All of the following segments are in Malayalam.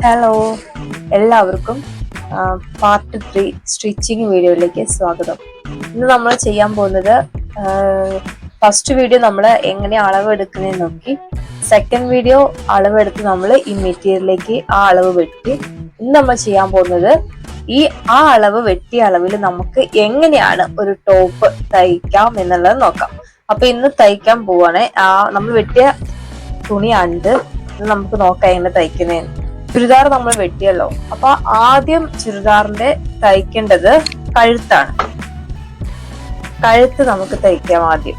ഹലോ, എല്ലാവർക്കും പാർട്ട് 3 സ്റ്റിച്ചിങ് വീഡിയോയിലേക്ക് സ്വാഗതം. ഇന്ന് നമ്മൾ ചെയ്യാൻ പോകുന്നത് ഫസ്റ്റ് വീഡിയോ നമ്മൾ എങ്ങനെ അളവ് എടുക്കുന്നതെന്ന് നോക്കി, സെക്കൻഡ് വീഡിയോ അളവെടുത്ത് നമ്മൾ ഈ മെറ്റീരിയലിലേക്ക് ആ അളവ് വെട്ടി. ഇന്ന് നമ്മൾ ചെയ്യാൻ പോകുന്നത് ആ അളവ് വെട്ടിയ അളവിൽ നമുക്ക് എങ്ങനെയാണ് ഒരു ടോപ്പ് തയ്ക്കാം എന്നുള്ളത് നോക്കാം. അപ്പൊ ഇന്ന് തയ്ക്കാൻ പോവാണ്. നമ്മൾ വെട്ടിയ തുണിയാണിത്. നമുക്ക് നോക്കാം എങ്ങനെ തയ്ക്കുന്നതെന്ന്. ചുരിദാർ നമ്മൾ വെട്ടിയല്ലോ, അപ്പൊ ആദ്യം ചുരിദാറിന്റെ തയ്ക്കേണ്ടത് കഴുത്താണ്. കഴുത്ത് നമുക്ക് തയ്ക്കാം. ആദ്യം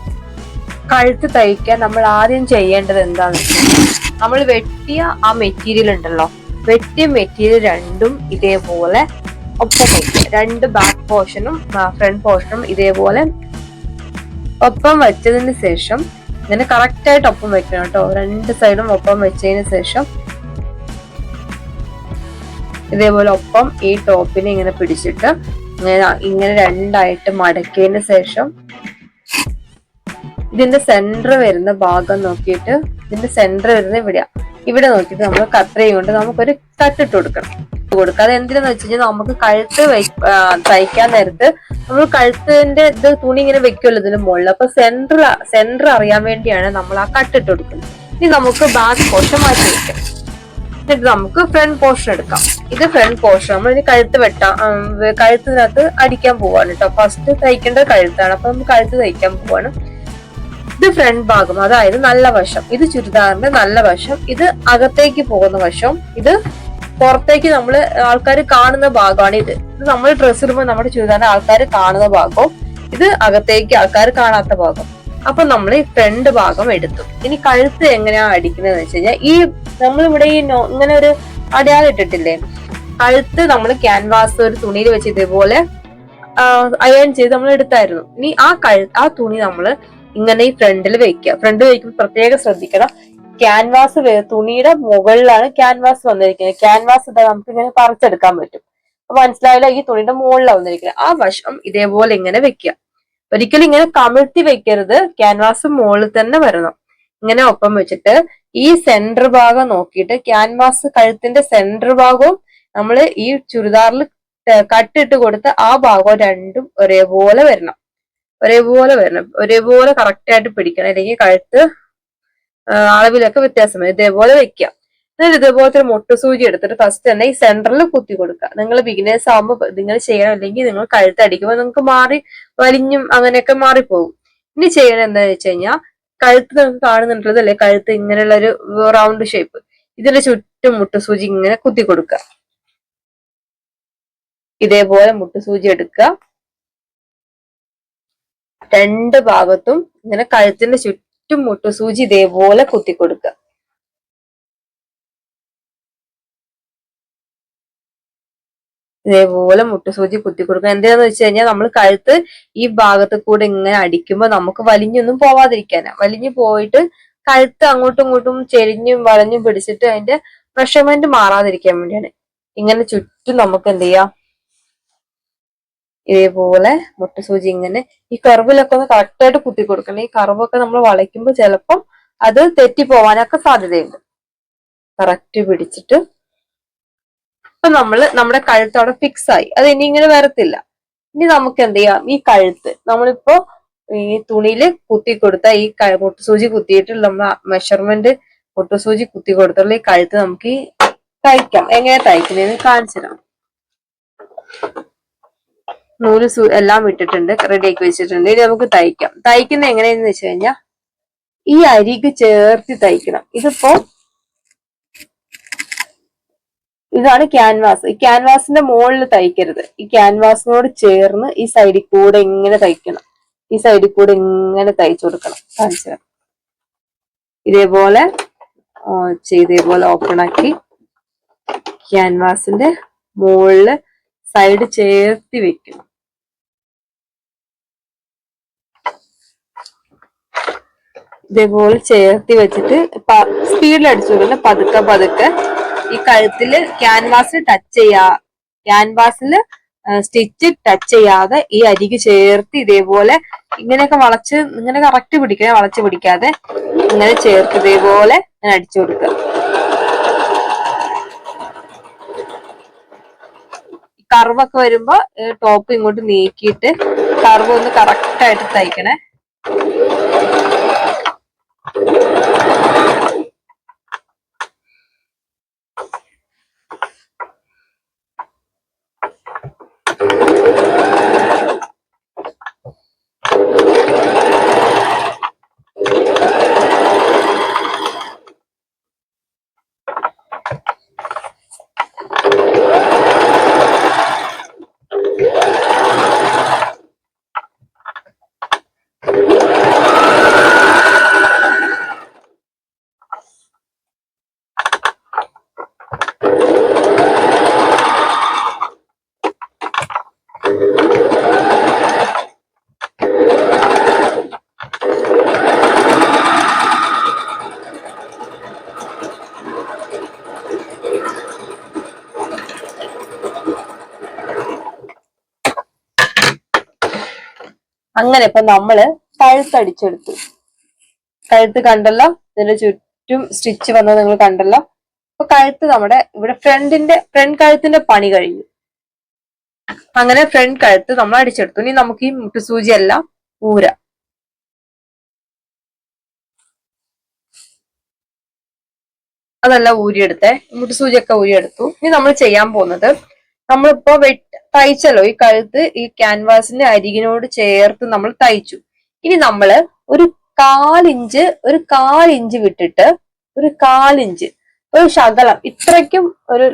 കഴുത്ത് തയ്ക്കാൻ നമ്മൾ ആദ്യം ചെയ്യേണ്ടത് എന്താണെന്ന് വെച്ചാൽ, നമ്മൾ വെട്ടിയ ആ മെറ്റീരിയൽ ഉണ്ടല്ലോ, വെട്ടിയ മെറ്റീരിയൽ രണ്ടും ഇതേപോലെ ഒപ്പം വയ്ക്കുക. രണ്ട് ബാക്ക് പോർഷനും ഫ്രണ്ട് പോർഷനും ഇതേപോലെ ഒപ്പം വെച്ചതിന് ശേഷം ഇങ്ങനെ കറക്റ്റ് ആയിട്ട് ഒപ്പം വെക്കണം കേട്ടോ. രണ്ട് സൈഡും ഒപ്പം വെച്ചതിന് ശേഷം ഇതേപോലെ ഒപ്പം ഈ ടോപ്പിനെ ഇങ്ങനെ പിടിച്ചിട്ട് ഇങ്ങനെ രണ്ടായിട്ട് മടക്കിയതിന് ശേഷം ഇതിന്റെ സെന്റർ വരുന്ന ഭാഗം നോക്കിയിട്ട്, ഇതിന്റെ സെന്റർ വരുന്ന ഇവിടെ നോക്കിയിട്ട് നമ്മൾ കത്രിക കൊണ്ട് നമുക്കൊരു കട്ടിട്ട് കൊടുക്കണം. അത് എന്തിനാന്ന് വെച്ച് കഴിഞ്ഞാൽ, നമുക്ക് കഴുത്ത് തയ്ക്കാൻ നേരത്ത് നമ്മൾ കഴുത്തിന്റെ ഇത് തുണി ഇങ്ങനെ വെക്കുമല്ലോ ഇതിന് മുകളിൽ. അപ്പൊ സെന്റർ അറിയാൻ വേണ്ടിയാണ് നമ്മൾ ആ കട്ടിട്ട് കൊടുക്കുന്നത്. ഇനി നമുക്ക് ബാക്ക് പോർഷൻ മാറ്റി വെക്കാം. എന്നിട്ട് നമുക്ക് ഫ്രണ്ട് പോർഷൻ എടുക്കാം. ഇത് ഫ്രണ്ട് പോർഷൻ. നമ്മൾ ഇനി കഴുത്തിനകത്ത് അടിക്കാൻ പോവാണ് കേട്ടോ. ഫസ്റ്റ് തയ്ക്കേണ്ടത് കഴുത്താണ്. അപ്പൊ നമ്മൾ കഴുത്ത് തയ്ക്കാൻ പോവാണ്. ഇത് ഫ്രണ്ട് ഭാഗം, അതായത് നല്ല വശം. ഇത് ചുരിദാറിന്റെ നല്ല വശം. ഇത് അകത്തേക്ക് പോകുന്ന വശം. ഇത് പുറത്തേക്ക് നമ്മൾ ആൾക്കാർ കാണുന്ന ഭാഗമാണ്. ഇത് നമ്മൾ ഡ്രസ്സ് ഇടുമ്പോൾ നമ്മുടെ ചുരിദാറിന്റെ ആൾക്കാർ കാണുന്ന ഭാഗവും, ഇത് അകത്തേക്ക് ആൾക്കാർ കാണാത്ത ഭാഗം. അപ്പൊ നമ്മൾ ഈ ഫ്രണ്ട് ഭാഗം എടുത്തു. ഇനി കഴുത്ത് എങ്ങനെയാ അടിക്കുന്നതെന്ന് വെച്ച് കഴിഞ്ഞാൽ, ഈ നമ്മളിവിടെ ഇങ്ങനെ ഒരു അടയാളം ഇട്ടിട്ടില്ലേ, കഴുത്ത് നമ്മൾ ക്യാൻവാസ് ഒരു തുണിയിൽ വെച്ച് ഇതേപോലെ അയൺ ചെയ്ത് നമ്മൾ എടുത്തായിരുന്നു. ഇനി ആ തുണി നമ്മൾ ഇങ്ങനെ ഈ ഫ്രണ്ടിൽ വെക്കുക. ഫ്രണ്ട് വെക്കുമ്പോൾ പ്രത്യേകം ശ്രദ്ധിക്കണം. ക്യാൻവാസ് തുണിയുടെ മുകളിലാണ് ക്യാൻവാസ് വന്നിരിക്കുന്നത്. ക്യാൻവാസ് ഇതാ നമുക്ക് ഇങ്ങനെ പറിച്ചെടുക്കാൻ പറ്റും. അപ്പൊ മനസ്സിലായില്ല, ഈ തുണിയുടെ മുകളിലാണ് വന്നിരിക്കുന്നത്. ആ വശം ഇതേപോലെ ഇങ്ങനെ വെക്കുക. ഒരിക്കലും ഇങ്ങനെ കമിഴ്ത്തി വെക്കരുത്. ക്യാൻവാസ് മുകളിൽ തന്നെ വരണം. ഇങ്ങനെ ഒപ്പം വെച്ചിട്ട് ഈ സെന്റർ ഭാഗം നോക്കിയിട്ട്, ക്യാൻവാസ് കഴുത്തിന്റെ സെന്റർ ഭാഗവും നമ്മൾ ഈ ചുരിദാറിൽ കട്ടിട്ട് കൊടുത്ത് ആ ഭാഗവും രണ്ടും ഒരേപോലെ വരണം. ഒരേപോലെ കറക്റ്റ് ആയിട്ട് പിടിക്കണം. അല്ലെങ്കിൽ കഴുത്ത് അളവിലൊക്കെ വ്യത്യാസം വരും. ഇതേപോലെ വെക്കാം. എന്നിട്ട് ഇതേപോലത്തെ ഒരു മുട്ടുസൂചി എടുത്തിട്ട് ഫസ്റ്റ് തന്നെ ഈ സെന്ററിൽ കുത്തി കൊടുക്കുക. നിങ്ങൾ ബിഗിനേഴ്സ് ആകുമ്പോൾ നിങ്ങൾ ചെയ്യണം. അല്ലെങ്കിൽ നിങ്ങൾ കഴുത്ത് അടിക്കുമ്പോൾ നിങ്ങൾക്ക് വലിഞ്ഞും അങ്ങനെയൊക്കെ മാറിപ്പോകും. ഇനി ചെയ്യണം എന്താണെന്ന് വെച്ച് കഴിഞ്ഞാൽ, കഴുത്ത് നമുക്ക് കാണുന്നുണ്ടല്ലേ, കഴുത്ത് ഇങ്ങനെയുള്ള ഒരു റൗണ്ട് ഷേപ്പ്, ഇതിന്റെ ചുറ്റും മുട്ടുസൂചി ഇങ്ങനെ കുത്തി കൊടുക്കുക. ഇതേപോലെ മുട്ടുസൂചി എടുക്കുക. രണ്ട് ഭാഗത്തും ഇങ്ങനെ കഴുത്തിന്റെ ചുറ്റും മുട്ടുസൂചി ഇതേപോലെ കുത്തി കൊടുക്കുക. ഇതേപോലെ മുട്ടുസൂചി കുത്തി കൊടുക്കുക. എന്താന്ന് വെച്ച് കഴിഞ്ഞാൽ, നമ്മൾ കഴുത്ത് ഈ ഭാഗത്ത് കൂടെ ഇങ്ങനെ അടിക്കുമ്പോൾ നമുക്ക് വലിഞ്ഞൊന്നും പോവാതിരിക്കാനാ. വലിഞ്ഞു പോയിട്ട് കഴുത്ത് അങ്ങോട്ടും ഇങ്ങോട്ടും ചെരിഞ്ഞും വളഞ്ഞും പിടിച്ചിട്ട് അതിന്റെ മെഷർമെന്റ് മാറാതിരിക്കാൻ വേണ്ടിയാണ്. ഇങ്ങനെ ചുറ്റും നമുക്ക് എന്ത് ചെയ്യാം, ഇതേപോലെ മുട്ടുസൂചി ഇങ്ങനെ ഈ കർവിലൊക്കെ ഒന്ന് കറക്റ്റായിട്ട് കുത്തി കൊടുക്കണം. ഈ കർവൊക്കെ നമ്മൾ വളയ്ക്കുമ്പോൾ ചിലപ്പം അത് തെറ്റിപ്പോവാനൊക്കെ സാധ്യതയുണ്ട്. കറക്റ്റ് പിടിച്ചിട്ട് അപ്പൊ നമ്മുടെ കഴുത്ത് അവിടെ ഫിക്സ് ആയി. അത് ഇനി ഇങ്ങനെ വരത്തില്ല. ഇനി നമുക്ക് എന്ത് ചെയ്യാം, ഈ കഴുത്ത് നമ്മളിപ്പോ ഈ തുണിയിൽ കുത്തി കൊടുത്ത ഈ മുട്ടുസൂചി കുത്തിയിട്ട് നമ്മൾ മെഷർമെന്റ് മുട്ടുസൂചി കുത്തി കൊടുത്തുള്ള ഈ കഴുത്ത് നമുക്ക് തയ്ക്കാം. എങ്ങനെ തയ്ക്കുന്നതെന്ന് കാണിച്ചു തരാം. നൂല് എല്ലാം ഇട്ടിട്ടുണ്ട്, റെഡിയാക്കി വെച്ചിട്ടുണ്ട്. ഇനി നമുക്ക് തയ്ക്കാം. തയ്ക്കുന്ന എങ്ങനെയാന്ന് വെച്ച് കഴിഞ്ഞാൽ, ഈ അരിക്ക് ചേർത്ത് തയ്ക്കണം. ഇതാണ് ക്യാൻവാസ്. ഈ ക്യാൻവാസിന്റെ മുകളിൽ തയ്ക്കരുത്. ഈ ക്യാൻവാസിനോട് ചേർന്ന് ഈ സൈഡിൽ കൂടെ ഇങ്ങനെ തയ്ക്കണം. ഈ സൈഡിൽ കൂടെ ഇങ്ങനെ തയ്ച്ചു കൊടുക്കണം. കാണിച്ചു തരാം. ഇതേപോലെ ഓപ്പൺ ആക്കി ക്യാൻവാസിന്റെ മുകളില് സൈഡ് ചേർത്തി വെക്കണം. ഇതേപോലെ ചേർത്തി വെച്ചിട്ട് സ്പീഡിൽ അടിച്ചു കൊടുക്കണം. പതുക്കെ ഈ കഴുത്തില് ക്യാൻവാസിൽ സ്റ്റിച്ച് ടച്ച് ചെയ്യാതെ ഈ അരിക്ക് ചേർത്ത് ഇതേപോലെ ഇങ്ങനെയൊക്കെ വളച്ച്, ഇങ്ങനെ കറക്റ്റ് പിടിക്കണേ, വളച്ച് പിടിക്കാതെ ഇങ്ങനെ ചേർത്ത് ഇതേപോലെ അടിച്ചു കൊടുക്കുക. കർവൊക്കെ വരുമ്പോ ടോപ്പ് ഇങ്ങോട്ട് നീക്കിയിട്ട് കർവ് ഒന്ന് കറക്റ്റ് ആയിട്ട് തയ്ക്കണേ. അങ്ങനെ ഇപ്പൊ നമ്മള് കഴുത്തടിച്ചെടുത്തു. കഴുത്ത് കണ്ടല്ലോ, ഇതിന്റെ ചുറ്റും സ്റ്റിച്ച് വന്നത് നിങ്ങൾ കണ്ടല്ലോ. അപ്പൊ കഴുത്ത് നമ്മുടെ ഇവിടെ ഫ്രണ്ട് കഴുത്തിന്റെ പണി കഴിഞ്ഞു. അങ്ങനെ ഫ്രണ്ട് കഴുത്ത് നമ്മൾ അടിച്ചെടുത്തു. ഇനി നമുക്ക് ഈ മുട്ടുസൂചി എല്ലാം ഊരാം. അതെല്ലാം ഊരിയെടുത്തേ, മുട്ടുസൂചിയൊക്കെ ഊരിയെടുത്തു. ഇനി നമ്മൾ ചെയ്യാൻ പോകുന്നത്, നമ്മളിപ്പോ തയ്ച്ചല്ലോ ഈ കഴുത്ത്, ഈ ക്യാൻവാസിന്റെ അരികിനോട് ചേർത്ത് നമ്മൾ തയ്ച്ചു. ഇനി നമ്മള് ഒരു കാലിഞ്ച് വിട്ടിട്ട് ഒരു ശകലം ഇത്രയ്ക്കും ഒരു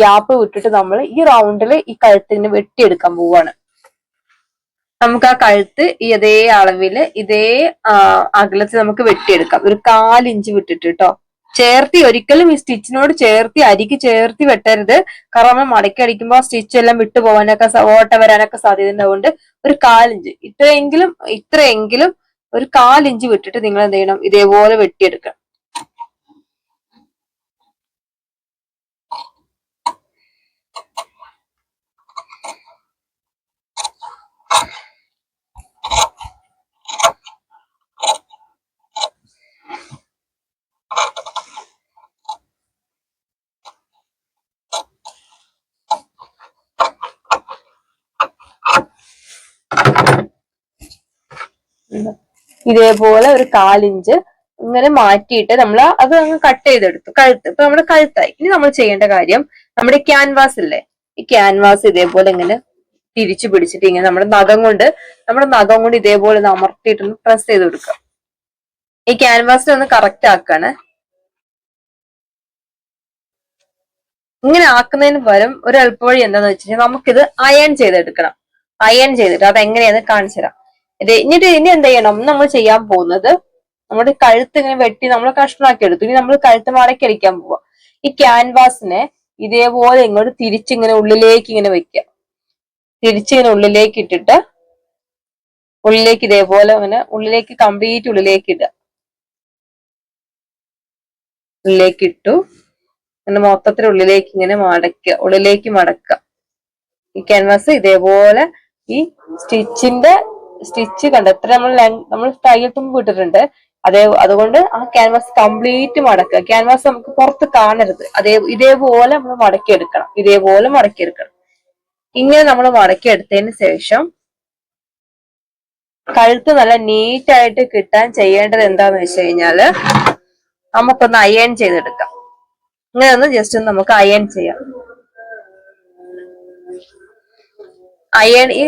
ഗ്യാപ്പ് വിട്ടിട്ട് നമ്മൾ ഈ റൗണ്ടില് ഈ കഴുത്തിന് വെട്ടിയെടുക്കാൻ പോവാണ്. നമുക്ക് ആ കഴുത്ത് ഇതേ അളവില് ഇതേ അകലത്തിൽ നമുക്ക് വെട്ടിയെടുക്കാം. ഒരു 1/4 ഇഞ്ച് വിട്ടിട്ട് കേട്ടോ. ഒരിക്കലും ഈ സ്റ്റിച്ചിനോട് അരിക്ക് ചേർത്തി വെട്ടരുത്. കാരണം നമ്മൾ മടക്കി അടിക്കുമ്പോൾ ആ സ്റ്റിച്ച് എല്ലാം വിട്ടു പോകാനൊക്കെ ഓട്ട വരാനൊക്കെ സാധ്യത ഉണ്ടാവുകൊണ്ട് ഒരു 1/4 ഇഞ്ച് ഇത്രയെങ്കിലും ഒരു 1/4 ഇഞ്ച് വിട്ടിട്ട് നിങ്ങൾ എന്ത് ചെയ്യണം, ഇതേപോലെ വെട്ടിയെടുക്കണം. ഇതേപോലെ ഒരു 1/4 ഇഞ്ച് ഇങ്ങനെ മാറ്റിയിട്ട് നമ്മൾ അത് അങ്ങ് കട്ട് ചെയ്തെടുത്തു. ഇപ്പൊ നമ്മുടെ കഴുത്തായി. ഇനി നമ്മൾ ചെയ്യേണ്ട കാര്യം, നമ്മുടെ ക്യാൻവാസ് ഇല്ലേ, ഈ ക്യാൻവാസ് ഇതേപോലെ ഇങ്ങനെ തിരിച്ചു പിടിച്ചിട്ട് ഇങ്ങനെ നമ്മുടെ നഖം കൊണ്ട് ഇതേപോലെ ഒന്ന് അമർത്തിയിട്ടൊന്ന് പ്രസ് ചെയ്ത് കൊടുക്കുക. ഈ ക്യാൻവാസിനെ ഒന്ന് കറക്റ്റ് ആക്കാണ്. ഇങ്ങനെ ആക്കുന്നതിന് പകരം ഒരു എളുപ്പവഴി എന്താന്ന് വെച്ച് കഴിഞ്ഞാൽ നമുക്കിത് അയൺ ചെയ്തെടുക്കണം. അയൺ ചെയ്തിട്ട് അതെങ്ങനെയാന്ന് കാണിച്ചു തരാം. ഇനി എന്ത് ചെയ്യണം, നമ്മൾ ചെയ്യാൻ പോകുന്നത്, നമ്മുടെ കഴുത്ത് ഇങ്ങനെ വെട്ടി നമ്മൾ കഷ്ണമാക്കി എടുത്തു. ഇനി നമ്മൾ കഴുത്ത് മടക്കി അടിക്കാൻ പോവാ. ഈ ക്യാൻവാസിനെ ഇതേപോലെ ഇങ്ങോട്ട് തിരിച്ചിങ്ങനെ ഉള്ളിലേക്ക് ഇങ്ങനെ വെക്കുക. തിരിച്ചിങ്ങനെ ഉള്ളിലേക്ക് ഇട്ടിട്ട് ഇതേപോലെ അങ്ങനെ കംപ്ലീറ്റ് ഉള്ളിലേക്ക് ഇടുക. ഉള്ളിലേക്ക് ഇട്ടു. അങ്ങനെ മൊത്തത്തിൽ ഉള്ളിലേക്ക് മടക്കുക. ഈ ക്യാൻവാസ് ഇതേപോലെ ഈ സ്റ്റിച്ച് കണ്ട എത്ര നമ്മൾ തയ്യൽ തുമ്പ് വിട്ടിട്ടുണ്ട്. അതുകൊണ്ട് ആ ക്യാൻവാസ് കംപ്ലീറ്റ് മടക്കുക. ക്യാൻവാസ് നമുക്ക് പുറത്ത് കാണരുത്. ഇതേപോലെ നമ്മൾ മടക്കിയെടുക്കണം. ഇങ്ങനെ നമ്മൾ മടക്കിയെടുത്തതിന് ശേഷം കഴുത്ത് നല്ല നീറ്റ് ആയിട്ട് കിട്ടാൻ ചെയ്യേണ്ടത് എന്താന്ന് വെച്ച് കഴിഞ്ഞാല്, നമുക്കൊന്ന് അയൺ ചെയ്തെടുക്കാം. ഇങ്ങനെ ഒന്ന് ജസ്റ്റ് ഒന്ന് നമുക്ക് അയൺ ചെയ്യാം.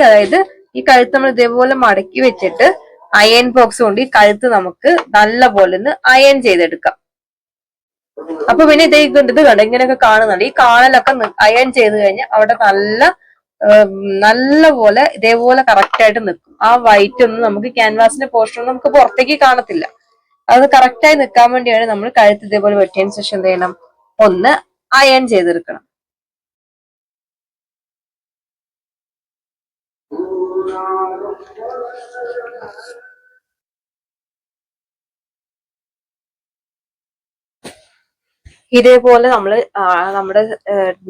അതായത് ഈ കഴുത്ത് നമ്മൾ ഇതേപോലെ മടക്കി വെച്ചിട്ട് അയൺ ബോക്സ് കൊണ്ട് ഈ കഴുത്ത് നമുക്ക് നല്ല പോലെ ഒന്ന് അയൺ ചെയ്തെടുക്കാം. അപ്പൊ പിന്നെ ഇത് കണ്ട ഇങ്ങനെയൊക്കെ കാണുന്നുണ്ട്. ഈ കാണലൊക്കെ അയൺ ചെയ്ത് കഴിഞ്ഞാൽ അവിടെ നല്ല പോലെ ഇതേപോലെ കറക്റ്റ് ആയിട്ട് നിൽക്കും. ആ വൈറ്റ് ഒന്നും നമുക്ക് ക്യാൻവാസിന്റെ പോർഷൻ ഒന്നും നമുക്ക് പുറത്തേക്ക് കാണത്തില്ല. അത് കറക്റ്റായി നിൽക്കാൻ വേണ്ടിയാണ് നമ്മൾ കഴുത്ത് ഇതേപോലെ വെട്ടിയതിന് ശേഷം എന്ത് ചെയ്യണം, ഒന്ന് അയൺ ചെയ്തെടുക്കണം. ഇതേപോലെ നമ്മുടെ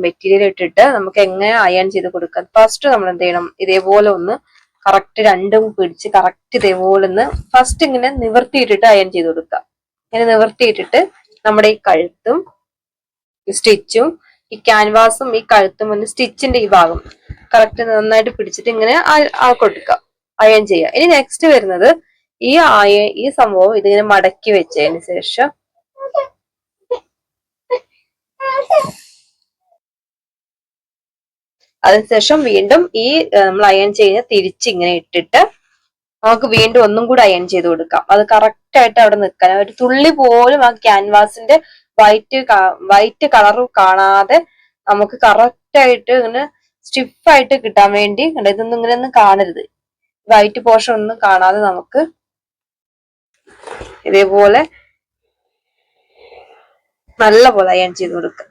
മെറ്റീരിയൽ ഇട്ടിട്ട് നമുക്ക് എങ്ങനെ അയൺ ചെയ്ത് കൊടുക്കാം. ഫസ്റ്റ് നമ്മൾ എന്ത് ചെയ്യണം, ഇതേപോലെ ഒന്ന് കറക്റ്റ് രണ്ടും പിടിച്ച് കറക്റ്റ് ഇതേപോലെ ഒന്ന് ഫസ്റ്റ് ഇങ്ങനെ നിവർത്തിയിട്ടിട്ട് അയൺ ചെയ്ത് കൊടുക്കാം. ഇങ്ങനെ നിവർത്തിയിട്ടിട്ട് നമ്മുടെ ഈ കഴുത്തും സ്റ്റിച്ചും ഈ ക്യാൻവാസും ഈ കഴുത്തും ഒന്ന് സ്റ്റിച്ചിന്റെ ഈ ഭാഗം കറക്റ്റ് നന്നായിട്ട് പിടിച്ചിട്ട് ഇങ്ങനെ കൊടുക്കുക, അയൺ ചെയ്യുക. ഇനി നെക്സ്റ്റ് വരുന്നത് ഈ സംഭവം ഇതിങ്ങനെ മടക്കി വെച്ചതിന് ശേഷം അതിനുശേഷം വീണ്ടും നമ്മൾ അയൺ ചെയ്യുന്ന തിരിച്ചിങ്ങനെ ഇട്ടിട്ട് നമുക്ക് വീണ്ടും ഒന്നും കൂടി അയൺ ചെയ്ത് കൊടുക്കാം. അത് കറക്റ്റ് ആയിട്ട് അവിടെ നിൽക്കാൻ, ഒരു തുള്ളി പോലും ആ ക്യാൻവാസിന്റെ വൈറ്റ് കളർ കാണാതെ നമുക്ക് കറക്റ്റ് ആയിട്ട് ഇങ്ങനെ സ്റ്റിഫായിട്ട് കിട്ടാൻ വേണ്ടി, ഇതൊന്നും ഇങ്ങനെ ഒന്നും കാണരുത്, വൈറ്റ് പോർഷൻ ഒന്നും കാണാതെ നമുക്ക് ഇതേപോലെ നല്ല പോലെ അയൺ ചെയ്ത് കൊടുക്കുക.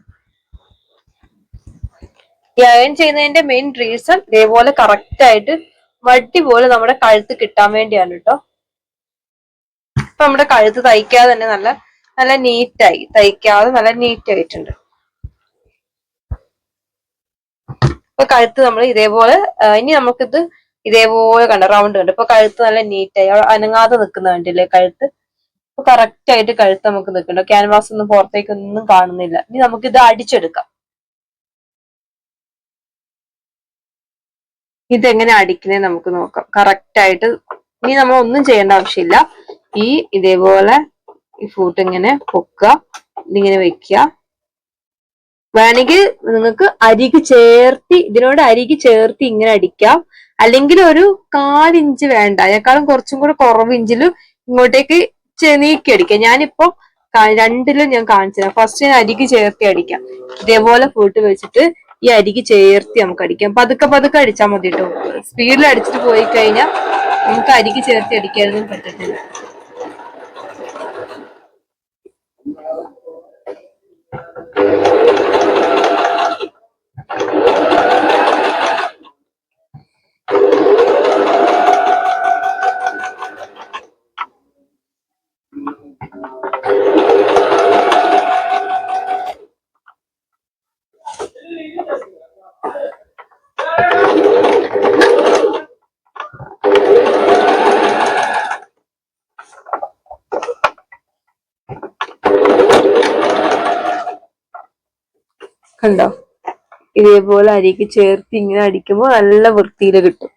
ഈ അയൺ ചെയ്യുന്നതിന്റെ മെയിൻ റീസൺ ഇതേപോലെ കറക്റ്റ് ആയിട്ട് വട്ടി പോലെ നമ്മുടെ കഴുത്ത് കിട്ടാൻ വേണ്ടിയാണ് കേട്ടോ. ഇപ്പൊ നമ്മുടെ കഴുത്ത് തയ്ക്കാതെ തന്നെ നല്ല നീറ്റായി, തയ്ക്കാതെ നല്ല നീറ്റ് ആയിട്ടുണ്ട്. ഇപ്പൊ കഴുത്ത് നമ്മൾ ഇതേപോലെ, ഇനി നമുക്കിത് ഇതേപോലെ കണ്ട റൗണ്ട് കണ്ട് ഇപ്പൊ കഴുത്ത് നല്ല നീറ്റായി, അനങ്ങാതെ നിൽക്കുന്ന കണ്ടില്ലേ കഴുത്ത്. ഇപ്പൊ കറക്റ്റ് ആയിട്ട് കഴുത്ത് നമുക്ക് നിൽക്കണ്ട, ക്യാൻവാസ് ഒന്നും പുറത്തേക്ക് ഒന്നും കാണുന്നില്ല. ഇനി നമുക്കിത് അടിച്ചെടുക്കാം. ഇതെങ്ങനെ അടിക്കുന്നത് നമുക്ക് നോക്കാം കറക്റ്റ് ആയിട്ട്. ഇനി നമ്മൾ ഒന്നും ചെയ്യേണ്ട ആവശ്യമില്ല. ഇതേപോലെ ഈ ഫൂട്ട് ഇങ്ങനെ പൊക്കുക, ഇതിങ്ങനെ വെക്കുക. വേണമെങ്കിൽ നിങ്ങൾക്ക് ഇതിനോട് അരികി ചേർത്തി ഇങ്ങനെ അടിക്കാം. അല്ലെങ്കിൽ ഒരു 1/4 ഇഞ്ച് വേണ്ട, അതിനേക്കാളും കുറച്ചും കൂടെ കുറവ് ഇഞ്ചിലും ഇങ്ങോട്ടേക്ക് നീക്കി അടിക്കാം. ഞാനിപ്പോ 2ലും ഞാൻ കാണിച്ചുതരാം. ഫസ്റ്റ് ഞാൻ അരികി ചേർത്തി അടിക്കാം. ഇതേപോലെ ഫൂട്ട് വെച്ചിട്ട് ഈ അരികി ചേർത്തി നമുക്ക് അടിക്കാം. പതുക്കെ പതുക്കെ അടിച്ചാൽ മതി കേട്ടോ. സ്പീഡിൽ അടിച്ചിട്ട് പോയി കഴിഞ്ഞാൽ നമുക്ക് അരികി ചേർത്തി അടിക്കാനൊന്നും പറ്റത്തില്ല. കണ്ടോ, ഇതേപോലെ അരിക്ക് ചേർത്ത് ഇങ്ങനെ അടിക്കുമ്പോൾ നല്ല വൃത്തിയിൽ കിട്ടും.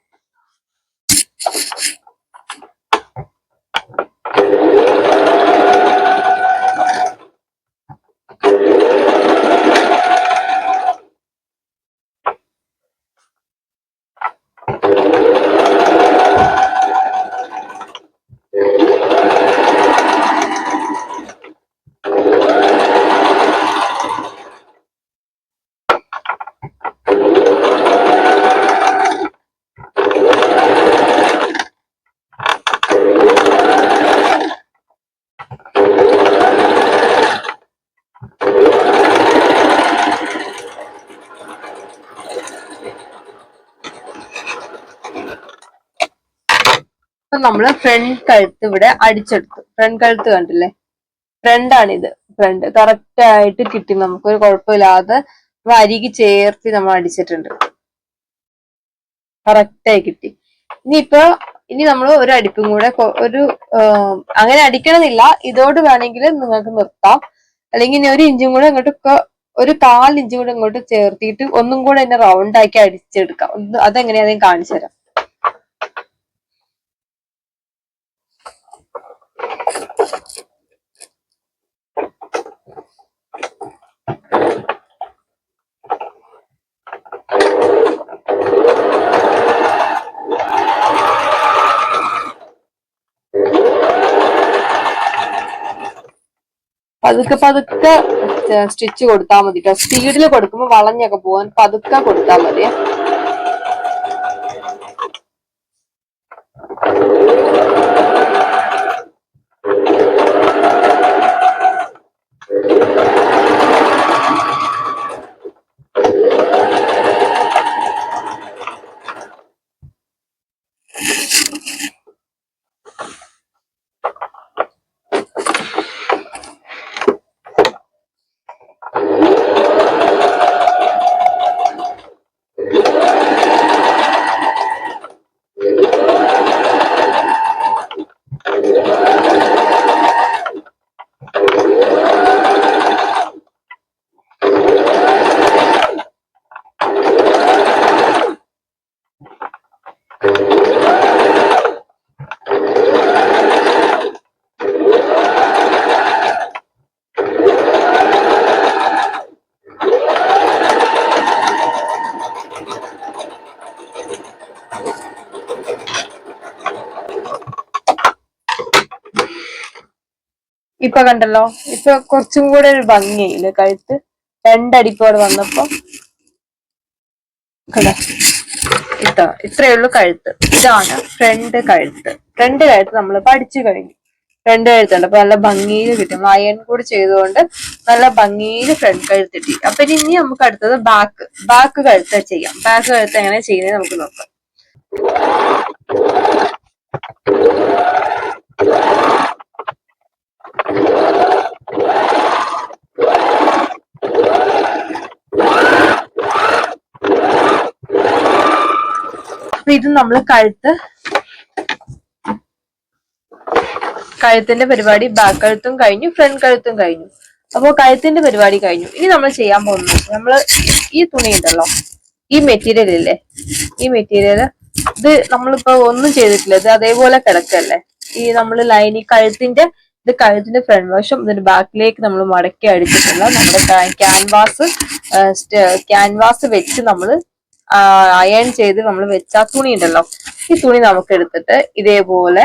നമ്മള് ഫ്രണ്ട് കഴുത്ത് ഇവിടെ അടിച്ചെടുത്തു. ഫ്രണ്ട് കഴുത്ത് കണ്ടില്ലേ, ഫ്രണ്ടാണിത്. ഫ്രണ്ട് കറക്റ്റ് ആയിട്ട് കിട്ടി, നമുക്കൊരു കുഴപ്പമില്ലാതെ അരികി ചേർത്തി നമ്മൾ അടിച്ചിട്ടുണ്ട്, കറക്റ്റായി കിട്ടി. ഇനി നമ്മൾ ഒരു അടിപ്പും കൂടെ അങ്ങനെ അടിക്കണമെന്നില്ല, ഇതോട് വേണമെങ്കിൽ നിങ്ങൾക്ക് നിർത്താം. അല്ലെങ്കിൽ ഇനി 1 ഇഞ്ചും കൂടെ ഇങ്ങോട്ട്, ഒരു 1/4 ഇഞ്ചും കൂടെ ഇങ്ങോട്ട് ചേർത്തിട്ട് ഒന്നും കൂടെ എന്നെ റൗണ്ട് ആക്കി അടിച്ചെടുക്കാം. അതെങ്ങനെയാ ഞാൻ കാണിച്ചു തരാം. പതുക്കെ പതുക്കെ സ്റ്റിച്ച് കൊടുത്താൽ മതി കേട്ടോ. സ്പീഡിൽ കൊടുക്കുമ്പോൾ വളഞ്ഞൊക്കെ പോവാൻ പതുക്കെ കൊടുത്താൽ മതി. ഇപ്പൊ കണ്ടല്ലോ, ഇപ്പൊ കുറച്ചും കൂടെ ഒരു ഭംഗിയായില്ലേ കഴുത്ത്. രണ്ടടിക്കോടെ വന്നപ്പോ കണ്ടോ, ഇത്രയേ ഉള്ളൂ കഴുത്ത്. ഇതാണ് ഫ്രണ്ട് കഴുത്ത്. ഫ്രണ്ട് കഴുത്ത് നമ്മൾ പഠിച്ചു കഴിഞ്ഞു. ഫ്രണ്ട് കഴുത്തുണ്ട്, അപ്പൊ നല്ല ഭംഗിയിൽ കിട്ടും. അയൺ കൂടി ചെയ്തുകൊണ്ട് നല്ല ഭംഗിയിൽ ഫ്രണ്ട് കഴുത്ത് കിട്ടി. അപ്പൊ ഇനി നമുക്ക് അടുത്തത് ബാക്ക് കഴുത്ത് ചെയ്യാം. ബാക്ക് കഴുത്ത് എങ്ങനെ ചെയ്യുന്നത് നമുക്ക് നോക്കാം. അപ്പൊ ഇത് നമ്മൾ കഴുത്തിന്റെ പരിപാടി, ബാക്ക് കഴുത്തും കഴിഞ്ഞു, ഫ്രണ്ട് കഴുത്തും കഴിഞ്ഞു. അപ്പൊ കഴുത്തിന്റെ പരിപാടി കഴിഞ്ഞു. ഇനി നമ്മൾ ചെയ്യാൻ പോകുന്നത്, നമ്മള് ഈ തുണി ഉണ്ടല്ലോ, ഈ മെറ്റീരിയൽ ഇല്ലേ, ഈ മെറ്റീരിയല് ഇത് നമ്മളിപ്പോ ഒന്നും ചെയ്തിട്ടില്ല, ഇത് അതേപോലെ കിടക്കല്ലേ. ഈ നമ്മൾ കഴുത്തിന്റെ ഫ്രണ്ട് വശം ഇതിന്റെ ബാക്കിലേക്ക് നമ്മൾ മടക്കി അടിച്ചിട്ടുള്ള നമ്മുടെ ക്യാൻവാസ് വെച്ച് നമ്മൾ അയൺ ചെയ്ത് നമ്മൾ വെച്ച തുണി ഉണ്ടല്ലോ, ഈ തുണി നമുക്ക് എടുത്തിട്ട് ഇതേപോലെ,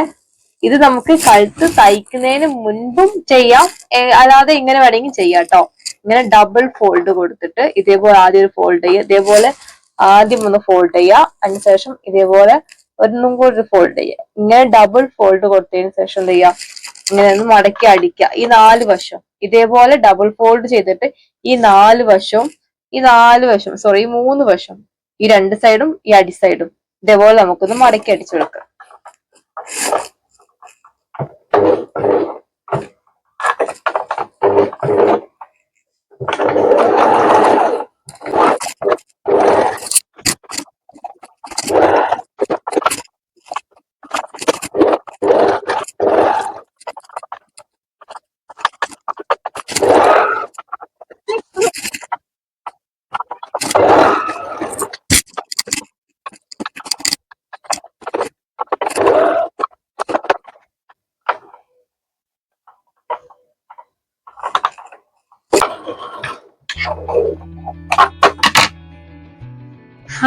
ഇത് നമുക്ക് കഴുത്ത് തയ്ക്കുന്നതിന് മുൻപും ചെയ്യാം, അല്ലാതെ ഇങ്ങനെ വേണമെങ്കിൽ ചെയ്യാം കേട്ടോ. ഇങ്ങനെ ഡബിൾ ഫോൾഡ് കൊടുത്തിട്ട് ഇതേപോലെ ആദ്യം ഒരു ഫോൾഡ് ചെയ്യുക, ഇതേപോലെ ആദ്യം ഒന്ന് ഫോൾഡ് ചെയ്യുക, അതിനുശേഷം ഇതേപോലെ ഒന്നും കൂടി ഒരു ഫോൾഡ് ചെയ്യുക. ഇങ്ങനെ ഡബിൾ ഫോൾഡ് കൊടുത്തതിന് ശേഷം എന്ത് ചെയ്യുക, ഇങ്ങനെ ഒന്ന് മടക്കി അടിക്കുക. ഈ 4 വശം ഇതേപോലെ ഡബിൾ ഫോൾഡ് ചെയ്തിട്ട് ഈ 3 വശം, ഈ 3 വശം, ഈ 2 സൈഡും ഈ അടി സൈഡും ഇതേപോലെ നമുക്കൊന്ന് മടക്കി അടിച്ചു കൊടുക്കാം.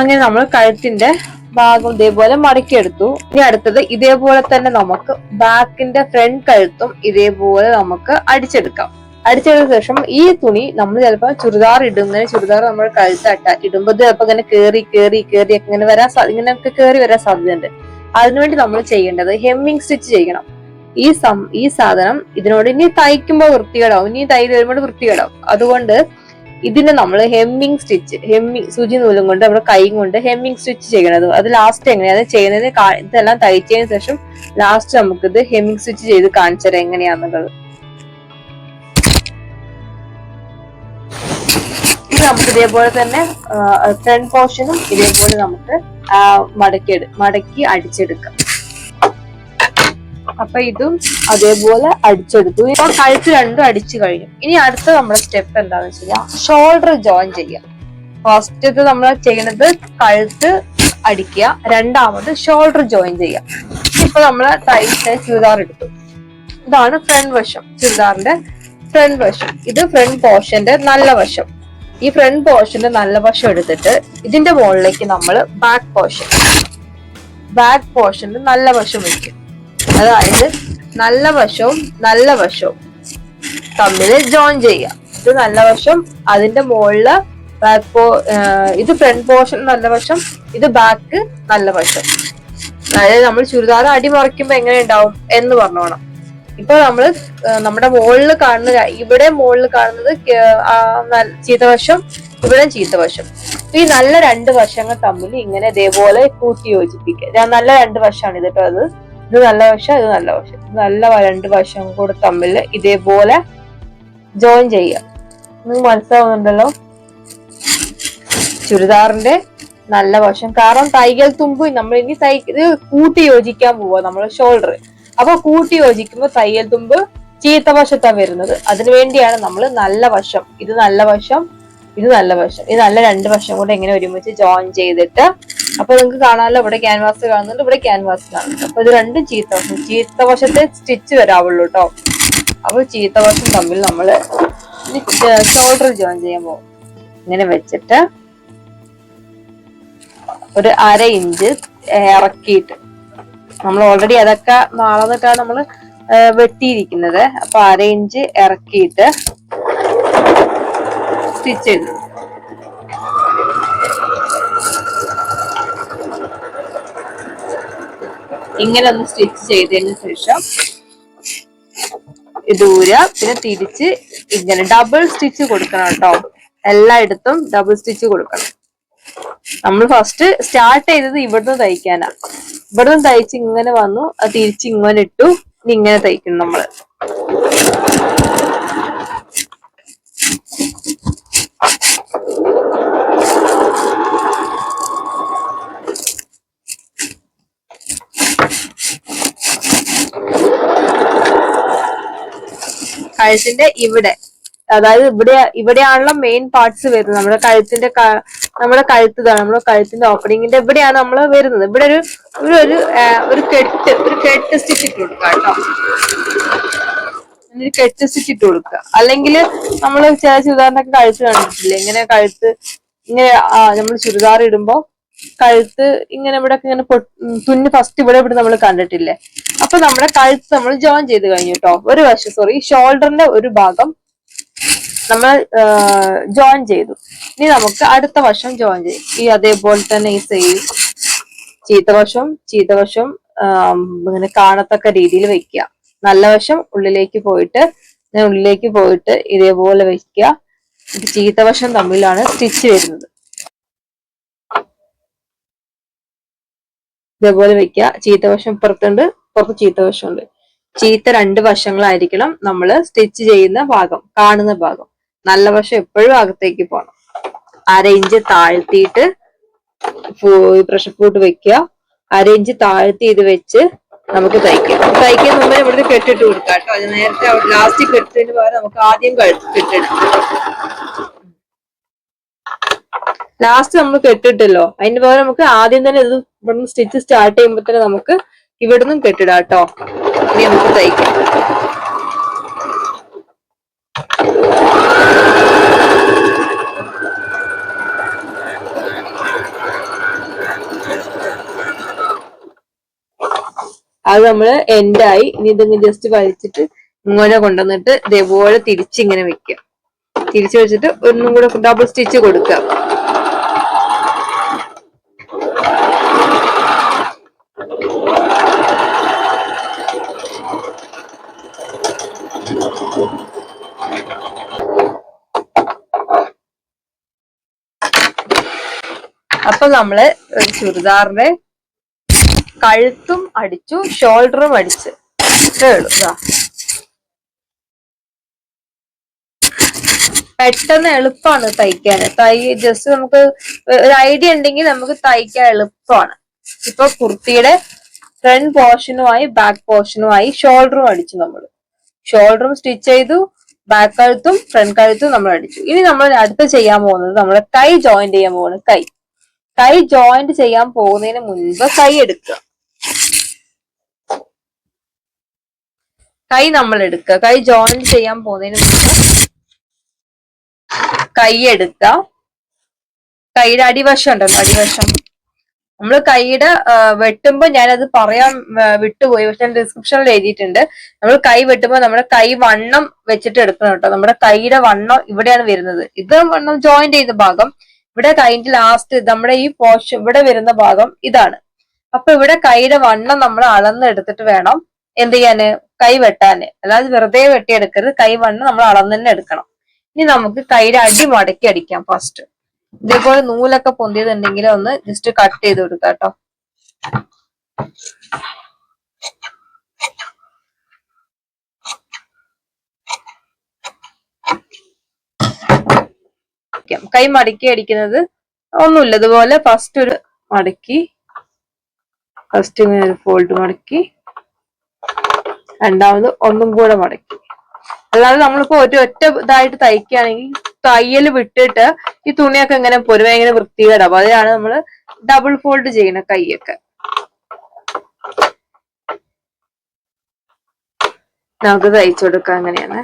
അങ്ങനെ നമ്മൾ കഴുത്തിന്റെ ഭാഗം ഇതേപോലെ മടക്കിയെടുത്തു. ഇനി അടുത്തത് ഇതേപോലെ തന്നെ നമുക്ക് ബാക്കിന്റെ ഫ്രണ്ട് കഴുത്തും ഇതേപോലെ നമുക്ക് അടിച്ചെടുക്കാം. അടിച്ചെടുത്ത ശേഷം ഈ തുണി നമ്മൾ ചിലപ്പോൾ ചുരിദാർ നമ്മൾ കഴുത്ത് ഇടുമ്പോൾ ചിലപ്പോൾ ഇങ്ങനെ കേറി ഇങ്ങനെ ഇങ്ങനെയൊക്കെ കേറി വരാൻ സാധ്യതയുണ്ട്. അതിനുവേണ്ടി നമ്മൾ ചെയ്യേണ്ടത് ഹെമ്മിങ് സ്റ്റിച്ച് ചെയ്യണം. ഈ സാധനം ഇതിനോട് ഇനി തയ്ക്കുമ്പോൾ വൃത്തികേടാവും, ഇനി തയ്യൽ വരുമ്പോൾ വൃത്തികേടാവും. അതുകൊണ്ട് ഇതിന് നമ്മൾ ഹെമ്മിങ് സൂചി നൂലും കൊണ്ട് നമ്മുടെ കൈ കൊണ്ട് ഹെമ്മിങ് സ്റ്റിച്ച് ചെയ്യണത്. അത് ലാസ്റ്റ് എങ്ങനെയാണ് ചെയ്യുന്നത്, ഇതെല്ലാം തയ്ച്ചതിന് ശേഷം ലാസ്റ്റ് നമുക്കിത് ഹെമ്മിങ് സ്റ്റിച്ച് ചെയ്ത് കാണിച്ചു തരാം എങ്ങനെയാണെന്നുള്ളത്. ഇത് നമുക്ക് ഇതേപോലെ തന്നെ ഫ്രണ്ട് പോർഷനും ഇതേപോലെ നമുക്ക് മടക്കി അടിച്ചെടുക്കാം. അപ്പൊ ഇതും അതേപോലെ അടിച്ചെടുത്തു. ഇപ്പൊ കഴുത്ത് രണ്ടും അടിച്ചു കഴിഞ്ഞു. ഇനി അടുത്ത നമ്മുടെ സ്റ്റെപ്പ് എന്താന്ന് വെച്ച് കഴിഞ്ഞാൽ ഷോൾഡർ ജോയിൻ ചെയ്യാം. ഫസ്റ്റ് നമ്മൾ ചെയ്യുന്നത് കഴുത്ത് അടിക്കുക, രണ്ടാമത് ഷോൾഡർ ജോയിൻ ചെയ്യാം. ഇപ്പൊ നമ്മൾ തയ്ച്ച ചുരിദാർ എടുത്തു. ഇതാണ് ഫ്രണ്ട് വശം, ചുരിദാറിന്റെ ഫ്രണ്ട് വശം. ഇത് ഫ്രണ്ട് പോർഷന്റെ നല്ല വശം. ഈ ഫ്രണ്ട് പോർഷന്റെ നല്ല വശം എടുത്തിട്ട് ഇതിന്റെ മുകളിലേക്ക് നമ്മൾ ബാക്ക് പോർഷന്റെ നല്ല വശം വയ്ക്കും. അതായത് നല്ല വശവും തമ്മിൽ ജോയിൻ ചെയ്യാം. ഇത് നല്ല വശം, അതിന്റെ മുകളില് ഇത് ഫ്രണ്ട് പോർഷൻ നല്ല വശം, ഇത് ബാക്ക് നല്ല വശം. അതായത് നമ്മൾ ചുരിദാർ അടിമറിക്കുമ്പോ എങ്ങനെ ഉണ്ടാവും എന്ന് പറഞ്ഞോണം. ഇപ്പൊ നമ്മള് നമ്മുടെ മുകളിൽ കാണുന്നത് ചീത്തവശം, ഇവിടെ ചീത്തവശം. ഈ നല്ല 2 വശങ്ങൾ തമ്മിൽ ഇങ്ങനെ ഇതേപോലെ കൂട്ടി യോജിപ്പിക്കുക. നല്ല 2 വശമാണ് ഇത് കേട്ടോ. ഇത് നല്ല വശം, ഇത് നല്ല വശം. നല്ല 2 വശം കൂടെ തമ്മിൽ ഇതേപോലെ ജോയിൻ ചെയ്യുക. നിങ്ങൾക്ക് മനസ്സിലാവുന്നുണ്ടല്ലോ? ചുരിദാറിന്റെ നല്ല വശം, കാരണം തയ്യൽ തുമ്പ് നമ്മൾ ഇനി ഇത് കൂട്ടി യോജിക്കാൻ പോവാ നമ്മൾ ഷോൾഡർ. അപ്പൊ കൂട്ടി യോജിക്കുമ്പോൾ തയ്യൽ തുമ്പ് ചീത്ത വശത്താണ് വരുന്നത്. അതിനുവേണ്ടിയാണ് നമ്മൾ നല്ല വശം, ഇത് നല്ല വശം, ഇത് നല്ല വശം, ഇത് നല്ല 2 വശം കൂടെ എങ്ങനെ ഒരുമിച്ച് ജോയിൻ ചെയ്തിട്ട്, അപ്പൊ നിങ്ങൾക്ക് കാണാമല്ലോ, ഇവിടെ ക്യാൻവാസ് കാണുന്നുണ്ട്, ഇവിടെ ക്യാൻവാസ് കാണുന്നുണ്ട്. അപ്പൊ ഇത് രണ്ടും ചീത്ത വശത്തെ സ്റ്റിച്ച് വരാവുള്ളൂ കേട്ടോ. അപ്പൊ ചീത്ത വശം തമ്മിൽ നമ്മള് ഷോൾഡർ ജോയിൻ ചെയ്യാൻ പോകും. ഇങ്ങനെ വെച്ചിട്ട് ഒരു 1/2 ഇഞ്ച് ഇറക്കിയിട്ട്, നമ്മൾ ഓൾറെഡി അതൊക്കെ നാളെ നമ്മൾ വെട്ടിയിരിക്കുന്നത്. അപ്പൊ 1/2 ഇഞ്ച് ഇറക്കിയിട്ട് സ്റ്റിച്ച് ചെയ്തു. ഇങ്ങനെ ഒന്ന് സ്റ്റിച്ച് ചെയ്തതിന് ശേഷം ഇത് ഊര, പിന്നെ തിരിച്ച് ഇങ്ങനെ ഡബിൾ സ്റ്റിച്ച് കൊടുക്കണം കേട്ടോ. എല്ലായിടത്തും ഡബിൾ സ്റ്റിച്ച് കൊടുക്കണം. നമ്മൾ ഫസ്റ്റ് സ്റ്റാർട്ട് ചെയ്തത് ഇവിടുന്ന് തയ്ക്കാനാ. ഇവിടുന്ന് തയ്ച്ച് ഇങ്ങനെ വന്നു, അത് തിരിച്ച് ഇങ്ങനെ ഇട്ടു. ഇനി ഇങ്ങനെ തയ്ക്കണം നമ്മള്. കഴുത്തിന്റെ ഇവിടെ, അതായത് ഇവിടെയാണല്ലോ മെയിൻ പാർട്സ് വരുന്നത്. നമ്മുടെ കഴുത്തിന്റെ ഓപ്പണിങ്ങിന്റെ ഇവിടെയാണ് നമ്മൾ വരുന്നത്. ഇവിടെ ഒരു കെട്ട് സ്റ്റിച്ച് ഇട്ട് കൊടുക്കുക കേട്ടോ. ഒരു കെട്ട് സ്റ്റിച്ച് ഇട്ട് കൊടുക്കുക. അല്ലെങ്കിൽ നമ്മൾ ചില ചുരിദാറിനൊക്കെ കഴുത്ത് കണ്ടിട്ടില്ലേ, ഇങ്ങനെ കഴുത്ത് ഇങ്ങനെ നമ്മൾ ചുരിദാർ ഇടുമ്പോ കഴുത്ത് ഇങ്ങനെ ഇവിടെ ഇങ്ങനെ തുന്നി ഫസ്റ്റ് ഇവിടെ നമ്മൾ കണ്ടിട്ടില്ലേ. അപ്പൊ നമ്മുടെ കഴുത്ത് നമ്മൾ ജോയിൻ ചെയ്ത് കഴിഞ്ഞു കേട്ടോ. ഒരു വശം ഷോൾഡറിന്റെ ഒരു ഭാഗം നമ്മൾ ജോയിൻ ചെയ്തു. ഇനി നമുക്ക് അടുത്ത വശം ജോയിൻ ചെയ്യും. ഈ അതേപോലെ തന്നെ ഈ സെയിം ചീത്തവശം ഇങ്ങനെ കാണത്തക്ക രീതിയിൽ വെക്കുക. നല്ല വശം ഉള്ളിലേക്ക് പോയിട്ട് ഇതേപോലെ വെക്കുക. ഇത് ചീത്തവശം തമ്മിലാണ് സ്റ്റിച്ച് വരുന്നത്. ഇതേപോലെ വെക്കുക. ചീത്തവശം പുറത്തുണ്ട്, പുറത്ത് ചീത്തവശമുണ്ട്. ചീത്ത 2 വശങ്ങളായിരിക്കണം നമ്മൾ സ്റ്റിച്ച് ചെയ്യുന്ന ഭാഗം, കാണുന്ന ഭാഗം. നല്ല വശം എപ്പോഴും അകത്തേക്ക് പോകണം. 1/2 ഇഞ്ച് താഴ്ത്തിയിട്ട് പ്രഷർ ഫുട്ട് വെക്കുക. 1/2 ഇഞ്ച് താഴ്ത്തി ഇത് വെച്ച് നമുക്ക് തയ്ക്കാൻ മുമ്പ് ഇവിടെ കെട്ടിട്ട് കൊടുക്കാം കേട്ടോ. അത് നേരത്തെ ലാസ്റ്റ് കെട്ടിന് പകരം നമുക്ക് ആദ്യം കെട്ടിടാം. ലാസ്റ്റ് നമ്മൾ കെട്ടിട്ടല്ലോ, അതിന് പകരം നമുക്ക് ആദ്യം തന്നെ ഇത് ഇവിടുന്ന് സ്റ്റിച്ച് സ്റ്റാർട്ട് ചെയ്യുമ്പോൾ തന്നെ നമുക്ക് ഇവിടുന്നും കെട്ടിടാം കേട്ടോ. ഇനി നമുക്ക് തയ്ക്കാം. അത് നമ്മള് എൻഡായി. ഇനി ഇതിങ്ങനെ ജസ്റ്റ് വലിച്ചിട്ട് ഇങ്ങനെ കൊണ്ടുവന്നിട്ട് ഇതേപോലെ തിരിച്ചിങ്ങനെ വെക്കുക. തിരിച്ചു വെച്ചിട്ട് ഒന്നും കൂടെ ഡബിൾ സ്റ്റിച്ച് കൊടുക്കുക. അപ്പൊ നമ്മള് ചുരിദാറിന്റെ കഴുത്തും അടിച്ചു, ഷോൾഡറും അടിച്ച് പെട്ടെന്ന് എളുപ്പമാണ് തയ്ക്കാൻ. ജസ്റ്റ് നമുക്ക് ഒരു ഐഡിയ ഉണ്ടെങ്കിൽ നമുക്ക് തയ്ക്കാൻ എളുപ്പമാണ്. ഇപ്പൊ കുർത്തിയുടെ ഫ്രണ്ട് പോർഷനുമായി ബാക്ക് പോർഷനുമായി ഷോൾഡറും അടിച്ചു. നമ്മൾ ഷോൾഡറും സ്റ്റിച്ച് ചെയ്തു, ബാക്ക് കഴുത്തും ഫ്രണ്ട് കഴുത്തും നമ്മൾ അടിച്ചു. ഇനി നമ്മൾ അടുത്ത് ചെയ്യാൻ പോകുന്നത് നമ്മുടെ കൈ ജോയിന്റ് ചെയ്യാൻ പോകുന്നത്. കൈ ജോയിന്റ് ചെയ്യാൻ പോകുന്നതിന് മുൻപ് കൈ എടുക്കുക. കൈ ജോയിന്റ് ചെയ്യാൻ പോകുന്നതിന് മുൻപ് കൈ എടുക്കുക. കൈയുടെ അടിവശം ഉണ്ടല്ലോ, അടിവശം നമ്മൾ കൈയുടെ വെട്ടുമ്പോ ഞാനത് പറയാൻ വിട്ടുപോയി, പക്ഷെ ഞാൻ ഡിസ്ക്രിപ്ഷനിൽ എഴുതിയിട്ടുണ്ട്. നമ്മൾ കൈ വെട്ടുമ്പോ നമ്മുടെ കൈ വണ്ണം വെച്ചിട്ട് എടുക്കണം കേട്ടോ. നമ്മുടെ കൈയുടെ വണ്ണം ഇവിടെയാണ് വരുന്നത്. ഇത് വണ്ണം ജോയിന്റ് ചെയ്ത ഭാഗം. ഇവിടെ കൈന്റെ ലാസ്റ്റ് നമ്മുടെ ഈ പോർഷൻ ഇവിടെ വരുന്ന ഭാഗം ഇതാണ്. അപ്പൊ ഇവിടെ കൈയുടെ വണ്ണം നമ്മൾ അളന്നെടുത്തിട്ട് വേണം എന്ത് ചെയ്യാന്, കൈ വെട്ടാന്. അല്ലാതെ വെറുതെ വെട്ടിയെടുക്കരുത്. കൈ വണ്ണം നമ്മൾ അളന്ന് തന്നെ എടുക്കണം. ഇനി നമുക്ക് കൈയുടെ അടി മടക്കി അടിക്കാം. ഫസ്റ്റ് ഇതേപോലെ നൂലൊക്കെ പൊന്തിയതുണ്ടെങ്കിൽ ഒന്ന് ജസ്റ്റ് കട്ട് ചെയ്ത് കൊടുക്കാം കേട്ടോ. കൈ മടക്കി അടിക്കുന്നത് ഒന്നുമില്ല. ഇതുപോലെ ഫസ്റ്റ് ഇങ്ങനെ ഒരു ഫോൾഡ് മടക്കി, രണ്ടാമത് ഒന്നും കൂടെ മടക്കി. അല്ലാതെ നമ്മളിപ്പോ ഒറ്റ ഇതായിട്ട് തയ്ക്കുകയാണെങ്കിൽ തയ്യൽ വിട്ടിട്ട് ഈ തുണിയൊക്കെ ഇങ്ങനെ പൊരുവ ഇങ്ങനെ വൃത്തികേടാവും. അപ്പൊ അതിനാണ് നമ്മള് ഡബിൾ ഫോൾഡ് ചെയ്യണ കൈയൊക്കെ. നമുക്ക് തയ്ച്ചു കൊടുക്കാം. അങ്ങനെയാണ്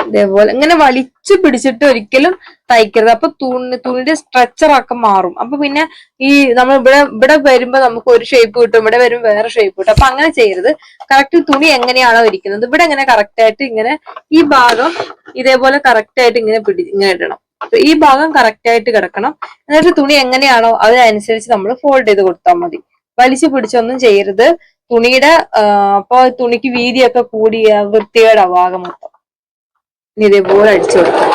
ഇതേപോലെ ഇങ്ങനെ വലിച്ചു പിടിച്ചിട്ട് ഒരിക്കലും തയ്ക്കരുത്. അപ്പൊ തുണിയുടെ സ്ട്രക്ചർ ഒക്കെ മാറും. അപ്പൊ പിന്നെ ഈ നമ്മൾ ഇവിടെ വരുമ്പോ നമുക്ക് ഒരു ഷേപ്പ് കിട്ടും, ഇവിടെ വരുമ്പോ വേറെ ഷേപ്പ് കിട്ടും. അപ്പൊ അങ്ങനെ ചെയ്യരുത്. കറക്റ്റ് തുണി എങ്ങനെയാണോ ഇരിക്കുന്നത് ഇവിടെ ഇങ്ങനെ കറക്റ്റ് ആയിട്ട് ഇങ്ങനെ ഈ ഭാഗം ഇതേപോലെ കറക്റ്റ് ആയിട്ട് ഇങ്ങനെ ഇടണം. ഈ ഭാഗം കറക്റ്റ് ആയിട്ട് കിടക്കണം. എന്നിട്ട് തുണി എങ്ങനെയാണോ അതിനനുസരിച്ച് നമ്മൾ ഫോൾഡ് ചെയ്ത് കൊടുത്താൽ മതി. വലിച്ചു പിടിച്ചൊന്നും ചെയ്യരുത്. തുണിയുടെ അപ്പൊ തുണിക്ക് വീതിയൊക്കെ കൂടിയ വൃത്തികേടാ ഭാഗം മൊത്തം. ഇനി ഇതേപോലെ അടിച്ചു കൊടുക്കാം.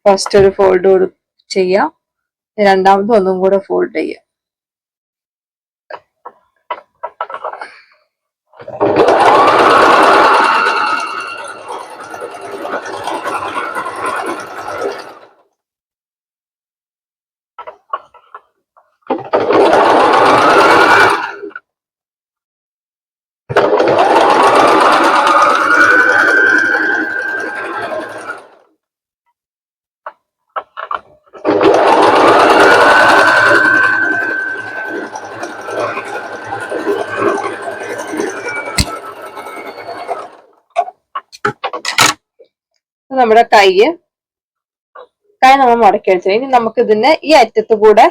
ഫസ്റ്റ് ഒരു ഫോൾഡ് ചെയ്യാം, രണ്ടാമത് ഒന്നും കൂടെ ഫോൾഡ് ചെയ്യാം. നമ്മുടെ കൈ നമ്മൾ മടക്കി അടിച്ചു. ഇനി നമുക്ക് ഇതിന്റെ ഈ അറ്റത്ത് കൂടെ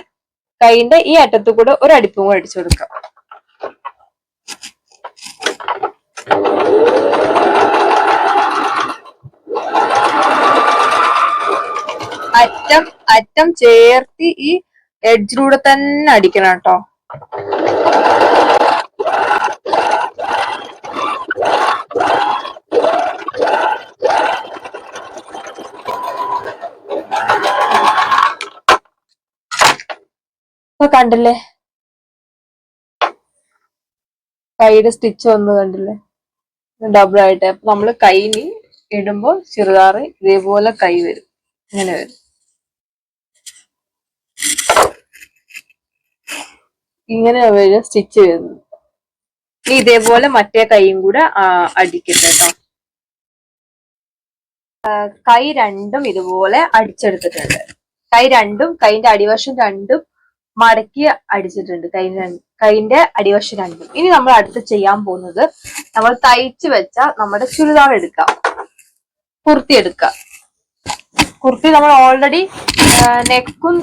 കൈന്റെ ഈ അറ്റത്ത് കൂടെ ഒരു അടിപ്പും കൂടെ അടിച്ചു കൊടുക്കാം. അറ്റം ചേർത്തി ഈ എഡ്ജിലൂടെ തന്നെ അടിക്കണം കേട്ടോ. കണ്ടില്ലേ കൈയുടെ സ്റ്റിച്ച് വന്ന് കണ്ടില്ലേ ഡബിൾ ആയിട്ട്. അപ്പൊ നമ്മള് കൈനി ഇടുമ്പോ ചെറുതാറ് ഇതേപോലെ കൈ വരും, ഇങ്ങനെ വരും. ഇങ്ങനെ വരും സ്റ്റിച്ച് വരുന്നത്. ഇനി ഇതേപോലെ മറ്റേ കൈയും കൂടെ അടിക്കട്ടെ കേട്ടോ. കൈ രണ്ടും ഇതുപോലെ അടിച്ചെടുത്തിട്ടുണ്ട്. കൈന്റെ അടിവശം രണ്ടും മടക്കി അടിച്ചിട്ടുണ്ട്. കൈന്റെ അടിവശം രണ്ടും. ഇനി നമ്മൾ അടുത്ത് ചെയ്യാൻ പോകുന്നത് നമ്മൾ തയ്ച്ചു വെച്ച നമ്മുടെ ചുരിദാർ എടുക്കാം, കുർത്തി എടുക്കാം. കുർത്തി നമ്മൾ ഓൾറെഡി നെക്കും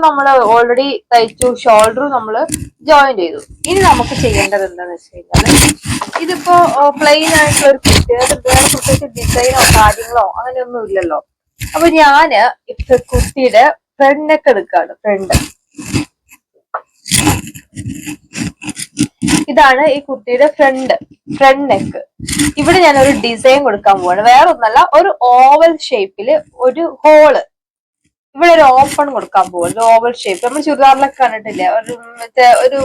നമ്മൾ ഓൾറെഡി തയ്ച്ചു, ഷോൾഡറും നമ്മൾ ജോയിൻ ചെയ്തു. ഇനി നമുക്ക് ചെയ്യേണ്ടത് എന്താണെന്ന് വെച്ച് കഴിഞ്ഞാൽ ഇതിപ്പോ പ്ലെയിൻ ആയിട്ടുള്ള ഒരു കുർത്തി, അത് വേറെ പ്രത്യേകിച്ച് ഡിസൈനോ കാര്യങ്ങളോ അങ്ങനെയൊന്നും ഇല്ലല്ലോ. അപ്പൊ ഞാന് ഇപ്പൊ കുർത്തിയുടെ ഫ്രണ്ട് നെക്ക് എടുക്കാണ്. ഇതാണ് ഈ കുർത്തിയുടെ ഫ്രണ്ട് നെക്ക്. ഇവിടെ ഞാൻ ഒരു ഡിസൈൻ കൊടുക്കാൻ പോവാണ്. വേറെ ഒന്നല്ല, ഒരു ഓവൽ ഷേപ്പില് ഒരു ഹോള്, ഇവിടെ ഒരു ഓപ്പൺ കൊടുക്കാൻ പോവാണ്. ഒരു ഓവൽ ഷേപ്പ് നമ്മൾ ചുരിദാറിലൊക്കെ കണ്ടിട്ടില്ലേ, ഒരു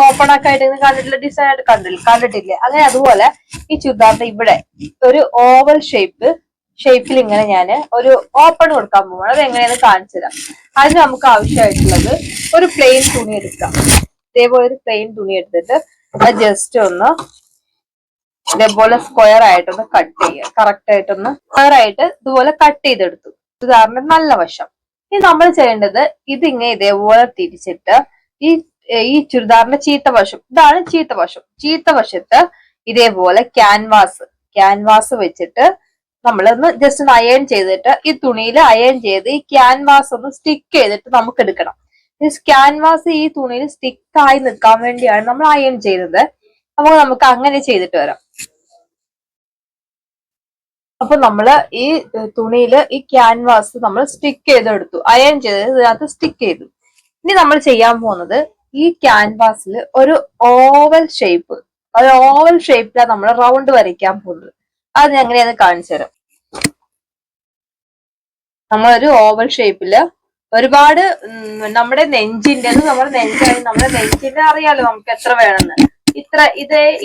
ഓപ്പൺ ഒക്കെ ആയിട്ട് കണ്ടിട്ടില്ല, ഡിസൈൻ ആയിട്ട് കണ്ടിട്ടില്ലേ, അങ്ങനെ അതുപോലെ ഈ ചുരിദാറിന്റെ ഇവിടെ ഒരു ഓവൽ ഷേപ്പിൽ ഇങ്ങനെ ഞാൻ ഒരു ഓപ്പൺ കൊടുക്കാൻ പോവാണ്. അത് എങ്ങനെയാന്ന് കാണിച്ചു തരാം. അതിന് നമുക്ക് ആവശ്യമായിട്ടുള്ളത് ഒരു പ്ലെയിൻ തുണി എടുക്കാം. ഇതേപോലെ ഒരു പ്ലെയിൻ തുണി എടുത്തിട്ട് അത് ജസ്റ്റ് ഒന്ന് ഇതേപോലെ സ്ക്വയർ ആയിട്ടൊന്ന് കട്ട് ചെയ്യുക. കറക്റ്റ് ആയിട്ടൊന്ന് സ്ക്വയർ ആയിട്ട് ഇതുപോലെ കട്ട് ചെയ്തെടുത്തു. ചുരിദാറിന്റെ നല്ല വശം. ഇനി നമ്മൾ ചെയ്യേണ്ടത് ഇതിങ്ങനെ ഇതേപോലെ തിരിച്ചിട്ട് ഈ ചുരിദാറിന്റെ ചീത്ത വശം, ഇതാണ് ചീത്ത വശത്ത് ഇതേപോലെ ക്യാൻവാസ് വെച്ചിട്ട് നമ്മളൊന്ന് ജസ്റ്റ് ഒന്ന് അയൺ ചെയ്തിട്ട് ഈ തുണിയിൽ അയൺ ചെയ്ത് ഈ ക്യാൻവാസ് ഒന്ന് സ്റ്റിക്ക് ചെയ്തിട്ട് നമുക്ക് എടുക്കണം. ഈ ക്യാൻവാസ് ഈ തുണിയിൽ സ്റ്റിക്കായി നിൽക്കാൻ വേണ്ടിയാണ് നമ്മൾ അയൺ ചെയ്തത്. അപ്പൊ നമുക്ക് അങ്ങനെ ചെയ്തിട്ട് വരാം. അപ്പൊ നമ്മള് ഈ തുണിയില് ഈ ക്യാൻവാസ് നമ്മൾ സ്റ്റിക്ക് ചെയ്തെടുത്തു, അയൺ ചെയ്ത് ഇതിനകത്ത് സ്റ്റിക്ക് ചെയ്തു. ഇനി നമ്മൾ ചെയ്യാൻ പോകുന്നത് ഈ ക്യാൻവാസിൽ ഒരു ഓവൽ ഷേപ്പിലാണ് നമ്മൾ റൗണ്ട് വരയ്ക്കാൻ പോകുന്നത്. അത് ഞാൻ എങ്ങനെയാന്ന് കാണിച്ചു തരാം. നമ്മളൊരു ഓവൽ ഷേപ്പില് ഒരുപാട് നമ്മുടെ നെഞ്ചിന്റെ അറിയാലോ നമുക്ക് എത്ര വേണമെന്ന്.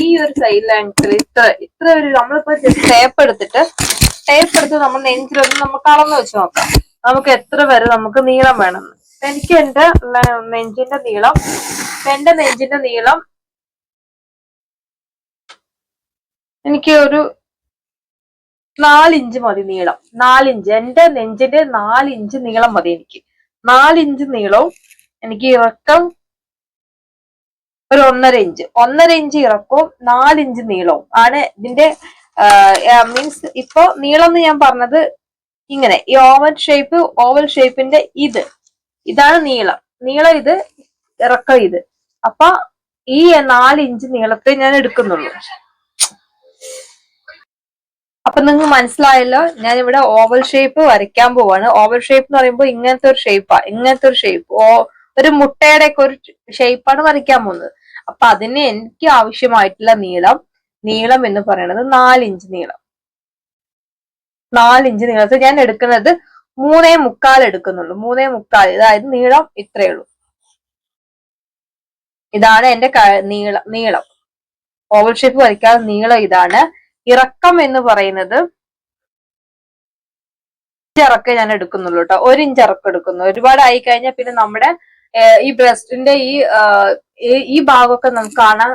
ഈ ഒരു സൈഡ് ലെങ്ത്തിൽ ഇത്ര ഒരു നമ്മളിപ്പോ ടേപ്പ് എടുത്ത് നമ്മൾ നെഞ്ചിലൊന്ന് നമുക്ക് അളന്ന് വെച്ച് നോക്കാം നമുക്ക് എത്ര വരെ നമുക്ക് നീളം വേണമെന്ന്. എനിക്ക് എന്റെ നെഞ്ചിന്റെ നീളം എനിക്ക് ഒരു 4 ഇഞ്ച് മതി നീളം. 4 ഇഞ്ച് എന്റെ നെഞ്ചിന്റെ 4 ഇഞ്ച് നീളം മതി എനിക്ക്. 4 ഇഞ്ച് നീളവും എനിക്ക് ഇറക്കം ഒരു 1.5 ഇഞ്ച് ഇറക്കവും 4 ഇഞ്ച് നീളവും ആണ് ഇതിന്റെ മീൻസ് ഇപ്പൊ നീളം എന്ന് ഞാൻ പറഞ്ഞത് ഇങ്ങനെ ഈ ഓവൽ ഷേപ്പിന്റെ ഇതാണ് നീളം ഇത്, ഇറക്കം ഇത്. അപ്പൊ ഈ 4 ഇഞ്ച് നീളത്തെ ഞാൻ എടുക്കുന്നുള്ളൂ. അപ്പൊ നിങ്ങൾക്ക് മനസ്സിലായല്ലോ, ഞാൻ ഇവിടെ ഓവൽ ഷേപ്പ് വരയ്ക്കാൻ പോവാണ്. ഓവൽ ഷേപ്പ് എന്ന് പറയുമ്പോൾ ഇങ്ങനത്തെ ഒരു ഷേപ്പ് ഒരു മുട്ടയുടെ ഒക്കെ ഒരു ഷേപ്പാണ് വരയ്ക്കാൻ പോകുന്നത്. അപ്പൊ അതിന് എനിക്ക് ആവശ്യമായിട്ടുള്ള നീളം എന്ന് പറയുന്നത് 4 ഇഞ്ച് നീളം. 4 ഇഞ്ച് നീളത്തിൽ ഞാൻ എടുക്കുന്നത് 3.25 എടുക്കുന്നുള്ളൂ. 3.25, അതായത് നീളം ഇത്രയേ ഉള്ളൂ. ഇതാണ് എന്റെ നീളം. ഓവൽ ഷേപ്പ് വരയ്ക്കാതെ നീളം ഇതാണ്. ഇറക്കം എന്ന് പറയുന്നത് ഇറക്കം ഞാൻ എടുക്കുന്നുള്ളൂ കേട്ടോ. 1 ഇഞ്ച് ഇറക്കം എടുക്കുന്നു. ഒരുപാട് ആയി കഴിഞ്ഞാൽ പിന്നെ നമ്മുടെ ഈ ബ്രസ്റ്റിന്റെ ഈ ഭാഗമൊക്കെ നമുക്ക് കാണാൻ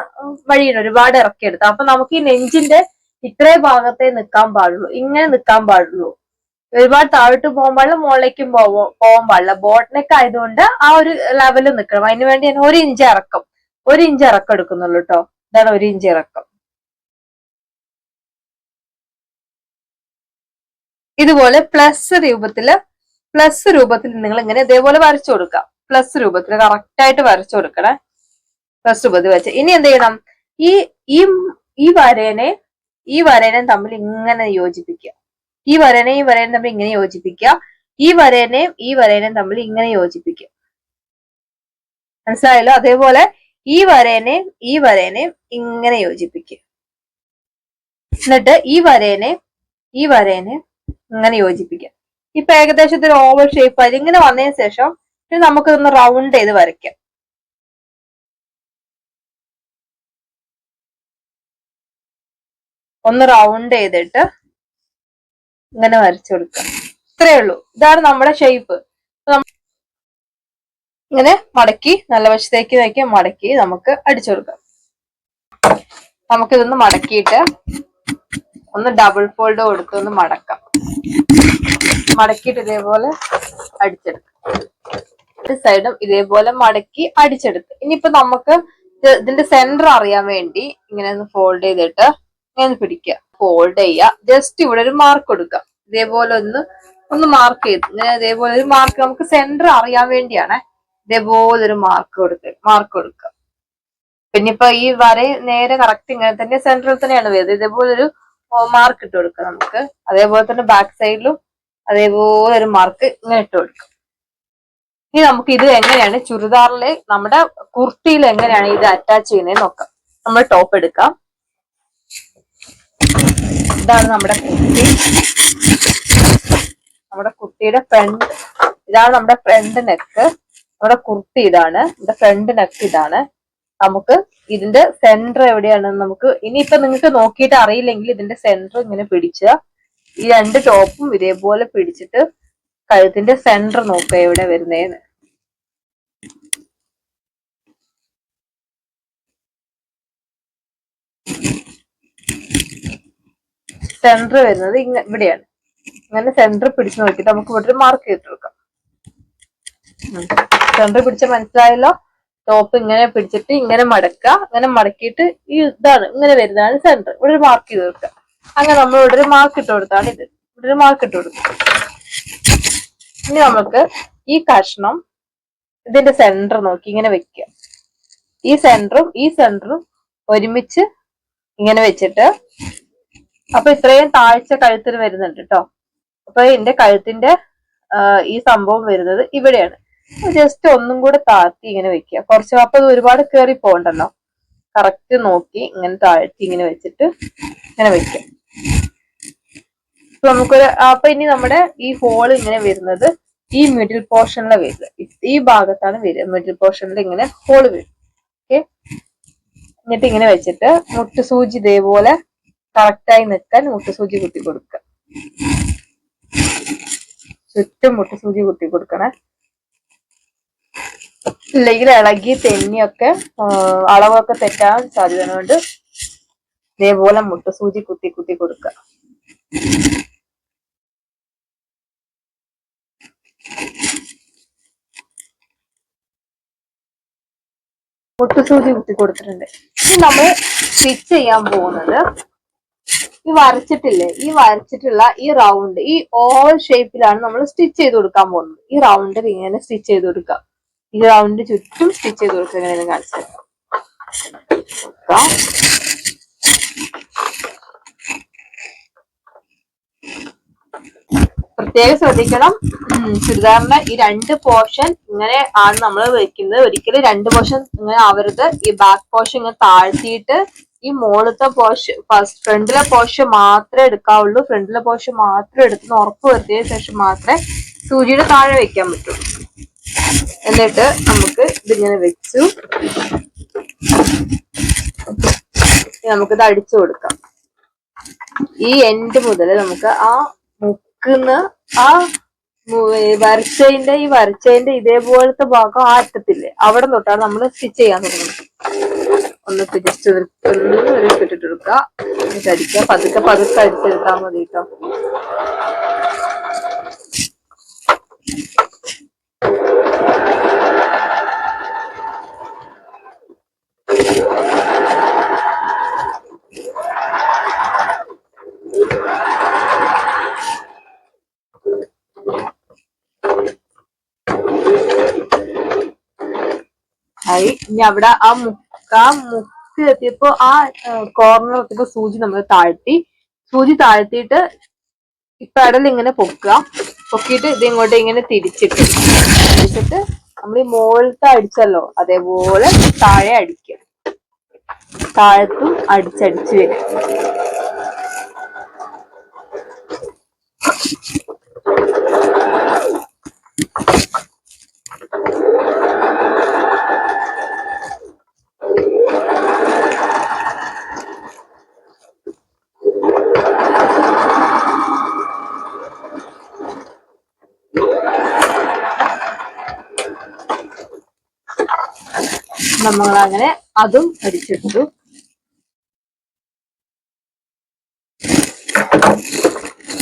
വഴിയുണ്ട്, ഒരുപാട് ഇറക്കിയെടുത്ത. അപ്പൊ നമുക്ക് ഈ നെഞ്ചിന്റെ ഇത്രേ ഭാഗത്തെ നിൽക്കാൻ പാടുള്ളൂ, ഇങ്ങനെ നിൽക്കാൻ പാടുള്ളൂ. ഒരുപാട് താഴോട്ട് പോകാൻ പാടില്ല, മുകളിലേക്കും പോകാൻ പാടില്ല. ബോട്ട് നെക്ക് ആയതുകൊണ്ട് ആ ഒരു ലെവലിൽ നിൽക്കണം. അതിന് വേണ്ടി ഞാൻ 1 ഇഞ്ച് ഇറക്കം എടുക്കുന്നുള്ളൂ കേട്ടോ. ഇതാണ് 1 ഇഞ്ച് ഇറക്കം. ഇതുപോലെ പ്ലസ് രൂപത്തിൽ നിങ്ങൾ ഇങ്ങനെ ഇതേപോലെ വരച്ചു കൊടുക്കാം. പ്ലസ് രൂപത്തിൽ കറക്റ്റ് ആയിട്ട് വരച്ചു കൊടുക്കണേ. പ്ലസ് രൂപത്തിൽ വെച്ച് ഇനി എന്ത് ചെയ്യണം, ഈ വരേനെ തമ്മിൽ ഇങ്ങനെ യോജിപ്പിക്കുക. ഈ വരേനെയും തമ്മിൽ ഇങ്ങനെ യോജിപ്പിക്കുക. ഈ വരേനെയും തമ്മിൽ ഇങ്ങനെ യോജിപ്പിക്കുക. മനസ്സിലായല്ലോ? അതേപോലെ ഈ വരേനെയും ഇങ്ങനെ യോജിപ്പിക്കുക. എന്നിട്ട് ഈ വരേനെ ഇങ്ങനെ യോജിപ്പിക്കാം. ഇപ്പൊ ഏകദേശം ഒരു ഓവൽ ഷേപ്പ് ആയി ഇങ്ങനെ വന്നതിന് ശേഷം നമുക്ക് ഇതൊന്ന് റൗണ്ട് ചെയ്ത് വരയ്ക്കാം. ഒന്ന് റൗണ്ട് ചെയ്തിട്ട് ഇങ്ങനെ വരച്ചു കൊടുക്കാം. ഇത്രയേ ഉള്ളൂ. ഇതാണ് നമ്മുടെ ഷേപ്പ്. ഇങ്ങനെ മടക്കി നല്ല വശത്തേക്ക് മടക്കി നമുക്ക് അടിച്ചു കൊടുക്കാം. നമുക്കിതൊന്ന് മടക്കിയിട്ട് ഒന്ന് ഡബിൾ ഫോൾഡ് കൊടുത്ത് ഒന്ന് മടക്കിയിട്ട് ഇതേപോലെ അടിച്ചെടുക്കാം. ഒരു സൈഡും ഇതേപോലെ മടക്കി അടിച്ചെടുത്ത്. ഇനിയിപ്പോ നമുക്ക് ഇതിന്റെ സെന്റർ അറിയാൻ വേണ്ടി ഇങ്ങനെ ഒന്ന് ഫോൾഡ് ചെയ്തിട്ട് ഇങ്ങനെ പിടിക്കുക. ഫോൾഡ് ചെയ്യുക. ജസ്റ്റ് ഇവിടെ ഒരു മാർക്ക് കൊടുക്കുക. ഇതേപോലെ ഒന്ന് മാർക്ക് ചെയ്ത് ഇങ്ങനെ ഇതേപോലെ ഒരു മാർക്ക് നമുക്ക് സെന്റർ അറിയാൻ വേണ്ടിയാണ്. ഇതേപോലെ ഒരു മാർക്ക് കൊടുക്കുക. പിന്നെ ഇപ്പൊ ഈ വര നേരെ കറക്റ്റ് ഇങ്ങനെ തന്നെ സെന്ററിൽ തന്നെയാണ് വരുന്നത്. ഇതേപോലെ ഒരു മാർക്ക് ഇട്ട് കൊടുക്കുക നമുക്ക്. അതേപോലെ തന്നെ ബാക്ക് സൈഡിലും അതേപോലെ ഒരു മാർക്ക് ഇങ്ങനെ ഇട്ട് കൊടുക്കും. ഇനി നമുക്ക് ഇത് എങ്ങനെയാണ് ചുരിദാറിലെ നമ്മുടെ കുർത്തിയിൽ എങ്ങനെയാണ് ഇത് അറ്റാച്ച് ചെയ്യുന്നത് നോക്കാം. നമ്മൾ ടോപ്പ് എടുക്കാം. ഇതാണ് നമ്മുടെ കുർത്തിയുടെ ഫ്രണ്ട്. ഇതാണ് നമ്മുടെ ഫ്രണ്ട് നെക്ക്. നമ്മുടെ കുർത്തി ഇതാണ്. നമ്മുടെ ഫ്രണ്ട് നെക്ക് ഇതാണ്. നമുക്ക് ഇതിന്റെ സെന്റർ എവിടെയാണെന്ന് നമുക്ക് ഇനിയിപ്പൊ നിങ്ങൾക്ക് നോക്കിയിട്ട് അറിയില്ലെങ്കിൽ ഇതിന്റെ സെന്റർ ഇങ്ങനെ പിടിച്ച ഈ 2 ടോപ്പും ഇതേപോലെ പിടിച്ചിട്ട് കഴുത്തിന്റെ സെന്റർ നോക്കുക എവിടെ വരുന്നേന്ന്. സെന്റർ വരുന്നത് ഇവിടെയാണ്. ഇങ്ങനെ സെന്റർ പിടിച്ച് നോക്കിയിട്ട് നമുക്ക് ഇവിടെ ഒരു മാർക്ക് ചെയ്ത് കൊടുക്കാം. സെന്റർ പിടിച്ച മനസ്സിലായല്ലോ? ടോപ്പ് ഇങ്ങനെ പിടിച്ചിട്ട് ഇങ്ങനെ മടക്കുക. അങ്ങനെ മടക്കിയിട്ട് ഇതാണ് ഇങ്ങനെ വരുന്നതാണ് സെന്റർ. ഇവിടെ ഒരു മാർക്ക് ചെയ്ത് കൊടുക്കുക. അങ്ങനെ നമ്മൾ ഇവിടെ ഒരു മാർക്ക് ഇട്ട് കൊടുത്താണ് ഇത്. ഇവിടെ ഒരു മാർക്ക് ഇട്ട് കൊടുക്കുക. ഇനി നമുക്ക് ഈ കഷ്ണം ഇതിന്റെ സെന്റർ നോക്കി ഇങ്ങനെ വെക്കുക. ഈ സെന്ററും ഒരുമിച്ച് ഇങ്ങനെ വെച്ചിട്ട് അപ്പൊ ഇത്രയും താഴ്ച കഴുത്തിന് വരുന്നുണ്ട് കേട്ടോ. അപ്പൊ എന്റെ കഴുത്തിന്റെ ഈ സംഭവം വരുന്നത് ഇവിടെയാണ്. ജസ്റ്റ് ഒന്നും കൂടെ താഴ്ത്തി ഇങ്ങനെ വെക്കുക. കുറച്ച് അപ്പൊ ഒരുപാട് കയറി പോകണ്ടല്ലോ. കറക്റ്റ് നോക്കി ഇങ്ങനെ താഴ്ത്തി ഇങ്ങനെ വെച്ചിട്ട് ഇങ്ങനെ വെക്കാം. അപ്പൊ ഇനി നമ്മുടെ ഈ ഹോൾ ഇങ്ങനെ വരുന്നത് ഈ മിഡിൽ പോർഷനിലെ വരുന്നത്. ഈ ഭാഗത്താണ് വരിക. മിഡിൽ പോർഷനിൽ ഇങ്ങനെ ഹോൾ വരും. ഓക്കെ. എന്നിട്ട് ഇങ്ങനെ വെച്ചിട്ട് മുട്ടുസൂചി ഇതേപോലെ കറക്റ്റായി നിൽക്കാൻ മുട്ടുസൂചി കുത്തി കൊടുക്കുക. ചുറ്റും മുട്ടുസൂചി കുത്തി കൊടുക്കണേ. ഇല്ലെങ്കിൽ ഇളകി തെന്നിയൊക്കെ അളവൊക്കെ തെറ്റാൻ സാധ്യതയുണ്ട്. ഇതേപോലെ മുട്ടുസൂചി കുത്തി കൊടുക്കുക. മുട്ടുസൂചി കുത്തി കൊടുത്തിട്ടുണ്ട്. ഇനി നമ്മൾ സ്റ്റിച്ച് ചെയ്യാൻ പോകുന്നത് ഈ വരച്ചിട്ടില്ലേ, ഈ വരച്ചിട്ടുള്ള ഈ റൗണ്ട്, ഈ ഓവൽ ഷേപ്പിലാണ് നമ്മൾ സ്റ്റിച്ച് ചെയ്ത് കൊടുക്കാൻ പോകുന്നത്. ഈ റൗണ്ടിൽ ഇങ്ങനെ സ്റ്റിച്ച് ചെയ്ത് കൊടുക്കാം. ഈ റൗണ്ട് ചുറ്റും സ്റ്റിച്ച് ചെയ്ത് കൊടുക്കുക. എങ്ങനെയാണ് കാണിച്ചത് പ്രത്യേകം ശ്രദ്ധിക്കണം. ചുരിദാറിന്റെ ഈ 2 പോർഷൻ ഇങ്ങനെ ആണ് നമ്മൾ വെക്കുന്നത്. ഒരിക്കലും 2 പോർഷൻ ഇങ്ങനെ ആവരുത്. ഈ ബാക്ക് പോർഷൻ ഇങ്ങനെ താഴ്ത്തിയിട്ട് ഈ മുകളിലത്തെ പോർഷൻ, ഫ്രണ്ടിലെ പോർഷൻ മാത്രമേ എടുക്കാവുള്ളൂ. ഫ്രണ്ടിലെ പോർഷൻ മാത്രം എടുത്ത് ഉറപ്പ് വരുത്തിയതിനു ശേഷം മാത്രമേ സൂചിയുടെ താഴെ വെക്കാൻ പറ്റുള്ളൂ. എന്നിട്ട് നമുക്ക് ഇതിങ്ങനെ വെച്ചു നമുക്കിത് അടിച്ചു കൊടുക്കാം. ഈ എൻഡ് മുതൽ നമുക്ക് ആ മുക്കുന്ന ആ വരച്ചതിന്റെ ഇതേപോലത്തെ ഭാഗം ആ അറ്റത്തില്ലേ, അവിടെ തൊട്ടാണ് നമ്മൾ സ്റ്റിച്ച് ചെയ്യാൻ തുടങ്ങുന്നത്. ഒന്ന് ജസ്റ്റ് ഒരു ഇട്ടിട്ട് കൊടുക്കുക. എന്നിട്ട് അടിക്കുക. പതുക്കെ പതുക്കെ അടിച്ചെടുത്താൽ മതി കേട്ടോ. ഇനി അവിടെ ആ മുക്ക് എത്തിയപ്പോ ആ കോർണർ എത്തിയപ്പോ സൂചി നമ്മൾ സൂചി താഴ്ത്തിയിട്ട് ഈ പെടൽ ഇങ്ങനെ പൊക്കിയിട്ട് ഇത് ഇങ്ങോട്ട് ഇങ്ങനെ തിരിച്ചിട്ട് നമ്മൾ ഈ മുകളിലത്തെ അടിച്ചല്ലോ അതേപോലെ താഴെ അടിക്കുക. താഴത്തും അടിച്ചടിച്ച് വരും. നമ്മൾ അങ്ങനെ അതും അടിച്ചെടുത്തു.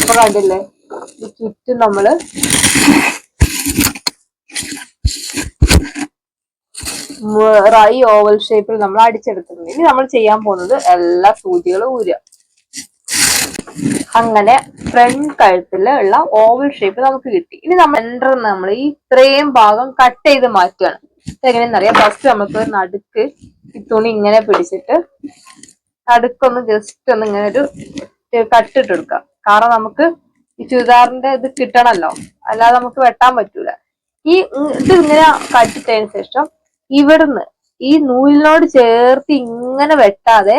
അപ്പൊ കണ്ടില്ലേ, ചുറ്റും നമ്മള് ഈ ഓവൽ ഷേപ്പിൽ നമ്മൾ അടിച്ചെടുത്തിട്ടുണ്ട്. ഇനി നമ്മൾ ചെയ്യാൻ പോകുന്നത് എല്ലാ സൂചികളും ഊരുക. അങ്ങനെ ഫ്രണ്ട് കഴുത്തിൽ ഉള്ള ഓവൽ ഷേപ്പ് നമുക്ക് കിട്ടി. ഇനി നമ്മൾ ഈ ഇത്രയും ഭാഗം കട്ട് ചെയ്ത് മാറ്റുകയാണ്. എങ്ങനെയെന്നറിയാം, ഫസ്റ്റ് നമുക്ക് നടുക്ക് ഈ തുണി ഇങ്ങനെ പിടിച്ചിട്ട് നടുക്കൊന്ന് ജസ്റ്റ് ഒന്ന് ഇങ്ങനെ ഒരു കട്ടിട്ട് കൊടുക്കാം. കാരണം നമുക്ക് ഈ ചുരിദാറിന്റെ ഇത് കിട്ടണല്ലോ, അല്ലാതെ നമുക്ക് വെട്ടാൻ പറ്റൂല. ഇത് ഇങ്ങനെ കട്ടിട്ടതിന് ശേഷം ഇവിടുന്ന് ഈ നൂലിനോട് ചേർത്ത് ഇങ്ങനെ വെട്ടാതെ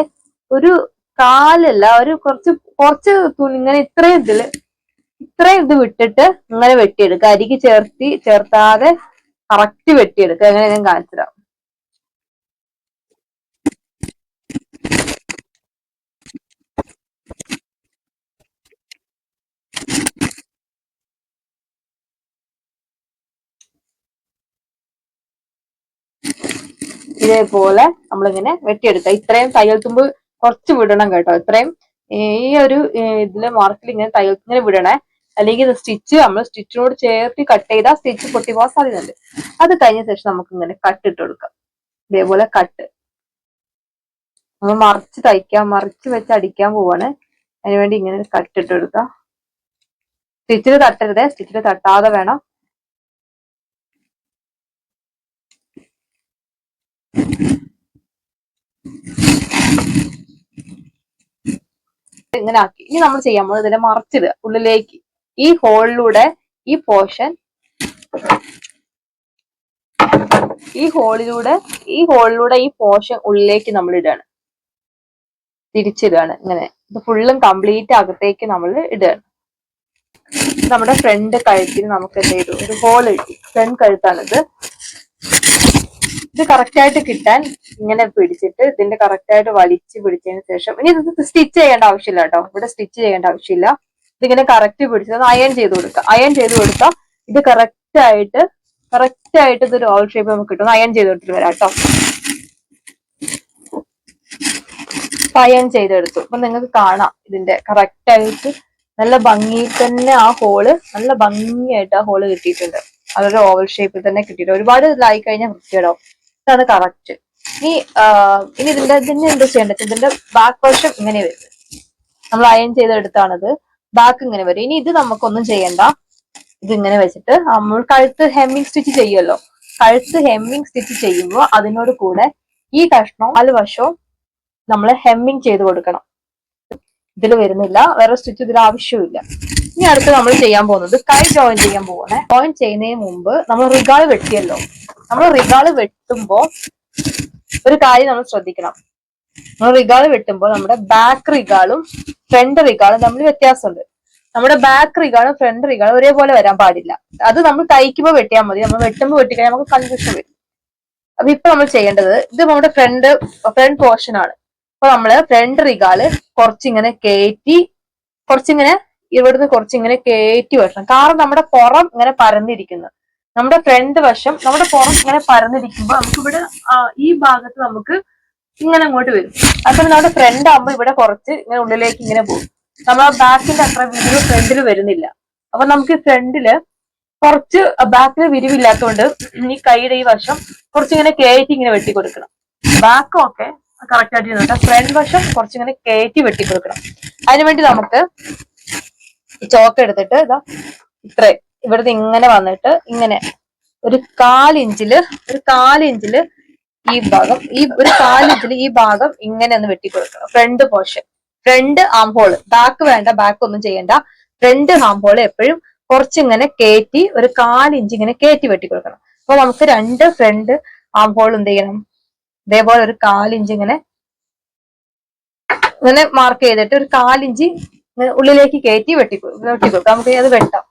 ഒരു കാലല്ല, ഒരു കുറച്ച് തുണി ഇങ്ങനെ ഇത്രയും ഇത് വിട്ടിട്ട് ഇങ്ങനെ വെട്ടിയെടുക്കുക. അരിക്ക് ചേർത്താതെ കറക്റ്റ് വെട്ടിയെടുക്കുക. എങ്ങനെ ഞാൻ കാണിച്ചു തരാം. ഇതേപോലെ നമ്മളിങ്ങനെ വെട്ടിയെടുക്കുക. ഇത്രയും തയ്യൽ തുമ്പ് കുറച്ച് വിടണം കേട്ടോ. ഇത്രയും ഈ ഒരു ഇതിലെ മാർക്കിൽ ഇങ്ങനെ ഇങ്ങനെ വിടണേ. അല്ലെങ്കിൽ നമ്മൾ സ്റ്റിച്ചിനോട് ചേർത്ത് കട്ട് ചെയ്താൽ സ്റ്റിച്ച് പൊട്ടിപ്പോകാൻ സാധ്യതയുണ്ട്. അത് കഴിഞ്ഞ ശേഷം നമുക്ക് ഇങ്ങനെ കട്ടിട്ട് കൊടുക്കാം. ഇതേപോലെ കട്ട് നമ്മൾ മറിച്ച് വെച്ച് അടിക്കാൻ പോവാണ്. അതിനുവേണ്ടി ഇങ്ങനെ കട്ടിട്ട് കൊടുക്കാം. സ്റ്റിച്ചിൽ തട്ടരുത്, സ്റ്റിച്ചിൽ തട്ടാതെ വേണം. ഇങ്ങനെ ആക്കി. ഇനി നമ്മൾ ചെയ്യാൻ പോകുന്നത് ഇതിനെ മറച്ചിടുക ഉള്ളിലേക്ക്. ഈ ഹോളിലൂടെ ഈ പോർഷൻ ഉള്ളിലേക്ക് നമ്മൾ ഇടുകയാണ്, തിരിച്ചിടുകയാണ്. ഇങ്ങനെ ഇത് ഫുള്ളും കംപ്ലീറ്റ് അകത്തേക്ക് നമ്മൾ ഇടുകയാണ്. നമ്മുടെ ഫ്രണ്ട് കഴുത്തിന് നമുക്ക് എന്ത് ചെയ്തു, ഒരു ഹോൾ കിട്ടി. ഫ്രണ്ട് കഴുത്താണിത്. ഇത് കറക്റ്റ് ആയിട്ട് കിട്ടാൻ ഇങ്ങനെ പിടിച്ചിട്ട് ഇതിന്റെ കറക്റ്റ് ആയിട്ട് വലിച്ച് പിടിച്ചതിന് ശേഷം ഇനി ഇത് സ്റ്റിച്ച് ചെയ്യേണ്ട ആവശ്യമില്ല കേട്ടോ. ഇവിടെ സ്റ്റിച്ച് ചെയ്യേണ്ട ആവശ്യമില്ല. ഇതിങ്ങനെ കറക്റ്റ് പിടിച്ചത് അയൺ ചെയ്ത് കൊടുക്കുക. ഇത് കറക്റ്റ് ആയിട്ട് ഇതൊരു ഓൾ ഷേപ്പ് നമുക്ക് കിട്ടും. അയൺ ചെയ്ത് കൊടുത്തിട്ട് വരാം കേട്ടോ. അയൺ ചെയ്തെടുത്തു. അപ്പൊ നിങ്ങൾക്ക് കാണാം ഇതിന്റെ കറക്റ്റ് ആയിട്ട് നല്ല ഭംഗിയിൽ തന്നെ ആ ഹോള് നല്ല ഭംഗിയായിട്ട് ആ ഹോള് കിട്ടിയിട്ടുണ്ട്. അതൊരു ഓവൽ ഷേപ്പിൽ തന്നെ കിട്ടിയിട്ട് ഒരുപാട് ഇതായി കഴിഞ്ഞാൽ വൃത്തിയിടാവും. ഇതാണ് കറക്റ്റ്. ഇനി ഇനി ഇതിന്റെ എന്താ ചെയ്യേണ്ടത്, ഇതിന്റെ ബാക്ക് വശം ഇങ്ങനെ വരും. നമ്മൾ അയൺ ചെയ്തെടുത്താണത്. ബാക്ക് ഇങ്ങനെ വരും. ഇനി ഇത് നമുക്കൊന്നും ചെയ്യണ്ട. ഇത് ഇങ്ങനെ വെച്ചിട്ട് നമ്മൾ കഴുത്ത് ഹെമ്മിങ് സ്റ്റിച്ച് ചെയ്യുമല്ലോ, കഴുത്ത് ഹെമ്മിങ് സ്റ്റിച്ച് ചെയ്യുമ്പോൾ അതിനോട് കൂടെ ഈ കഷ്ണം 4 വശവും നമ്മൾ ഹെമ്മിങ് ചെയ്ത് കൊടുക്കണം. ഇതിൽ വരുന്നില്ല, വേറെ സ്റ്റിച്ച് ഇതിൽ ആവശ്യമില്ല. ഇനി അടുത്ത് നമ്മൾ ചെയ്യാൻ പോകുന്നത് കൈ ജോയിൻ ചെയ്യാൻ പോകണേ. ജോയിൻ ചെയ്യുന്നതിന് മുമ്പ് നമ്മൾ റിഗാള് വെട്ടിയല്ലോ. നമ്മൾ റിഗാള് വെട്ടുമ്പോ ഒരു കാര്യം നമ്മൾ ശ്രദ്ധിക്കണം. നമ്മൾ റിഗാള് വെട്ടുമ്പോൾ നമ്മുടെ ബാക്ക് റിഗാളും ഫ്രണ്ട് റിഗാളും തമ്മിൽ വ്യത്യാസമുണ്ട്. നമ്മുടെ ബാക്ക് റിഗാളും ഫ്രണ്ട് റിഗാളും ഒരേപോലെ വരാൻ പാടില്ല. അത് നമ്മൾ തയ്ക്കുമ്പോൾ വെട്ടിയാൽ മതി. നമ്മൾ വെട്ടുമ്പോൾ വെട്ടിക്കഴിഞ്ഞാൽ നമുക്ക് കൺഫ്യൂഷൻ വരും. അപ്പൊ ഇപ്പൊ നമ്മൾ ചെയ്യേണ്ടത്, ഇത് നമ്മുടെ ഫ്രണ്ട് പോർഷൻ ആണ്. അപ്പൊ നമ്മള് ഫ്രണ്ട് റിഗാള് കുറച്ചിങ്ങനെ കയറ്റി, കുറച്ചിങ്ങനെ ഇവിടുന്ന് കുറച്ചിങ്ങനെ കയറ്റി വെക്കണം. കാരണം നമ്മുടെ പുറം ഇങ്ങനെ പരന്നിരിക്കുന്നു. നമ്മുടെ ഫ്രണ്ട് വശം, നമ്മുടെ പുറം ഇങ്ങനെ പരന്നിരിക്കുമ്പോ നമുക്ക് ഇവിടെ ഈ ഭാഗത്ത് നമുക്ക് ഇങ്ങനെ അങ്ങോട്ട് വരും. അപ്പൊ നമ്മുടെ ഫ്രണ്ട് ആകുമ്പോൾ ഇവിടെ കുറച്ച് ഇങ്ങനെ ഉള്ളിലേക്ക് ഇങ്ങനെ പോകും. നമ്മളെ ബാക്കിന്റെ അത്ര വിരിവ് ഫ്രണ്ടിൽ വരുന്നില്ല. അപ്പൊ നമുക്ക് ഫ്രണ്ടില് കുറച്ച് ബാക്കിൽ വിരിവില്ലാത്തതുകൊണ്ട് ഈ കൈയുടെ ഈ വശം കുറച്ചിങ്ങനെ കയറ്റി ഇങ്ങനെ വെട്ടി കൊടുക്കണം. ബാക്കും ഒക്കെ കറക്റ്റ് ആയിട്ട് ഇരുന്നിട്ട് ഫ്രണ്ട് വശം കുറച്ചിങ്ങനെ കയറ്റി വെട്ടി കൊടുക്കണം. അതിനുവേണ്ടി നമുക്ക് ചോക്ക് എടുത്തിട്ട് ഇതാ ഇത്രേ ഇവിടുന്ന് ഇങ്ങനെ വന്നിട്ട് ഇങ്ങനെ ഒരു 1/4 ഇഞ്ചില് ഈ ഭാഗം, ഒരു 1/4 ഇഞ്ചില് ഈ ഭാഗം ഇങ്ങനെ ഒന്ന് വെട്ടിക്കൊടുക്കണം. Front portion, front arm hole. Back വേണ്ട, ബാക്ക് ഒന്നും ചെയ്യണ്ട. ഫ്രണ്ട് ആം ഹോള് എപ്പോഴും കുറച്ചിങ്ങനെ കയറ്റി ഒരു 1/4 ഇഞ്ച് ഇങ്ങനെ കയറ്റി വെട്ടിക്കൊടുക്കണം. അപ്പൊ നമുക്ക് 2 ഫ്രണ്ട് ആം ഹോൾ എന്ത് ചെയ്യണം, ഇതേപോലെ ഒരു 1/4 ഇഞ്ച് ഇങ്ങനെ മാർക്ക് ചെയ്തിട്ട് ഒരു 1/4 ഇഞ്ച് ഉള്ളിലേക്ക് കയറ്റി വെട്ടിക്കൊടുക്കാം. നമുക്ക് അത് വെട്ടാം.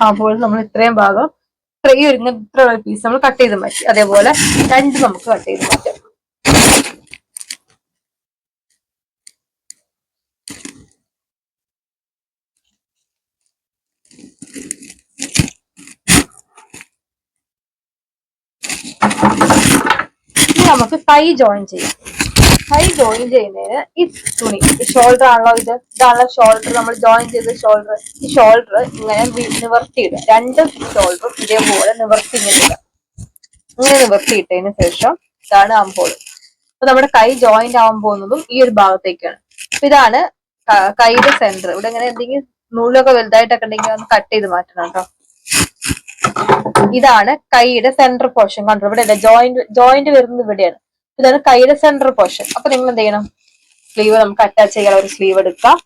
അപ്പോൾ നമ്മൾ ഇത്രയും ഭാഗം ഇത്ര പീസ് നമ്മൾ കട്ട് ചെയ്ത് മാറ്റി. അതേപോലെ 2 നമുക്ക് കട്ട് ചെയ്ത് മാറ്റാം. ഇനി നമുക്ക് കൈ ജോയിൻ ചെയ്യാം. കൈ ജോയിൻ ചെയ്യുന്നതിന് ഈ തുണി, ഷോൾഡർ ആണല്ലോ ഇതാണല്ലോ ഷോൾഡർ. നമ്മൾ ജോയിൻ ചെയ്ത ഷോൾഡർ, ഈ ഷോൾഡർ ഇങ്ങനെ നിവർത്തിയിടുക. 2 ഷോൾഡറും ഇതേപോലെ ഇങ്ങനെ നിവർത്തിയിട്ടതിന് ശേഷം ഇതാണ് ആംഹോൾ. അപ്പൊ നമ്മുടെ കൈ ജോയിന്റ് ആവാൻ പോകുന്നതും ഈ ഒരു ഭാഗത്തേക്കാണ്. അപ്പൊ ഇതാണ് കൈയുടെ സെന്റർ. ഇവിടെ ഇങ്ങനെ എന്തെങ്കിലും നൂലൊക്കെ വലുതായിട്ടൊക്കെ ഉണ്ടെങ്കിൽ ഒന്ന് കട്ട് ചെയ്ത് മാറ്റണം കേട്ടോ. ഇതാണ് കൈയുടെ സെന്റർ പോർഷൻ. കണ്ടോ, ഇവിടെ ജോയിന്റ് വരുന്നത് ഇവിടെയാണ്. ഇതാണ് കൈയുടെ സെന്റർ പോർഷൻ. അപ്പൊ നിങ്ങൾ എന്ത് ചെയ്യണം, സ്ലീവ് നമുക്ക് അറ്റാച്ച് ചെയ്യാൻ ഒരു സ്ലീവ് എടുക്കാം.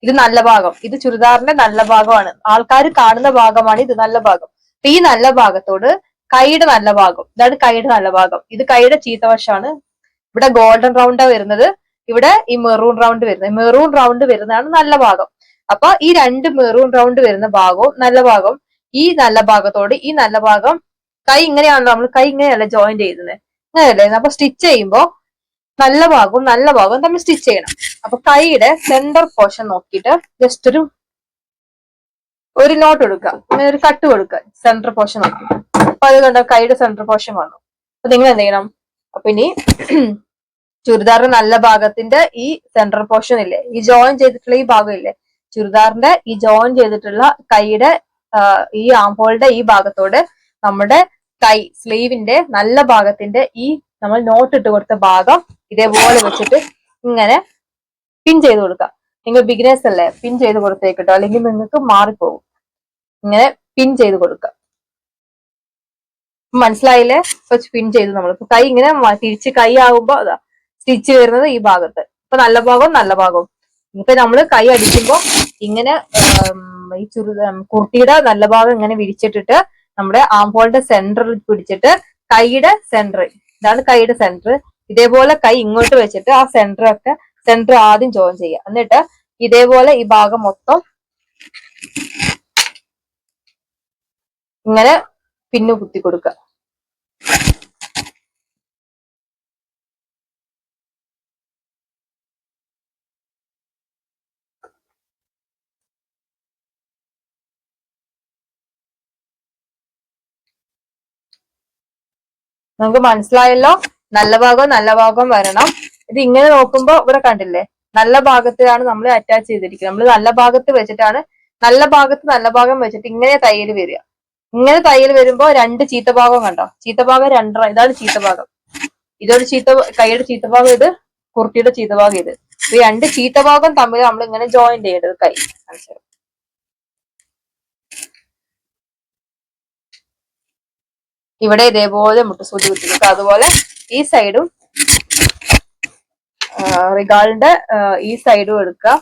ഇത് നല്ല ഭാഗം, ഇത് ചുരിദാറിന്റെ നല്ല ഭാഗമാണ്. ആൾക്കാർ കാണുന്ന ഭാഗമാണ് ഇത് നല്ല ഭാഗം. അപ്പൊ ഈ നല്ല ഭാഗത്തോട് കൈയുടെ നല്ല ഭാഗം, ഇതാണ് കൈയുടെ നല്ല ഭാഗം. ഇത് കൈയുടെ ചീത്തവശമാണ്. ഇവിടെ ഗോൾഡൻ റൗണ്ടാ വരുന്നത്, ഇവിടെ ഈ മെറൂൺ റൗണ്ട് വരുന്നത്. മെറൂൺ റൗണ്ട് വരുന്നതാണ് നല്ല ഭാഗം. അപ്പൊ ഈ 2 മെറൂൺ റൗണ്ട് വരുന്ന ഭാഗവും നല്ല ഭാഗം, ഈ നല്ല ഭാഗത്തോട് ഈ നല്ല ഭാഗം, കൈ ഇങ്ങനെയാണല്ലോ, നമ്മൾ കൈ ഇങ്ങനെയല്ല ജോയിന്റ് ചെയ്യുന്നത്, അങ്ങനെയല്ലേ. അപ്പൊ സ്റ്റിച്ച് ചെയ്യുമ്പോ നല്ല ഭാഗവും തമ്മിൽ സ്റ്റിച്ച് ചെയ്യണം. അപ്പൊ കൈയുടെ സെന്റർ പോർഷൻ നോക്കിയിട്ട് ജസ്റ്റ് ഒരു നോട്ട് കൊടുക്കുക, ഇങ്ങനെ ഒരു കട്ട് കൊടുക്കുക സെന്റർ പോർഷൻ നോക്കി. അപ്പൊ അത് കണ്ട കൈയുടെ സെന്റർ പോർഷൻ വന്നു. അപ്പൊ നിങ്ങൾ എന്ത് ചെയ്യണം, അപ്പൊ ഇനി ചുരിദാറിന്റെ നല്ല ഭാഗത്തിന്റെ ഈ സെന്റർ പോർഷൻ ഇല്ലേ, ഈ ജോയിൻ ചെയ്തിട്ടുള്ള ഈ ഭാഗം ഇല്ലേ, ചുരിദാറിന്റെ ഈ ജോയിൻ ചെയ്തിട്ടുള്ള കൈയുടെ ഈ ആംഹോളിന്റെ ഈ ഭാഗത്തോട് നമ്മുടെ കൈ സ്ലീവിന്റെ നല്ല ഭാഗത്തിന്റെ ഈ നമ്മൾ നോട്ട് ഇട്ട് കൊടുത്ത ഭാഗം ഇതേപോലെ വെച്ചിട്ട് ഇങ്ങനെ പിൻ ചെയ്ത് കൊടുക്കാം. നിങ്ങൾ ബിഗിനേഴ്സ് അല്ലേ, പിൻ ചെയ്ത് കൊടുത്തേക്കിട്ടോ, അല്ലെങ്കിൽ നിങ്ങൾക്ക് മാറിപ്പോകും. ഇങ്ങനെ പിൻ ചെയ്ത് കൊടുക്കുക. മനസ്സിലായില്ലേ? പിൻ ചെയ്ത് നമ്മൾ കൈ ഇങ്ങനെ തിരിച്ച് കൈ ആകുമ്പോ അതാ സ്റ്റിച്ച് വരുന്നത് ഈ ഭാഗത്ത്. ഇപ്പൊ നല്ല ഭാഗവും ഇപ്പൊ നമ്മള് കൈ അടിക്കുമ്പോ ഇങ്ങനെ ഈ കുർത്തിയുടെ നല്ല ഭാഗം ഇങ്ങനെ വിരിച്ചിട്ടിട്ട് നമ്മുടെ ആംഹോളിന്റെ സെന്ററിൽ പിടിച്ചിട്ട് കൈയുടെ സെന്റർ, ഇതാണ് കൈയുടെ സെന്റർ. ഇതേപോലെ കൈ ഇങ്ങോട്ട് വെച്ചിട്ട് ആ സെന്റർ ആദ്യം ജോയിൻ ചെയ്യുക. എന്നിട്ട് ഇതേപോലെ ഈ ഭാഗം മൊത്തം ഇങ്ങനെ പിന്നു കുത്തി കൊടുക്കുക. നമുക്ക് മനസ്സിലായല്ലോ, നല്ല ഭാഗം വരണം. ഇത് ഇങ്ങനെ നോക്കുമ്പോ ഇവിടെ കണ്ടില്ലേ, നല്ല ഭാഗത്തിലാണ് നമ്മൾ അറ്റാച്ച് ചെയ്തിരിക്കുന്നത്. നമ്മൾ നല്ല ഭാഗത്ത് വെച്ചിട്ടാണ്, നല്ല ഭാഗം വെച്ചിട്ട് ഇങ്ങനെ തയ്യൽ വരിക. ഇങ്ങനെ തയ്യൽ വരുമ്പോ രണ്ട് ചീത്ത ഭാഗം കണ്ടോ, ചീത്ത ഭാഗം രണ്ടെണ്ണം, ഇതാണ് ചീത്ത ഭാഗം. ഇതൊരു കൈയുടെ ചീത്ത ഭാഗം, ഇത് കുർത്തിയുടെ ചീത്ത ഭാഗം. ഇത് ഈ രണ്ട് ചീത്ത ഭാഗം തമ്മിൽ നമ്മൾ ഇങ്ങനെ ജോയിൻ ചെയ്യേണ്ടത്. കൈ ഇവിടെ ഇതേപോലെ മുട്ടുസൂചി കുത്തിയിട്ട്, അതുപോലെ ഈ സൈഡും റിഗാളിന്റെ ഈ സൈഡും എടുക്കുക.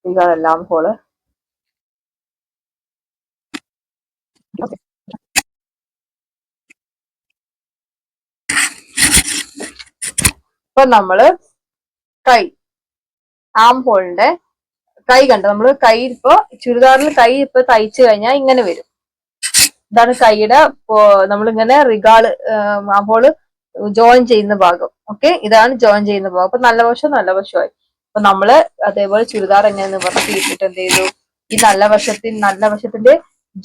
റിഗാളെല്ലാം ഹോള് ഇപ്പൊ നമ്മള് കൈ ആം ഹോളിന്റെ കൈ കണ്ടോ, നമ്മള് കൈ ഇപ്പൊ ചുരിദാറിൽ കൈ ഇപ്പൊ തയ്ച്ചു കഴിഞ്ഞാൽ ഇങ്ങനെ വരും. ഇതാണ് കൈയുടെ നമ്മളിങ്ങനെ റിഗാള് ആം ഹോള് ജോയിൻ ചെയ്യുന്ന ഭാഗം. ഓക്കെ, ഇതാണ് ജോയിൻ ചെയ്യുന്ന ഭാഗം. അപ്പൊ നല്ല വശമായി. അപ്പൊ നമ്മള് അതേപോലെ ചുരിദാർ എങ്ങനെയാന്ന് പറഞ്ഞിട്ട് എന്ത് ചെയ്തു, ഈ നല്ല വശത്തിന്റെ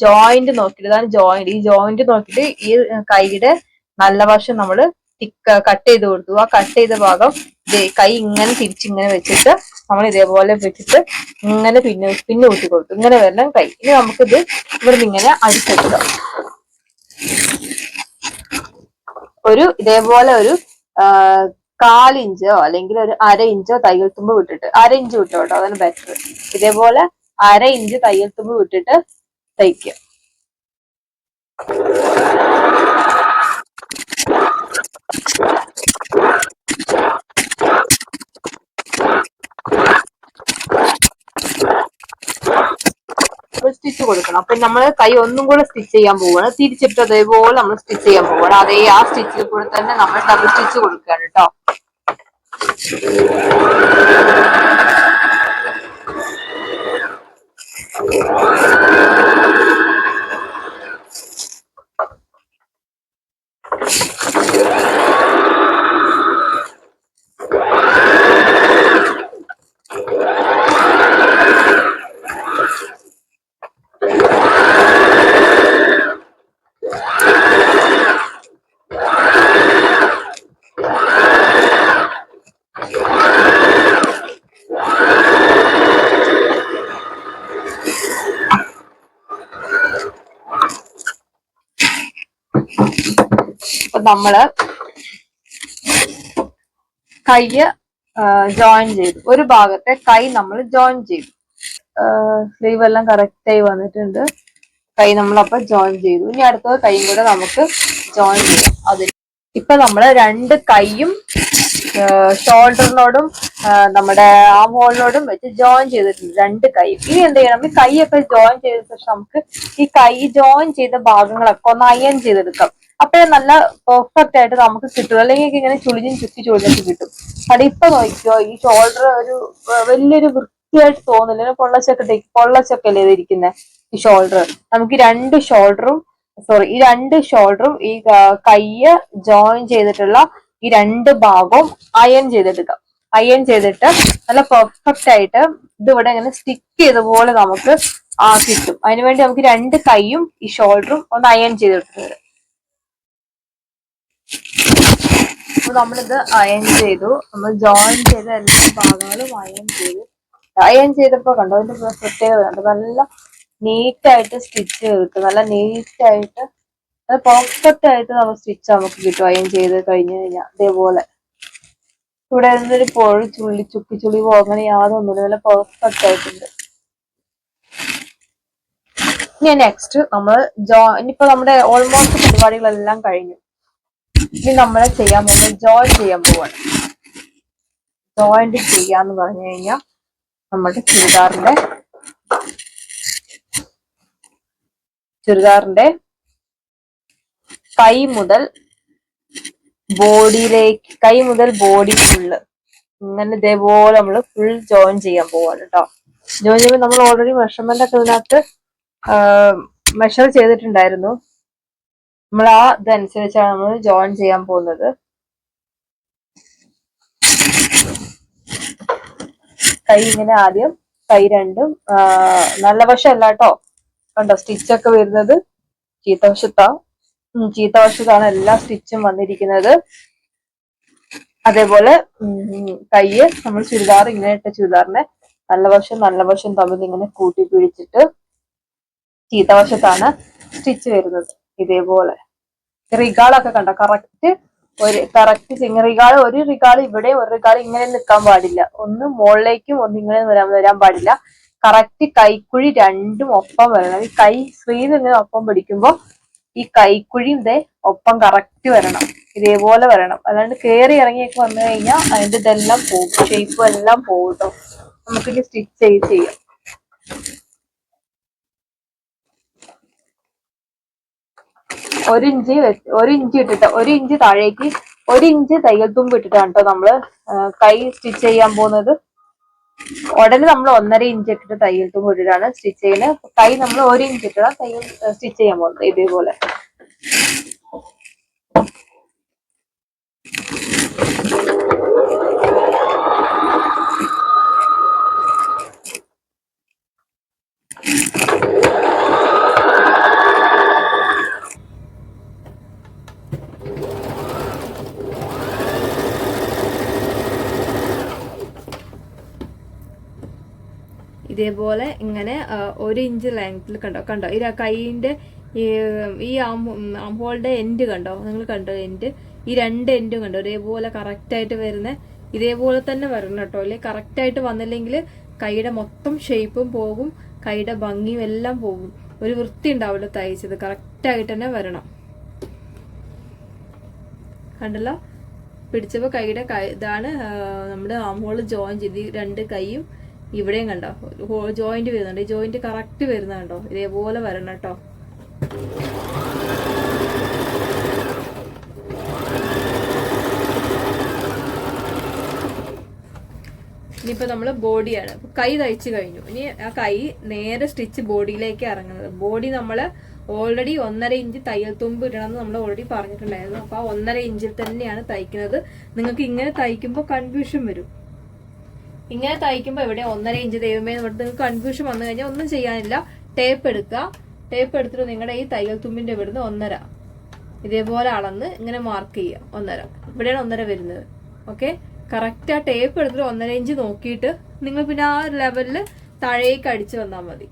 ജോയിന്റ് നോക്കിയിട്ട്, ഇതാണ് ജോയിന്റ്, ഈ ജോയിന്റ് നോക്കിയിട്ട് ഈ കൈയുടെ നല്ല വശം നമ്മള് കട്ട് ചെയ്ത് കൊടുത്തു. ആ കട്ട് ചെയ്ത ഭാഗം കൈ ഇങ്ങനെ തിരിച്ചിങ്ങനെ വെച്ചിട്ട് നമ്മൾ ഇതേപോലെ വെച്ചിട്ട് ഇങ്ങനെ പിന്നെ ഊട്ടി കൊടുത്തു. ഇങ്ങനെ വരണം കൈ. ഇനി നമുക്കിത് ഇവിടുന്ന് ഇങ്ങനെ അടിച്ചെടുക്കാം. ഇതേപോലെ ഒരു 1/4 ഇഞ്ചോ അല്ലെങ്കിൽ ഒരു 1/2 ഇഞ്ചോ തയ്യൽ തുമ്പ് വിട്ടിട്ട്, 1/2 ഇഞ്ച് വിട്ടോട്ടോ, അതാണ് ബെറ്റർ. ഇതേപോലെ 1/2 ഇഞ്ച് തയ്യൽ തുമ്പ് വിട്ടിട്ട് തയ്ക്കുക. സ്റ്റിച്ച് കൊടുക്കണം. അപ്പൊ നമ്മൾ കൈ ഒന്നും കൂടെ സ്റ്റിച്ച് ചെയ്യാൻ പോവുകയാണ്. തിരിച്ചിട്ട് അതേപോലെ നമ്മൾ സ്റ്റിച്ച് ചെയ്യാൻ പോവുകയാണ്. അതേ ആ സ്റ്റിച്ചിൽ കൂടെ തന്നെ നമ്മൾ ഡബിൾ സ്റ്റിച്ച് കൊടുക്കുകയാണ് കേട്ടോ. അപ്പൊ നമ്മള് കൈ ജോയിൻ ചെയ്തു. ഒരു ഭാഗത്തെ കൈ നമ്മൾ ജോയിൻ ചെയ്തു. സ്ലീവ് എല്ലാം കറക്റ്റ് ആയി വന്നിട്ടുണ്ട്. കൈ നമ്മളപ്പോ ജോയിൻ ചെയ്തു. ഇനി അടുത്തത് കൈയും കൂടെ നമുക്ക് ജോയിൻ ചെയ്യാം. അതിൽ ഇപ്പൊ നമ്മള് രണ്ട് കൈയും ഷോൾഡറിനോടും നമ്മുടെ ആം ഹോളിനോടും വെച്ച് ജോയിൻ ചെയ്തിട്ടുണ്ട്, രണ്ട് കൈ. ഇനി എന്ത് ചെയ്യണം, ഈ കൈയൊക്കെ ജോയിൻ ചെയ്ത ശേഷം നമുക്ക് ഈ കൈ ജോയിൻ ചെയ്ത ഭാഗങ്ങളൊക്കെ ഒന്ന് അയൺ ചെയ്തെടുക്കാം. അപ്പോഴേ നല്ല പെർഫെക്റ്റ് ആയിട്ട് നമുക്ക് കിട്ടും. അല്ലെങ്കിൽ ഇങ്ങനെ ചുളിഞ്ഞിട്ട് കിട്ടും. കാരണം ഇപ്പൊ നോക്കിയോ, ഈ ഷോൾഡർ ഒരു വലിയൊരു വൃത്തിയായിട്ട് തോന്നില്ല. പൊള്ളച്ചൊക്കെ അല്ലേ ഇരിക്കുന്നത് ഈ ഷോൾഡർ. നമുക്ക് ഈ രണ്ട് ഷോൾഡറും ഈ കയ്യ് ജോയിൻ ചെയ്തിട്ടുള്ള ഈ രണ്ട് ഭാഗവും അയൺ ചെയ്തെടുക്കാം. അയൺ ചെയ്തിട്ട് നല്ല പെർഫെക്റ്റ് ആയിട്ട് ഇതിവിടെ ഇങ്ങനെ സ്റ്റിക്ക് ചെയ്ത പോലെ നമുക്ക് കിട്ടും. അതിനുവേണ്ടി നമുക്ക് രണ്ട് കൈയും ഈ ഷോൾഡറും ഒന്ന് അയൺ ചെയ്തെടുക്കുന്നത്. അപ്പൊ നമ്മളിത് അയൺ ചെയ്തു. നമ്മൾ ജോയിൻ ചെയ്ത എല്ലാ ഭാഗങ്ങളും അയൺ ചെയ്തപ്പോ കണ്ടോ, അതിന്റെ പ്രത്യേകത കണ്ടോ, നല്ല നീറ്റായിട്ട് സ്റ്റിച്ച് കിട്ടും. നല്ല നീറ്റായിട്ട് പെർഫെക്റ്റ് ആയിട്ട് നമ്മൾ സ്റ്റിച്ച് നമുക്ക് കിട്ടും അയൺ ചെയ്ത് കഴിഞ്ഞു കഴിഞ്ഞാൽ. അതേപോലെ ഇവിടെ ഒരു ചുളിവോ അങ്ങനെ യാതൊന്നുമില്ല, നല്ല പെർഫെക്റ്റ് ആയിട്ടുണ്ട്. ഇനി നെക്സ്റ്റ് നമ്മൾ ഇനിയിപ്പോ നമ്മുടെ ഓൾമോസ്റ്റ് പരിപാടികളെല്ലാം കഴിഞ്ഞു. ഇനി നമ്മൾ ചെയ്യാൻ പോകുന്നത് ജോയിൻ ചെയ്യാൻ പോവാണ്. ജോയിന്റ് ചെയ്യാന്ന് പറഞ്ഞു കഴിഞ്ഞാൽ നമ്മുടെ ചുരിദാറിന്റെ കൈ മുതൽ ബോഡി ഫുള്ള് ഇങ്ങനെ ഇതേപോലെ നമ്മൾ ഫുൾ ജോയിൻ ചെയ്യാൻ പോവാണ് കേട്ടോ. ജോയിൻ ചെയ്യുമ്പോൾ നമ്മൾ ഓൾറെഡി മെഷർമെന്റ് ഒക്കെ ഇതിനകത്ത് മെഷർ ചെയ്തിട്ടുണ്ടായിരുന്നു. നമ്മൾ ഇതനുസരിച്ചാണ് നമ്മൾ ജോയിൻ ചെയ്യാൻ പോകുന്നത്. കൈ ഇങ്ങനെ ആദ്യം കൈ രണ്ടും നല്ല വശം അല്ല കേട്ടോ, കണ്ടോ സ്റ്റിച്ചൊക്കെ വരുന്നത് ചീത്തവശത്താ. ചീത്തവശത്താണ് എല്ലാ സ്റ്റിച്ചും വന്നിരിക്കുന്നത്. അതേപോലെ കയ്യ് നമ്മൾ ചുരിദാർ ഇങ്ങനെ ഇട്ട ചുരിദാറിനെ നല്ല വശം തമ്മിൽ ഇങ്ങനെ കൂട്ടി പിടിച്ചിട്ട് ചീത്തവശത്താണ് സ്റ്റിച്ച് വരുന്നത്. ഇതേപോലെ റിഗാളൊക്കെ കണ്ടോ കറക്റ്റ് റിഗാള് ഒരു റിഗാള് ഇവിടെ ഒരു റിഗാള് ഇങ്ങനെ നിൽക്കാൻ പാടില്ല. ഒന്ന് മുകളിലേക്കും ഒന്ന് ഇങ്ങനെ വരാൻ പാടില്ല. കറക്റ്റ് കൈക്കുഴി രണ്ടും ഒപ്പം വരണം. ഈ കൈ സ്ലീവ് ഇങ്ങനെ ഒപ്പം പിടിക്കുമ്പോ ഈ കൈക്കുഴിയും ഒപ്പം കറക്റ്റ് വരണം. ഇതേപോലെ വരണം. അല്ലാണ്ട് കയറി ഇറങ്ങിയൊക്കെ വന്നു കഴിഞ്ഞാൽ അതിന്റെ ഇതെല്ലാം പോകും, ഷേപ്പും എല്ലാം പോകും കേട്ടോ. നമുക്കിനി സ്റ്റിച്ച് ചെയ്യാം. ഒരു ഇഞ്ച് ഇട്ടിട്ട് 1 ഇഞ്ച് താഴേക്ക് 1 ഇഞ്ച് തയ്യൽ തുമ്പ് ഇട്ടിട്ടാണ് കേട്ടോ നമ്മള് കൈ സ്റ്റിച്ച് ചെയ്യാൻ പോകുന്നത്. ഉടനെ നമ്മൾ 1.5 ഇഞ്ച് ഇട്ടിട്ട് തയ്യൽ തുമ്പ് ഇട്ടിട്ടാണ് സ്റ്റിച്ച് ചെയ്യുന്നത്. കൈ നമ്മൾ 1 ഇഞ്ച് ഇട്ടിട്ടാണ് തയ്യൽ സ്റ്റിച്ച് ചെയ്യാൻ പോകുന്നത്. ഇതേപോലെ ഇതേപോലെ ഇങ്ങനെ 1 ഇഞ്ച് ലെങ്ത്തിൽ കണ്ടോ ഈ കൈയിന്റെ ഈ ആംഹോളിന്റെ എൻഡ് കണ്ടോ, നിങ്ങൾ കണ്ടോ എൻഡ്, ഈ 2 എൻഡും കണ്ടോ ഒരേപോലെ കറക്റ്റ് ആയിട്ട് വരുന്ന, ഇതേപോലെ തന്നെ വരണം കേട്ടോ. അല്ലെ കറക്റ്റ് ആയിട്ട് വന്നില്ലെങ്കിൽ കൈയുടെ മൊത്തം ഷേപ്പും പോകും, കൈയുടെ ഭംഗിയും എല്ലാം പോകും, ഒരു വൃത്തി ഉണ്ടാവില്ല തയ്ച്ചത്. കറക്റ്റ് ആയിട്ട് തന്നെ വരണം. കണ്ടല്ലോ പിടിച്ചപ്പോ കൈയുടെ ഇതാണ് നമ്മുടെ ആംഹോള് ജോയിൻ ചെയ്ത് 2 കൈയും ഇവിടെയും കണ്ടോ ജോയിന്റ് വരുന്നുണ്ട്. ഈ ജോയിന്റ് കറക്റ്റ് വരുന്നുണ്ടോ, ഇതേപോലെ വരണം കേട്ടോ. ഇനിയിപ്പോ നമ്മള് ബോഡിയാണ്. കൈ തയ്ച്ചു കഴിഞ്ഞു. ഇനി ആ കൈ നേരെ സ്റ്റിച്ച് ബോഡിയിലേക്ക് ഇറങ്ങുന്നത്. ബോഡി നമ്മള് ഓൾറെഡി 1.5 ഇഞ്ച് തയ്യൽ തുമ്പ് ഇടണമെന്ന് നമ്മൾ ഓൾറെഡി പറഞ്ഞിട്ടുണ്ടായിരുന്നു. അപ്പൊ 1.5 ഇഞ്ചിൽ തന്നെയാണ് തയ്ക്കുന്നത്. നിങ്ങൾക്ക് ഇങ്ങനെ തയ്ക്കുമ്പോൾ കൺഫ്യൂഷൻ വരും. ഇങ്ങനെ തയ്ക്കുമ്പോൾ ഇവിടെ 1.5 ഇഞ്ച് ദൈവമേ നിങ്ങൾക്ക് കൺഫ്യൂഷൻ വന്നു കഴിഞ്ഞാൽ ഒന്നും ചെയ്യാനില്ല. ടേപ്പ് എടുക്കുക. ടേപ്പ് എടുത്തിട്ട് നിങ്ങളുടെ ഈ തയ്യൽ തുമ്പിന്റെ ഇവിടുന്ന് 1.5 ഇതേപോലെ അളന്ന് ഇങ്ങനെ മാർക്ക് ചെയ്യുക. 1.5 ഇവിടെയാണ് 1.5 വരുന്നത്. ഓക്കെ, കറക്റ്റ് ആ ടേപ്പ് എടുത്തിട്ട് 1.5 ഇഞ്ച് നോക്കിയിട്ട് നിങ്ങൾ പിന്നെ ആ ലെവലില് താഴേക്ക് അടിച്ചു വന്നാൽ മതി.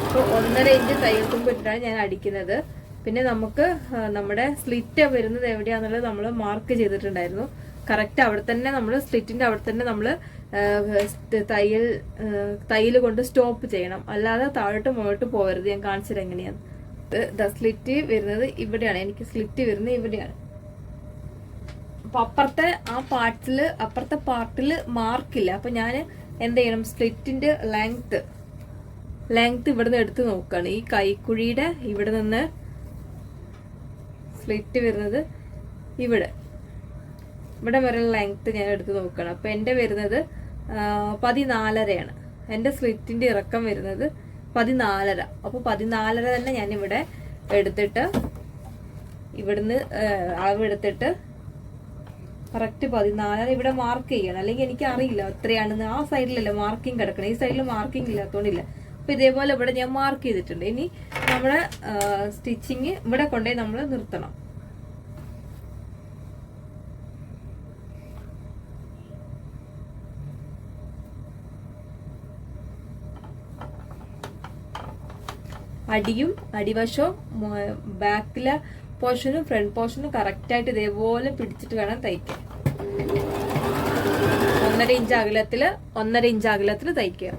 അപ്പോൾ 1.5 ഇഞ്ച് തയ്യൽ തുമ്പ് ഇട്ടിട്ടാണ് ഞാൻ അടിക്കുന്നത്. പിന്നെ നമുക്ക് നമ്മുടെ സ്ലിറ്റ് വരുന്നത് എവിടെയാന്നുള്ളത് നമ്മൾ മാർക്ക് ചെയ്തിട്ടുണ്ടായിരുന്നു. കറക്റ്റ് അവിടെ തന്നെ നമ്മൾ സ്ലിറ്റിന്റെ അവിടെ തന്നെ നമ്മൾ തയ്യൽ കൊണ്ട് സ്റ്റോപ്പ് ചെയ്യണം. അല്ലാതെ താഴോട്ട് മുകളിലോട്ട് പോകരുത്. ഞാൻ കാണിച്ചത് എങ്ങനെയാണ്. സ്ലിറ്റ് വരുന്നത് ഇവിടെയാണ്. എനിക്ക് സ്ലിറ്റ് വരുന്നത് ഇവിടെയാണ്. അപ്പൊ അപ്പുറത്തെ പാർട്ടില് മാർക്കില്ല. അപ്പൊ ഞാൻ എന്ത് ചെയ്യണം, സ്ലിറ്റിന്റെ ലെങ്ത് ഇവിടുന്ന് എടുത്ത് നോക്കുകയാണ്. ഈ കൈക്കുഴിയുടെ ഇവിടെ നിന്ന് സ്ലിറ്റ് വരുന്നത് ഇവിടെ വരെയുള്ള ലെങ്ത് ഞാൻ എടുത്ത് നോക്കണം. അപ്പൊ എന്റെ വരുന്നത് 14.5 എന്റെ സ്ലിറ്റിന്റെ ഇറക്കം വരുന്നത് 14.5. അപ്പൊ 14.5 തന്നെ ഞാൻ ഇവിടെ എടുത്തിട്ട് ഇവിടുന്ന് അളവെടുത്തിട്ട് കറക്റ്റ് 14 ഇവിടെ മാർക്ക് ചെയ്യണം. അല്ലെങ്കിൽ എനിക്ക് അറിയില്ല എത്രയാണെന്ന്. ആ സൈഡിലല്ല മാർക്കിംഗ് കിടക്കണം, ഈ സൈഡിൽ മാർക്കിംഗ് ഇല്ലാത്തോണ്ടില്ല. അപ്പൊ ഇതേപോലെ ഇവിടെ ഞാൻ മാർക്ക് ചെയ്തിട്ടുണ്ട്. ഇനി നമ്മുടെ സ്റ്റിച്ചിങ് ഇവിടെ കൊണ്ടുപോയി നമ്മൾ നിർത്തണം. അടിയും അടിവശവും ബാക്കിലെ പോർഷനും ഫ്രണ്ട് പോർഷനും കറക്റ്റ് ആയിട്ട് ഇതേപോലെ പിടിച്ചിട്ട് വേണം തയ്ക്കാൻ. 1.5 ഇഞ്ച് അകലത്തില് തയ്ക്കുക.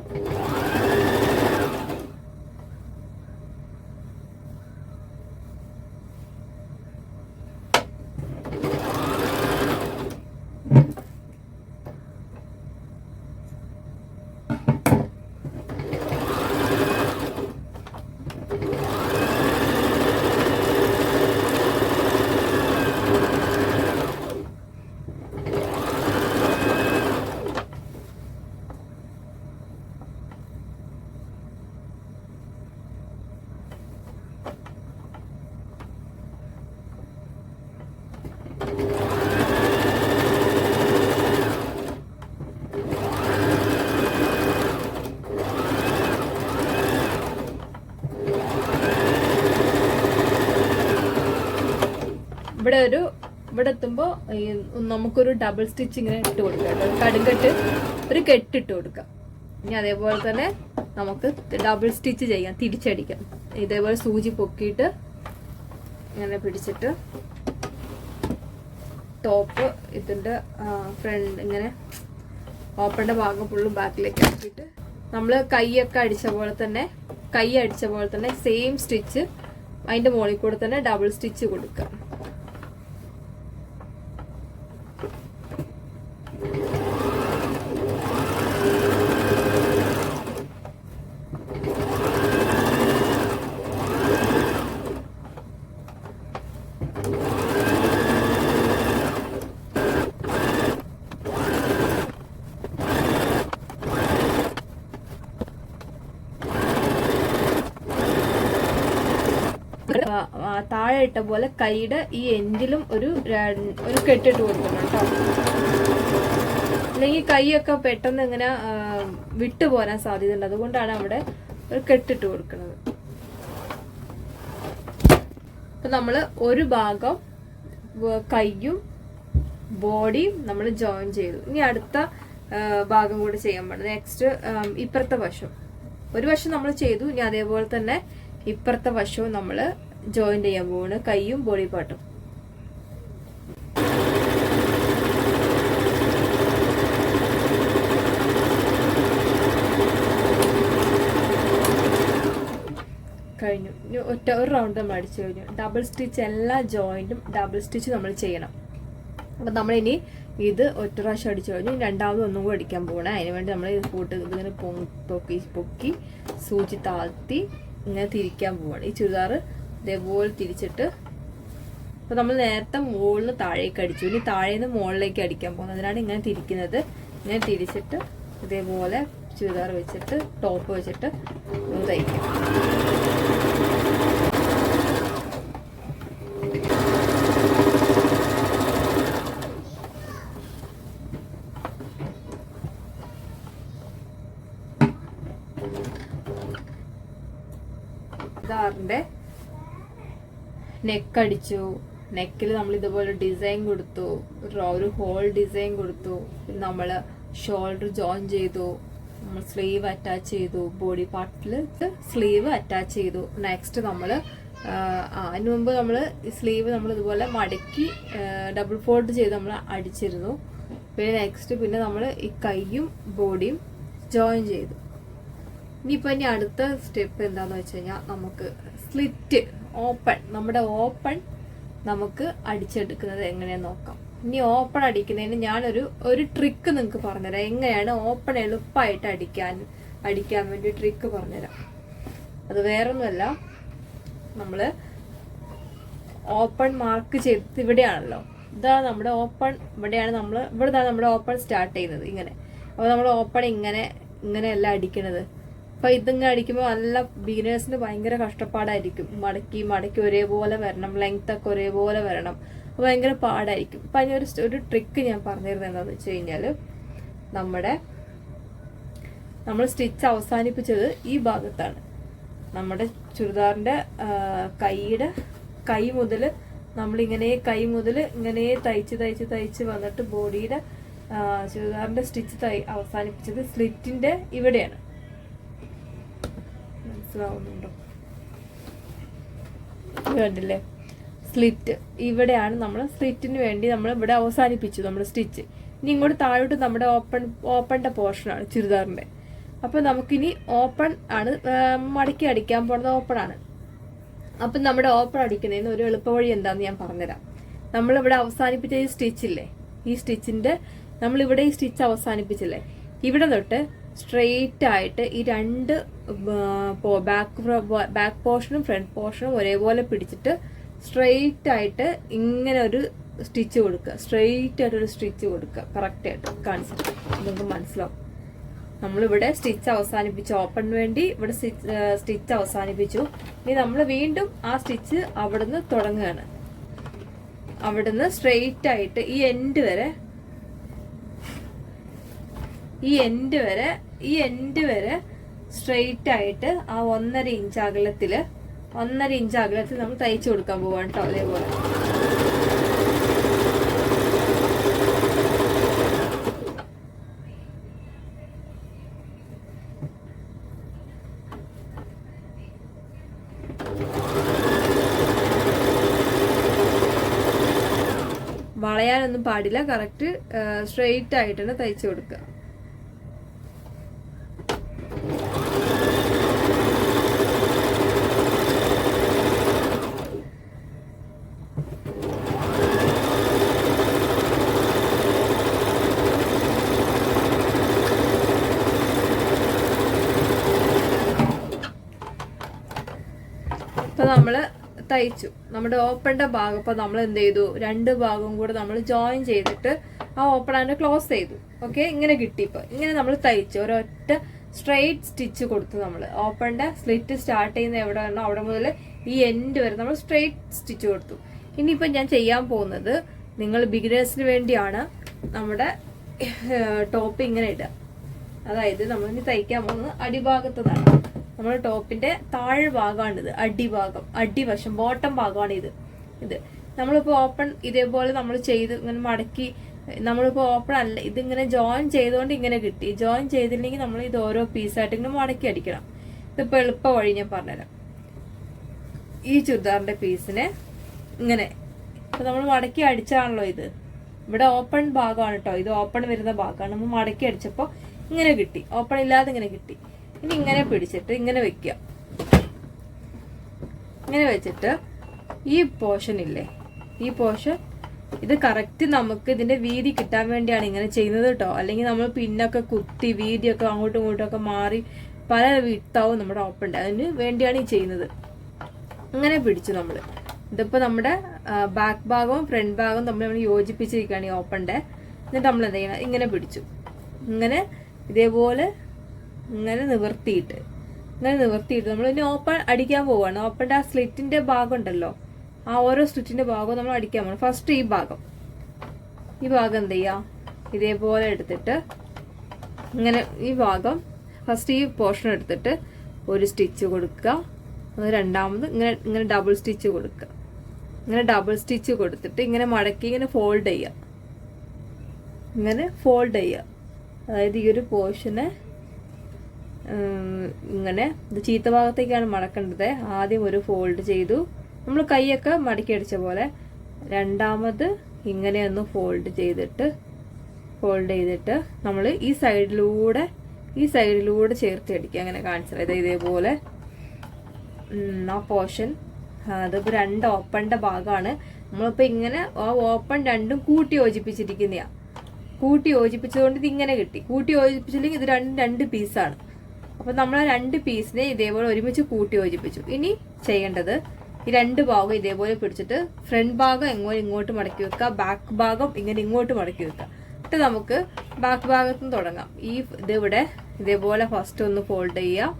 എത്തുമ്പോൾ നമുക്കൊരു ഡബിൾ സ്റ്റിച്ച് ഇങ്ങനെ ഇട്ട് കൊടുക്കാം കേട്ടോ. കടുങ്കെട്ട് ഒരു കെട്ടിട്ട് കൊടുക്കാം. ഇനി അതേപോലെ തന്നെ നമുക്ക് ഡബിൾ സ്റ്റിച്ച് ചെയ്യാം, തിരിച്ചടിക്കാം. ഇതേപോലെ സൂചി പൊക്കിയിട്ട് ഇങ്ങനെ പിടിച്ചിട്ട് ടോപ്പ് ഇതിൻ്റെ ഫ്രണ്ട് ഇങ്ങനെ ഓപ്പണിൻ്റെ ഭാഗം ഫുള്ളും ബാക്കിലേക്ക് ആക്കിയിട്ട് നമ്മൾ കൈയൊക്കെ അടിച്ച പോലെ തന്നെ സെയിം സ്റ്റിച്ച് അതിൻ്റെ മുകളിൽ കൂടെ തന്നെ ഡബിൾ സ്റ്റിച്ച് കൊടുക്കുക. താഴെ ഇട്ട പോലെ കൈയുടെ ഈ എൻഡിലും ഒരു കെട്ടിട്ട് കൊടുക്കണം കേട്ടോ. അല്ലെങ്കിൽ കൈയൊക്കെ പെട്ടെന്ന് ഇങ്ങനെ വിട്ടു പോരാൻ സാധ്യതയുണ്ട്. അതുകൊണ്ടാണ് അവിടെ ഒരു കെട്ടിട്ട് കൊടുക്കുന്നത്. അപ്പൊ നമ്മള് ഒരു ഭാഗം കൈയും ബോഡിയും നമ്മൾ ജോയിൻ ചെയ്തു. ഇനി അടുത്ത ഭാഗം കൂടി ചെയ്യാൻ പാടില്ല. നെക്സ്റ്റ് ഇപ്പുറത്തെ വശം ഒരു വശം നമ്മൾ ചെയ്തു. ഇനി അതേപോലെ തന്നെ ഇപ്പുറത്തെ വശവും നമ്മൾ ജോയിൻ ചെയ്യാൻ പോവാണ്, കൈയും ബോഡി പാർട്ടും. കഴിഞ്ഞു. ഇനി ഒരു റൗണ്ട് നമ്മൾ അടിച്ചു കഴിഞ്ഞു. ഡബിൾ സ്റ്റിച്ച് എല്ലാ ജോയിന്റും ഡബിൾ സ്റ്റിച്ച് നമ്മൾ ചെയ്യണം. അപ്പം നമ്മളിനി ഇത് ഒറ്റ പ്രാവശ്യം അടിച്ചു കഴിഞ്ഞു. രണ്ടാമത് ഒന്നും കൂടി അടിക്കാൻ പോകണം. അതിനുവേണ്ടി നമ്മൾ ഇത് ഇതിങ്ങനെ പൊക്കി സൂചി താഴ്ത്തി ഇങ്ങനെ തിരിക്കാൻ പോവാണ്. ഈ ചുരിദാർ ഇതേപോലെ തിരിച്ചിട്ട് അപ്പോൾ നമ്മൾ നേരത്തെ മുകളിൽ നിന്ന് താഴേക്ക് അടിച്ചു. ഇനി താഴെ നിന്ന് മുകളിലേക്ക് അടിക്കാൻ പോകുന്നത്. അതിനാണ് ഇങ്ങനെ തിരിക്കുന്നത്. ഇങ്ങനെ തിരിച്ചിട്ട് ഇതേപോലെ ചുരിദാർ വെച്ചിട്ട് ടോപ്പ് വെച്ചിട്ട് തയ്ക്കാം. ചുരിദാറിന്റെ നെക്ക് അടിച്ചു. നെക്കിൽ നമ്മൾ ഇതുപോലെ ഡിസൈൻ കൊടുത്തു, ഒരു ഹോൾ ഡിസൈൻ കൊടുത്തു. നമ്മൾ ഷോൾഡർ ജോയിൻ ചെയ്തു, നമ്മൾ സ്ലീവ് അറ്റാച്ച് ചെയ്തു, ബോഡി പാർട്ടിൽ സ്ലീവ് അറ്റാച്ച് ചെയ്തു. നെക്സ്റ്റ് നമ്മൾ അതിന് മുമ്പ് നമ്മൾ സ്ലീവ് നമ്മൾ ഇതുപോലെ മടക്കി ഡബിൾ ഫോൾഡ് ചെയ്ത് നമ്മൾ അടിച്ചിരുന്നു. പിന്നെ നെക്സ്റ്റ് നമ്മൾ ഈ കൈയും ബോഡിയും ജോയിൻ ചെയ്തു. ഇനി അടുത്ത സ്റ്റെപ്പ് എന്താന്ന് വെച്ച് കഴിഞ്ഞാൽ നമുക്ക് സ്ലിറ്റ് നമ്മുടെ ഓപ്പൺ നമുക്ക് അടിച്ചെടുക്കുന്നത് എങ്ങനെയാന്ന് നോക്കാം. ഇനി ഓപ്പൺ അടിക്കുന്നതിന് ഞാനൊരു ട്രിക്ക് നിങ്ങൾക്ക് പറഞ്ഞുതരാം. എങ്ങനെയാണ് ഓപ്പൺ എളുപ്പമായിട്ട് അടിക്കാൻ വേണ്ടി ട്രിക്ക് പറഞ്ഞുതരാം. അത് വേറൊന്നുമല്ല, നമ്മള് ഓപ്പൺ മാർക്ക് ചെയ്ത് ഇവിടെയാണല്ലോ, ഇതാ നമ്മുടെ ഓപ്പൺ ഇവിടെയാണ്. ഇവിടുന്നാണ് നമ്മുടെ ഓപ്പൺ സ്റ്റാർട്ട് ചെയ്യുന്നത് ഇങ്ങനെ. അപ്പോൾ നമ്മൾ ഓപ്പൺ ഇങ്ങനെയല്ല അടിക്കണത്. അപ്പൊ ഇതിങ്ങനെ അടിക്കുമ്പോൾ നല്ല ബിഗിനേഴ്സിന് ഭയങ്കര കഷ്ടപ്പാടായിരിക്കും. മടക്കി ഒരേപോലെ വരണം, ലെങ്ത് ഒക്കെ ഒരേപോലെ വരണം. അപ്പൊ ഭയങ്കര പാടായിരിക്കും. അപ്പൊ അതിനൊരു ട്രിക്ക് ഞാൻ പറഞ്ഞിരുന്നത് എന്താണെന്ന് വെച്ച് കഴിഞ്ഞാൽ, നമ്മൾ സ്റ്റിച്ച് അവസാനിപ്പിച്ചത് ഈ ഭാഗത്താണ്. നമ്മുടെ ചുരിദാറിന്റെ കൈ മുതൽ നമ്മളിങ്ങനെ ഇങ്ങനെ തയ്ച്ച് വന്നിട്ട് ബോഡിയുടെ ചുരിദാറിന്റെ സ്റ്റിച്ച് അവസാനിപ്പിച്ചത് സ്ലിറ്റിന്റെ ഇവിടെയാണ്. മനസ്സിലാവുന്നുണ്ടോ? കണ്ടില്ലേ? സ്ലിറ്റ് ഇവിടെയാണ്. നമ്മൾ സ്ലിറ്റിന് വേണ്ടി നമ്മൾ ഇവിടെ അവസാനിപ്പിച്ചു നമ്മുടെ സ്റ്റിച്ച്. ഇനി ഇങ്ങോട്ട് താഴോട്ട് നമ്മുടെ ഓപ്പണിന്റെ പോർഷനാണ് ചുരിദാറിന്റെ. അപ്പൊ നമുക്കിനി ഓപ്പൺ ആണ്, മടക്കി അടിക്കാൻ പോകുന്നത് ഓപ്പൺ ആണ്. അപ്പൊ നമ്മുടെ ഓപ്പൺ അടിക്കുന്നതിന് ഒരു എളുപ്പവഴി എന്താന്ന് ഞാൻ പറഞ്ഞുതരാം. നമ്മളിവിടെ അവസാനിപ്പിച്ച ഈ സ്റ്റിച്ചില്ലേ, ഈ സ്റ്റിച്ചിന്റെ നമ്മളിവിടെ ഈ സ്റ്റിച്ച് അവസാനിപ്പിച്ചില്ലേ, ഇവിടെ തൊട്ട് സ്ട്രെയിറ്റ് ആയിട്ട് ഈ രണ്ട് ബാക്ക് പോർഷനും ഫ്രണ്ട് പോർഷനും ഒരേപോലെ പിടിച്ചിട്ട് സ്ട്രെയിറ്റ് ആയിട്ട് ഇങ്ങനെ ഒരു സ്റ്റിച്ച് കൊടുക്കുക. സ്ട്രെയിറ്റ് ആയിട്ട് ഒരു സ്റ്റിച്ച് കൊടുക്കുക. കറക്റ്റ് ആയിട്ട് കാണിച്ചിട്ട് നിങ്ങൾക്ക് മനസ്സിലാവും. നമ്മളിവിടെ സ്റ്റിച്ച് അവസാനിപ്പിച്ചു, ഓപ്പൺ വേണ്ടി ഇവിടെ സ്റ്റിച്ച് അവസാനിപ്പിച്ചു. ഇനി നമ്മൾ വീണ്ടും ആ സ്റ്റിച്ച് അവിടുന്ന് തുടങ്ങുകയാണ്. അവിടുന്ന് സ്ട്രെയിറ്റ് ആയിട്ട് ഈ എൻഡ് വരെ സ്ട്രെയിറ്റ് ആയിട്ട് ആ 1.5 ഇഞ്ച് അകലത്തിൽ നമ്മൾ തയ്ച്ചു കൊടുക്കാൻ പോവാണ് കേട്ടോ. അതേപോലെ ഒന്നും പാടില്ല, കറക്റ്റ് സ്ട്രെയിറ്റ് ആയിട്ട് തന്നെ തയ്ച്ചു കൊടുക്കുക. ഇപ്പൊ നമ്മള് തയ്ച്ചു നമ്മുടെ ഓപ്പണിന്റെ ഭാഗം. ഇപ്പൊ നമ്മൾ എന്ത് ചെയ്തു, രണ്ട് ഭാഗവും കൂടെ നമ്മൾ ജോയിൻ ചെയ്തിട്ട് ആ ഓപ്പൺ ആൻഡ് ക്ലോസ് ചെയ്തു. ഓക്കെ, ഇങ്ങനെ കിട്ടി. ഇപ്പൊ ഇങ്ങനെ നമ്മൾ തയ്ച്ചു ഒരൊറ്റ സ്ട്രെയിറ്റ് സ്റ്റിച്ച് കൊടുത്തു. നമ്മൾ ഓപ്പണിന്റെ സ്ലിറ്റ് സ്റ്റാർട്ട് ചെയ്യുന്ന എവിടെ ആണോ അവിടെ മുതൽ ഈ എൻഡ് വരെ നമ്മൾ സ്ട്രെയിറ്റ് സ്റ്റിച്ച് കൊടുത്തു. ഇനിയിപ്പോ ഞാൻ ചെയ്യാൻ പോകുന്നത്, നിങ്ങൾ ബിഗിനേഴ്സിന് വേണ്ടിയാണ് നമ്മുടെ ടോപ്പ് ഇങ്ങനെ ഇടുക. അതായത് നമ്മൾ ഇനി തയ്ക്കാൻ പോകുന്നത് അടിഭാഗത്തതാണ്. നമ്മുടെ ടോപ്പിന്റെ താഴെ ഭാഗമാണിത്, അടിഭാഗം, അടിവശം, ബോട്ടം ഭാഗമാണ് ഇത്. നമ്മളിപ്പോ ഓപ്പൺ ഇതേപോലെ നമ്മൾ ചെയ്ത് ഇങ്ങനെ മടക്കി, നമ്മളിപ്പോ ഓപ്പൺ അല്ല, ഇതിങ്ങനെ ജോയിൻ ചെയ്തുകൊണ്ട് ഇങ്ങനെ കിട്ടി. ജോയിൻ ചെയ്തില്ലെങ്കിൽ നമ്മൾ ഇത് ഓരോ പീസായിട്ട് ഇങ്ങനെ മടക്കി അടിക്കണം. ഇതിപ്പോ എളുപ്പ വഴി ഞാൻ പറഞ്ഞുതരാം. ഈ ചുരിദാറിന്റെ പീസിനെ ഇങ്ങനെ ഇപ്പൊ നമ്മൾ മടക്കി അടിച്ചാണല്ലോ ഇത്. ഇവിടെ ഓപ്പൺ ഭാഗമാണ് കേട്ടോ, ഇത് ഓപ്പൺ വരുന്ന ഭാഗമാണ്. നമ്മൾ മടക്കി അടിച്ചപ്പോ ഇങ്ങനെ കിട്ടി, ഓപ്പൺ ഇല്ലാതെ ഇങ്ങനെ കിട്ടി. ഇനി ഇങ്ങനെ പിടിച്ചിട്ട് ഇങ്ങനെ വെക്കുക. ഇങ്ങനെ വെച്ചിട്ട് ഈ പോർഷൻ ഇല്ലേ, ഈ പോർഷൻ ഇത് കറക്റ്റ് നമുക്ക് ഇതിന്റെ വീതി കിട്ടാൻ വേണ്ടിയാണ് ഇങ്ങനെ ചെയ്യുന്നത് കേട്ടോ. അല്ലെങ്കിൽ നമ്മൾ പിന്നൊക്കെ കുത്തി വീതിയൊക്കെ അങ്ങോട്ടും ഇങ്ങോട്ടും ഒക്കെ മാറി പല വിട്ടാവും നമ്മുടെ ഓപ്പൺ. അതിന് വേണ്ടിയാണ് ഈ ചെയ്യുന്നത്. ഇങ്ങനെ പിടിച്ചു നമ്മൾ. ഇതിപ്പോ നമ്മുടെ ബാക്ക് ഭാഗവും ഫ്രണ്ട് ഭാഗവും നമ്മൾ യോജിപ്പിച്ചിരിക്കുകയാണ് ഈ ഓപ്പണിന്റെ. എന്നിട്ട് നമ്മൾ എന്ത് ചെയ്യണം, ഇങ്ങനെ പിടിച്ചു. ഇങ്ങനെ ഇതേപോലെ ഇങ്ങനെ നിവർത്തിയിട്ട് നമ്മൾ ഇനി ഓപ്പൺ അടിക്കാൻ പോവാണ്. ഓപ്പണിന്റെ ആ സ്ലിറ്റിന്റെ ഭാഗം ഉണ്ടല്ലോ, ആ ഓരോ സ്ലിറ്റിന്റെ ഭാഗവും നമ്മൾ അടിക്കാൻ പോകണം. ഫസ്റ്റ് ഈ ഭാഗം എന്ത് ചെയ്യാം, ഇതേപോലെ എടുത്തിട്ട് ഇങ്ങനെ ഈ ഭാഗം ഫസ്റ്റ് ഈ പോർഷൻ എടുത്തിട്ട് ഒരു സ്റ്റിച്ച് കൊടുക്കുക. രണ്ടാമത് ഇങ്ങനെ ഡബിൾ സ്റ്റിച്ച് കൊടുക്കുക. ഇങ്ങനെ ഡബിൾ സ്റ്റിച്ച് കൊടുത്തിട്ട് ഇങ്ങനെ മടക്കി ഇങ്ങനെ ഫോൾഡ് ചെയ്യുക. അതായത് ഈ ഒരു പോർഷനെ ഇങ്ങനെ ഇത് ചീത്ത ഭാഗത്തേക്കാണ് മടക്കേണ്ടത്. ആദ്യം ഒരു ഫോൾഡ് ചെയ്തു, നമ്മൾ കൈയൊക്കെ മടക്കി അടിച്ച പോലെ. രണ്ടാമത് ഇങ്ങനെ ഒന്ന് ഫോൾഡ് ചെയ്തിട്ട് നമ്മൾ ഈ സൈഡിലൂടെ ചേർത്ത് അടിക്കുക. അങ്ങനെ കാണിച്ചത് ഇതേപോലെ ആ പോർഷൻ. അതിപ്പോ രണ്ട് ഓപ്പണിന്റെ ഭാഗമാണ്. നമ്മളിപ്പോ ഇങ്ങനെ ആ ഓപ്പൺ രണ്ടും കൂട്ടി യോജിപ്പിച്ചതുകൊണ്ട് ഇത് ഇങ്ങനെ കിട്ടി. കൂട്ടി യോജിപ്പിച്ചില്ലെങ്കിൽ ഇത് രണ്ട് പീസാണ്. അപ്പൊ നമ്മൾ ആ രണ്ട് പീസിനെ ഇതേപോലെ ഒരുമിച്ച് കൂട്ടി യോജിപ്പിച്ചു. ഇനി ചെയ്യേണ്ടത് ഈ രണ്ട് ഭാഗം ഇതേപോലെ പിടിച്ചിട്ട് ഫ്രണ്ട് ഭാഗം ഇങ്ങോട്ട് മടക്കി വെക്കുക, ബാക്ക് ഭാഗം ഇങ്ങനെ ഇങ്ങോട്ട് മടക്കി വെക്കുക. എന്നിട്ട് നമുക്ക് ബാക്ക് ഭാഗത്തുനിന്ന് തുടങ്ങാം. ഇതിവിടെ ഇതേപോലെ ഫസ്റ്റ് ഒന്ന് ഫോൾഡ് ചെയ്യുക,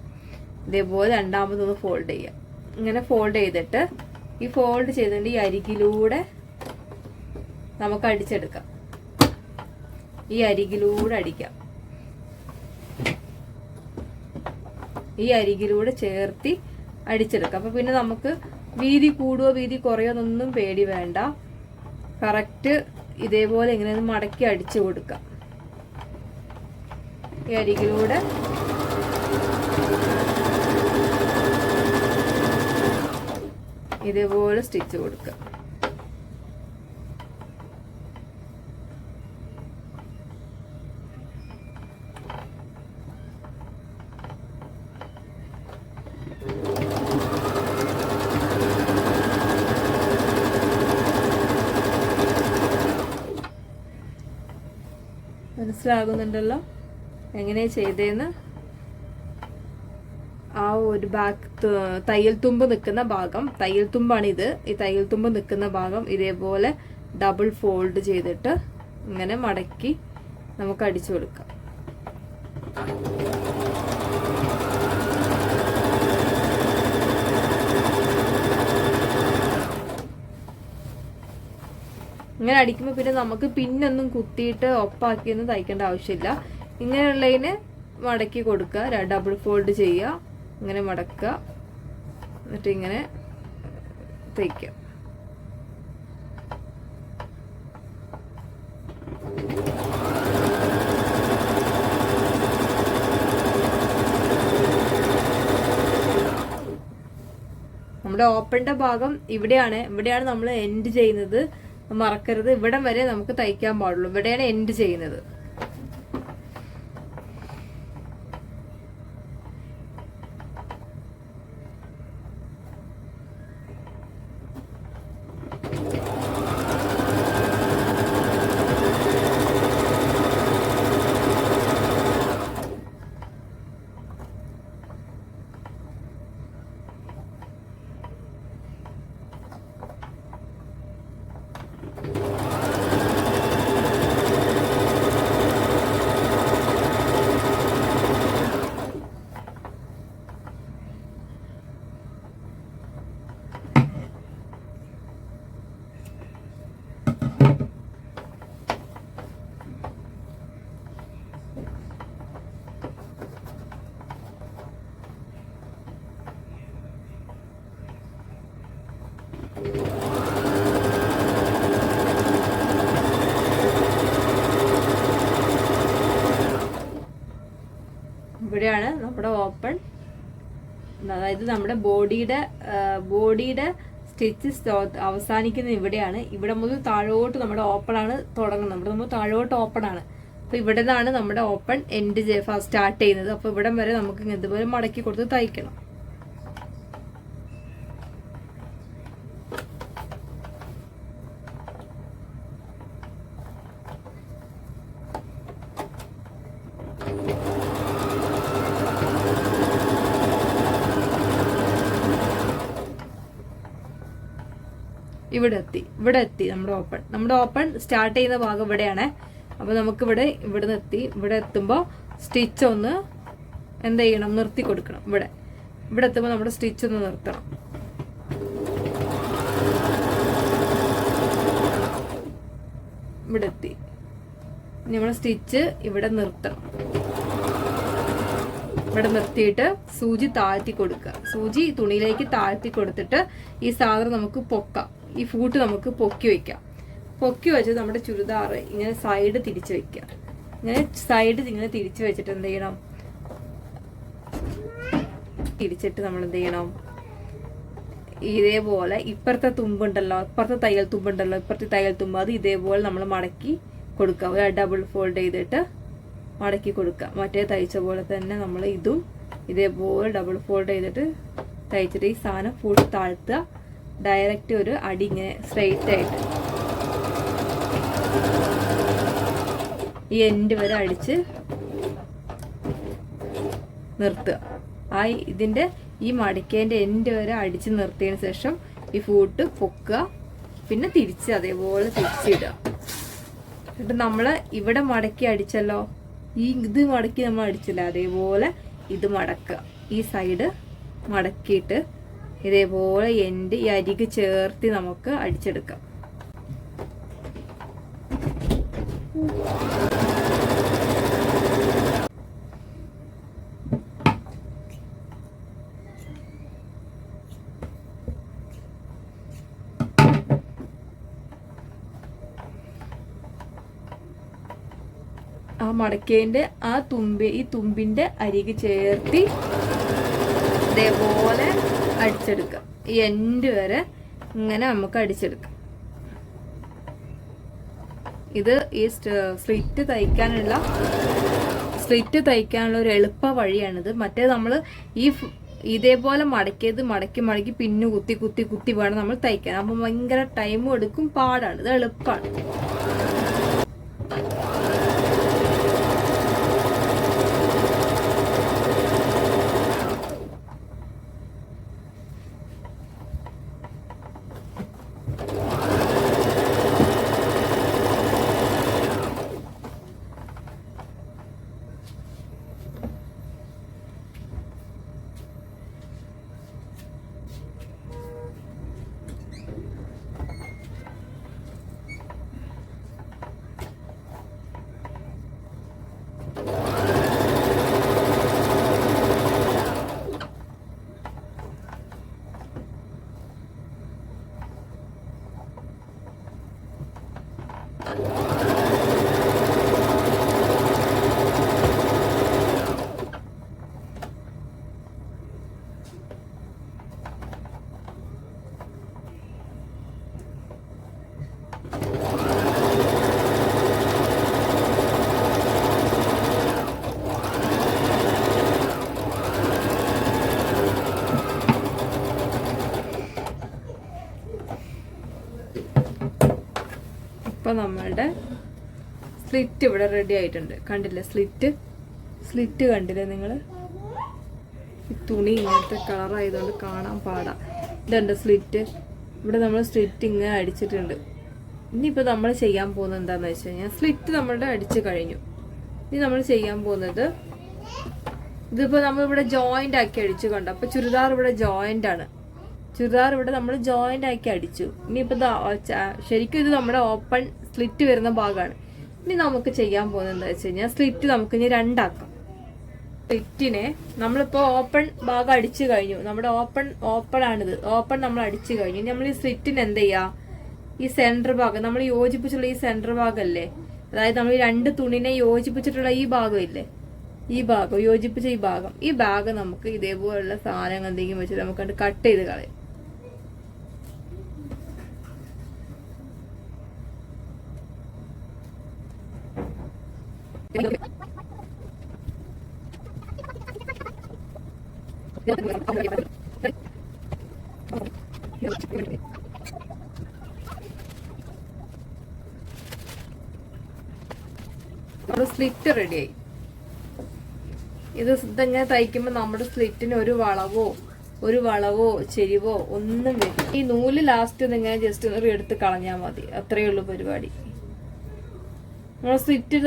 ഇതേപോലെ രണ്ടാമതൊന്ന് ഫോൾഡ് ചെയ്യുക. ഇങ്ങനെ ഫോൾഡ് ചെയ്തിട്ട് ഈ ഫോൾഡ് ചെയ്തിട്ട് ഈ അരികിലൂടെ നമുക്ക് അടിച്ചെടുക്കാം. ഈ അരികിലൂടെ അടിക്കാം. ഈ അരികിലൂടെ ചേർത്തി അടിച്ചെടുക്കാം. അപ്പൊ പിന്നെ നമുക്ക് വീതി കൂടുവോ വീതി കുറയോ എന്നൊന്നും പേടി വേണ്ട. കറക്റ്റ് ഇതേപോലെ ഇങ്ങനെ മടക്കി അടിച്ചു കൊടുക്കാം. ഈ അരികിലൂടെ ഇതേപോലെ സ്റ്റിച്ച് കൊടുക്കുക. മനസ്സിലാകുന്നുണ്ടല്ലോ എങ്ങനെ ചെയ്തേന്ന്. ആ ഒരു ബാക്ക് തയ്യൽ തുമ്പ് നിൽക്കുന്ന ഭാഗം, തയ്യൽ തുമ്പാണിത്. ഈ തയ്യൽ തുമ്പ് നിൽക്കുന്ന ഭാഗം ഇതേപോലെ ഡബിൾ ഫോൾഡ് ചെയ്തിട്ട് ഇങ്ങനെ മടക്കി നമുക്ക് അടിച്ചു കൊടുക്കാം. ഇങ്ങനെ അടിക്കുമ്പോൾ പിന്നെ നമുക്ക് പിന്നൊന്നും കുത്തിയിട്ട് ഒപ്പാക്കിയൊന്നും തയ്ക്കേണ്ട ആവശ്യമില്ല. ഇങ്ങനെയുള്ളതിന് മടക്കി കൊടുക്കുക, ഡബിൾ ഫോൾഡ് ചെയ്യുക, ഇങ്ങനെ മടക്കുക, എന്നിട്ട് ഇങ്ങനെ തയ്ക്കുക. നമ്മുടെ ഓപ്പണിന്റെ ഭാഗം ഇവിടെയാണ് നമ്മൾ എൻഡ് ചെയ്യുന്നത്. മറക്കരുത്. ഇവിടം വരെ നമുക്ക് തയ്ക്കാൻ പാടുള്ളൂ. ഇവിടെയാണ് എൻഡ് ചെയ്യുന്നത്. ഇവിടെയാണ് നമ്മുടെ ഓപ്പൺ. അതായത് നമ്മുടെ ബോഡിയുടെ സ്റ്റിച്ച് അവസാനിക്കുന്ന ഇവിടെയാണ്. ഇവിടെ മുതൽ താഴോട്ട് നമ്മുടെ ഓപ്പൺ ആണ് തുടങ്ങുന്നത്. ഇവിടെ നമ്മൾ താഴോട്ട് ഓപ്പൺ ആണ്. അപ്പൊ ഇവിടെ നിന്നാണ് നമ്മുടെ ഓപ്പൺ എൻഡ് സ്റ്റാർട്ട് ചെയ്യുന്നത്. അപ്പൊ ഇവിടം വരെ നമുക്ക് ഇതുപോലെ മടക്കി കൊടുത്ത് തയ്ക്കണം. ഇവിടെ എത്തി നമ്മുടെ ഓപ്പൺ സ്റ്റാർട്ട് ചെയ്യുന്ന ഭാഗം ഇവിടെയാണ്. അപ്പൊ നമുക്ക് ഇവിടെ എത്തുമ്പോൾ സ്റ്റിച്ച് ഒന്ന് എന്ത് ചെയ്യണം, നിർത്തി കൊടുക്കണം. ഇവിടെ എത്തുമ്പോൾ നമ്മുടെ സ്റ്റിച്ച് ഒന്ന് നിർത്തണം. ഇവിടെ എത്തി നമ്മുടെ സ്റ്റിച്ച് ഇവിടെ നിർത്തണം. ഇവിടെ നിർത്തിയിട്ട് സൂചി താഴ്ത്തി കൊടുക്കുക. സൂചി തുണിയിലേക്ക് താഴ്ത്തി കൊടുത്തിട്ട് ഈ സാധനം നമുക്ക് പൊക്കാം. ഈ ഫൂട്ട് നമുക്ക് പൊക്കി വെക്കാം. പൊക്കി വെച്ച് നമ്മുടെ ചുരിദാറ് ഇങ്ങനെ സൈഡ് തിരിച്ച് വെക്കുക. ഇങ്ങനെ തിരിച്ച് വെച്ചിട്ട് എന്ത് ചെയ്യണം, തിരിച്ചിട്ട് നമ്മൾ എന്ത് ചെയ്യണം, ഇതേപോലെ ഇപ്പുറത്തെ തയ്യൽ തുമ്പ് അത് ഇതേപോലെ നമ്മൾ മടക്കി കൊടുക്കുക. ഡബിൾ ഫോൾഡ് ചെയ്തിട്ട് മടക്കി കൊടുക്കുക. മറ്റേ തയ്ച്ച പോലെ തന്നെ നമ്മൾ ഇതും ഇതേപോലെ ഡബിൾ ഫോൾഡ് ചെയ്തിട്ട് തയ്ച്ചിട്ട് ഈ സാധനം ഫുൾ താഴ്ത്തുക. ഡയറക്റ്റ് ഒരു അടി ഇങ്ങനെ സ്ട്രെയിറ്റ് ആയിട്ട് ഈ എൻഡ് വരെ അടിച്ച് നിർത്തുക. ഇതിന്റെ ഈ മടക്കേന്റെ എൻഡ് വരെ അടിച്ച് നിർത്തിയതിന് ശേഷം ഈ ഫൂട്ട് പൊക്കുക. പിന്നെ തിരിച്ച് അതേപോലെ തിരിച്ചിടുക. എന്നിട്ട് നമ്മള് ഇവിടെ മടക്കി അടിച്ചല്ലോ, ഇത് മടക്കി നമ്മൾ അടിച്ചില്ല, അതേപോലെ ഇത് മടക്കുക. ഈ സൈഡ് മടക്കിയിട്ട് ഇതേപോലെ എൻഡ് ഈ അരികു ചേർത്തി നമുക്ക് അടിച്ചെടുക്കാം. ആ മടക്കേന്റെ ഈ തുമ്പിന്റെ അരികു ചേർത്തി ഇതേപോലെ അടിച്ചെടുക്കാം. ഈ എൻഡ് വരെ ഇങ്ങനെ നമുക്ക് അടിച്ചെടുക്കാം. ഇത് ഈ സ്ലിറ്റ് തയ്ക്കാനുള്ള ഒരു എളുപ്പ വഴിയാണിത്. മറ്റേ നമ്മൾ ഇതേപോലെ മടക്കി പിന്നു കുത്തി വേണം നമ്മൾ തയ്ക്കാൻ. അപ്പൊ ഭയങ്കര ടൈമും എടുക്കും, പാടാണ്. ഇത് എളുപ്പമാണ്. അപ്പോൾ നമ്മളുടെ സ്ലിറ്റ് ഇവിടെ റെഡി ആയിട്ടുണ്ട്. കണ്ടില്ലേ സ്ലിറ്റ് കണ്ടില്ലേ നിങ്ങൾ? ഈ തുണി ഇങ്ങനത്തെ കളറായതുകൊണ്ട് കാണാൻ പാടാം. ഇതുണ്ട് സ്ലിറ്റ്. ഇവിടെ നമ്മൾ സ്ലിറ്റ് ഇങ്ങനെ അടിച്ചിട്ടുണ്ട്. ഇനിയിപ്പോൾ നമ്മൾ ചെയ്യാൻ പോകുന്നത് എന്താണെന്ന് വെച്ച് കഴിഞ്ഞാൽ സ്ലിറ്റ് നമ്മളുടെ അടിച്ച് കഴിഞ്ഞു. ഇനി നമ്മൾ ചെയ്യാൻ പോകുന്നത് ഇതിപ്പോൾ നമ്മളിവിടെ ജോയിൻ്റ് ആക്കി അടിച്ചു കണ്ടോ. അപ്പോൾ ചുരിദാർ ഇവിടെ ജോയിൻ്റ് ആണ്. ചുരിദാർ ഇവിടെ നമ്മൾ ജോയിൻ്റ് ആക്കി അടിച്ചു. ഇനിയിപ്പോൾ ശരിക്കും ഇത് നമ്മുടെ ഓപ്പൺ സ്ലിറ്റ് വരുന്ന ഭാഗമാണ്. ഇനി നമുക്ക് ചെയ്യാൻ പോകുന്നത് എന്താ വെച്ച് കഴിഞ്ഞാൽ സ്ലിറ്റ് നമുക്ക് ഇനി രണ്ടാക്കാം. സ്ലിറ്റിനെ നമ്മളിപ്പോൾ ഓപ്പൺ ഭാഗം അടിച്ചു കഴിഞ്ഞു. നമ്മുടെ ഓപ്പൺ ആണിത്. ഓപ്പൺ നമ്മൾ അടിച്ചു കഴിഞ്ഞു. ഇനി നമ്മൾ ഈ സ്ലിറ്റിന് എന്ത് ചെയ്യുക, ഈ സെൻറ്റർ ഭാഗം നമ്മൾ യോജിപ്പിച്ചുള്ള ഈ സെൻറ്റർ ഭാഗമല്ലേ, അതായത് നമ്മൾ ഈ രണ്ട് തുണിനെ യോജിപ്പിച്ചിട്ടുള്ള ഈ ഭാഗമില്ലേ, ഈ ഭാഗം യോജിപ്പിച്ച ഈ ഭാഗം നമുക്ക് ഇതേപോലുള്ള സാധനങ്ങൾ എന്തെങ്കിലും വെച്ചിട്ട് നമുക്ക് കട്ട് ചെയ്ത് കളയാം. നമ്മുടെ സ്ലിറ്റ് റെഡിയായി. ഇങ്ങനെ തയ്ക്കുമ്പോൾ നമ്മുടെ സ്ലിറ്റിന് ഒരു വളവോ ചെരിവോ ഒന്നും വരും. ഈ നൂല് ലാസ്റ്റ് നിങ്ങൾ ജസ്റ്റ് ഒന്ന് എടുത്ത് കളഞ്ഞാൽ മതി. അത്രയേ ഉള്ളൂ പരിപാടി. നമ്മൾ സ്ലിറ്റ്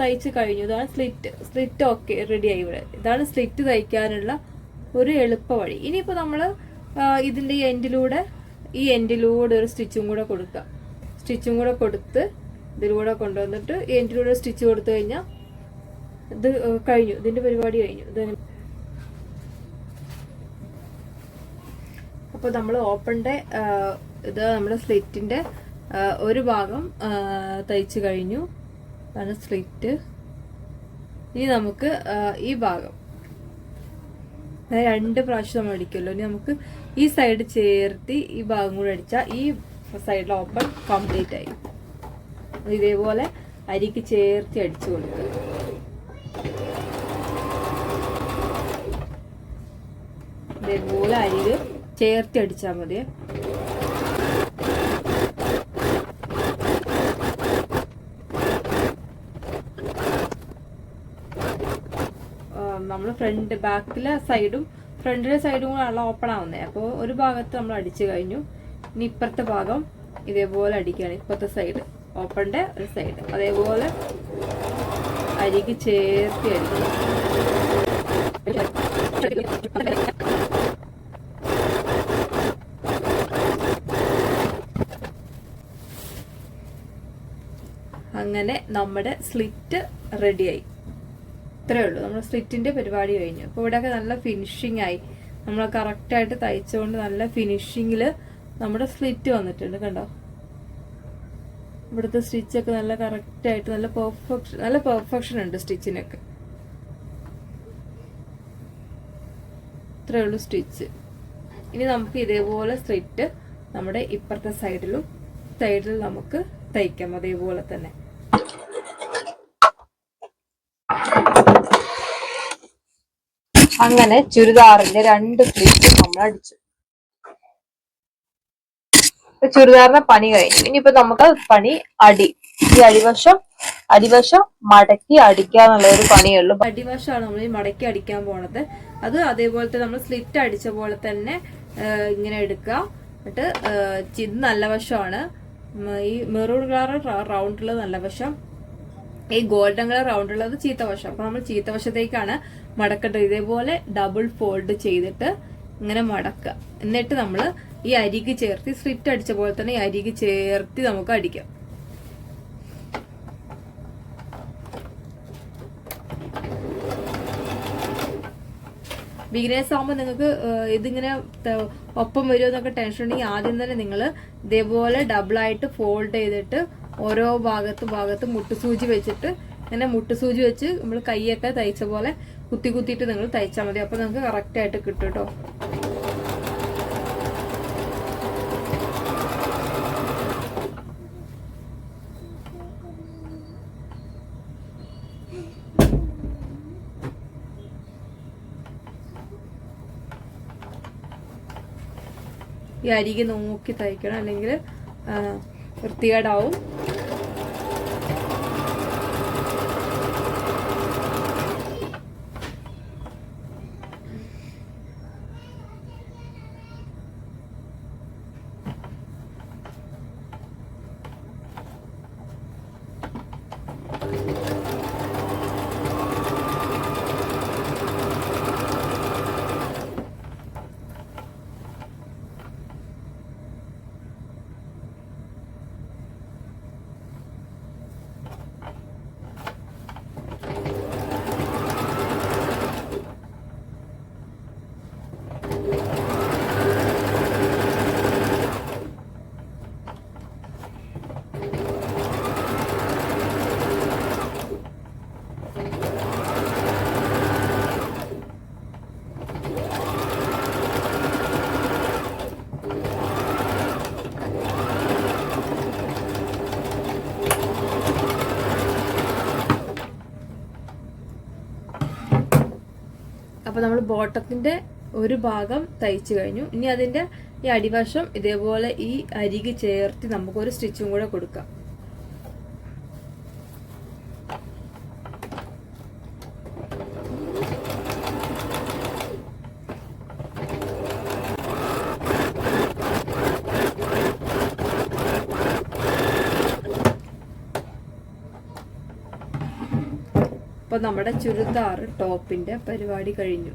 തയ്ച്ച് കഴിഞ്ഞു. ഇതാണ് സ്ലിറ്റ് ഓക്കെ റെഡിയായി. ഇവിടെ ഇതാണ് സ്ലിറ്റ് തയ്ക്കാനുള്ള ഒരു എളുപ്പ വഴി. ഇനിയിപ്പോൾ നമ്മൾ ഇതിൻ്റെ ഈ എൻഡിലൂടെ ഒരു സ്റ്റിച്ചും കൂടെ കൊടുക്കുക. സ്റ്റിച്ചും കൂടെ കൊടുത്ത് ഇതിലൂടെ കൊണ്ടുവന്നിട്ട് എൻഡിലൂടെ സ്റ്റിച്ച് കൊടുത്തു കഴിഞ്ഞാൽ ഇത് കഴിഞ്ഞു. ഇതിന്റെ പരിപാടി കഴിഞ്ഞു. അപ്പോൾ നമ്മൾ ഓപ്പണിന്റെ ഇത് നമ്മുടെ സ്ലിറ്റിന്റെ ഒരു ഭാഗം തയ്ച്ചു കഴിഞ്ഞു. അതാണ് സ്ലിറ്റ്. ഇനി നമുക്ക് ഈ ഭാഗം രണ്ട് പ്രാവശ്യം നമ്മൾ അടിക്കുമല്ലോ. ഇനി നമുക്ക് ഈ സൈഡ് ചേർത്തി ഈ ഭാഗം കൂടെ അടിച്ചാൽ ഈ സൈഡിൽ ഓപ്പൺ കംപ്ലീറ്റ് ആയി. ഇതേപോലെ അരിക്ക് ചേർത്തി അടിച്ചു കൊടുക്കുക. ഇതേപോലെ അരിക് ചേർത്തി അടിച്ചാൽ മതി. നമ്മൾ ബാക്കിലെ സൈഡും ഫ്രണ്ടിലെ സൈഡും കൂടെ നല്ല ഓപ്പൺ ആവുന്നത്. അപ്പോൾ ഒരു ഭാഗത്ത് നമ്മൾ അടിച്ചു കഴിഞ്ഞു. ഇനി ഇപ്പുറത്തെ ഭാഗം ഇതേപോലെ അടിക്കുകയാണ്. ഇപ്പുറത്തെ സൈഡ് ഓപ്പണിന്റെ ഒരു സൈഡ് അതേപോലെ അരിക് ചേർത്തി അടിക്കുക. അങ്ങനെ നമ്മുടെ സ്ലിറ്റ് റെഡിയായി. ഇത്രയേ ഉള്ളൂ. നമ്മുടെ സ്ലിറ്റിന്റെ പരിപാടി കഴിഞ്ഞു. അപ്പോൾ ഇവിടെയൊക്കെ നല്ല ഫിനിഷിംഗ് ആയി. നമ്മൾ കറക്റ്റായിട്ട് തയ്ച്ചുകൊണ്ട് നല്ല ഫിനിഷിങ്ങിൽ നമ്മുടെ സ്ലിറ്റ് വന്നിട്ടുണ്ട്. കണ്ടോ, ഇവിടുത്തെ സ്റ്റിച്ചൊക്കെ നല്ല കറക്റ്റായിട്ട് നല്ല പെർഫെക്ഷൻ ഉണ്ട് സ്റ്റിച്ചിനൊക്കെ. ഇത്രയേ ഉള്ളൂ സ്റ്റിച്ച്. ഇനി നമുക്ക് ഇതേപോലെ സ്ലിറ്റ് നമ്മുടെ ഇപ്പുറത്തെ സൈഡിൽ നമുക്ക് തയ്ക്കാം അതേപോലെ തന്നെ. അങ്ങനെ ചുരിദാറിന്റെ രണ്ട് സ്ലിറ്റ് നമ്മൾ അടിച്ചു. ചുരിദാറിന്റെ പണി കഴിഞ്ഞു. ഇനിയിപ്പോ നമുക്ക് പണി ഈ അടിവശം മടക്കി അടിക്കുക എന്നുള്ള ഒരു പണിയുള്ളൂ. അടിവശമാണ് നമ്മൾ ഈ മടക്കി അടിക്കാൻ പോണത്. അത് അതേപോലത്തെ നമ്മൾ സ്ലിറ്റ് അടിച്ച പോലെ തന്നെ ഇങ്ങനെ എടുക്കുക. എന്നിട്ട് ഇത് നല്ല വശമാണ്. ഈ മെറൂൺ കളർ റൗണ്ടുള്ളത് നല്ല വശം, ഈ ഗോൾഡൻ കളർ റൗണ്ടുള്ളത് ചീത്ത വശം. അപ്പൊ നമ്മൾ ചീത്ത വശത്തേക്കാണ് മടക്കേണ്ടത്. ഇതേപോലെ ഡബിൾ ഫോൾഡ് ചെയ്തിട്ട് ഇങ്ങനെ മടക്കുക. എന്നിട്ട് നമ്മൾ ഈ അരിക് ചേർത്തി സ്ലിറ്റ് അടിച്ച പോലെ തന്നെ ഈ അരിക് ചേർത്തി നമുക്ക് അടിക്കാം. ബിഗിനേഴ്സ് ആകുമ്പോൾ നിങ്ങൾക്ക് ഇതിങ്ങനെ ഒപ്പം വരുമോ എന്നൊക്കെ ടെൻഷൻ ഉണ്ടെങ്കിൽ ആദ്യം തന്നെ നിങ്ങൾ ഇതേപോലെ ഡബിളായിട്ട് ഫോൾഡ് ചെയ്തിട്ട് ഓരോ ഭാഗത്ത് മുട്ടുസൂചി വെച്ചിട്ട് ഇങ്ങനെ മുട്ടുസൂചി വെച്ച് നമ്മൾ കൈയൊക്കെ തയ്ച്ച പോലെ കുത്തിയിട്ട് നിങ്ങൾ തയ്ച്ചാൽ മതി. അപ്പൊ നിങ്ങൾക്ക് കറക്റ്റ് ആയിട്ട് കിട്ടും കേട്ടോ. ഈ അരികെ നോക്കി തയ്ക്കണം, അല്ലെങ്കിൽ വൃത്തികേടാവും. അപ്പോൾ നമ്മൾ ബോട്ടത്തിന്റെ ഒരു ഭാഗം തയ്ച്ചു കഴിഞ്ഞു. ഇനി അതിന്റെ ഈ അടിവശം ഇതേപോലെ ഈ അരികെ ചേർത്ത് നമുക്കൊരു സ്റ്റിച്ചും കൂടെ കൊടുക്കാം. അപ്പോൾ നമ്മുടെ ചുരിദാർ ടോപ്പിന്റെ പരിപാടി കഴിഞ്ഞു.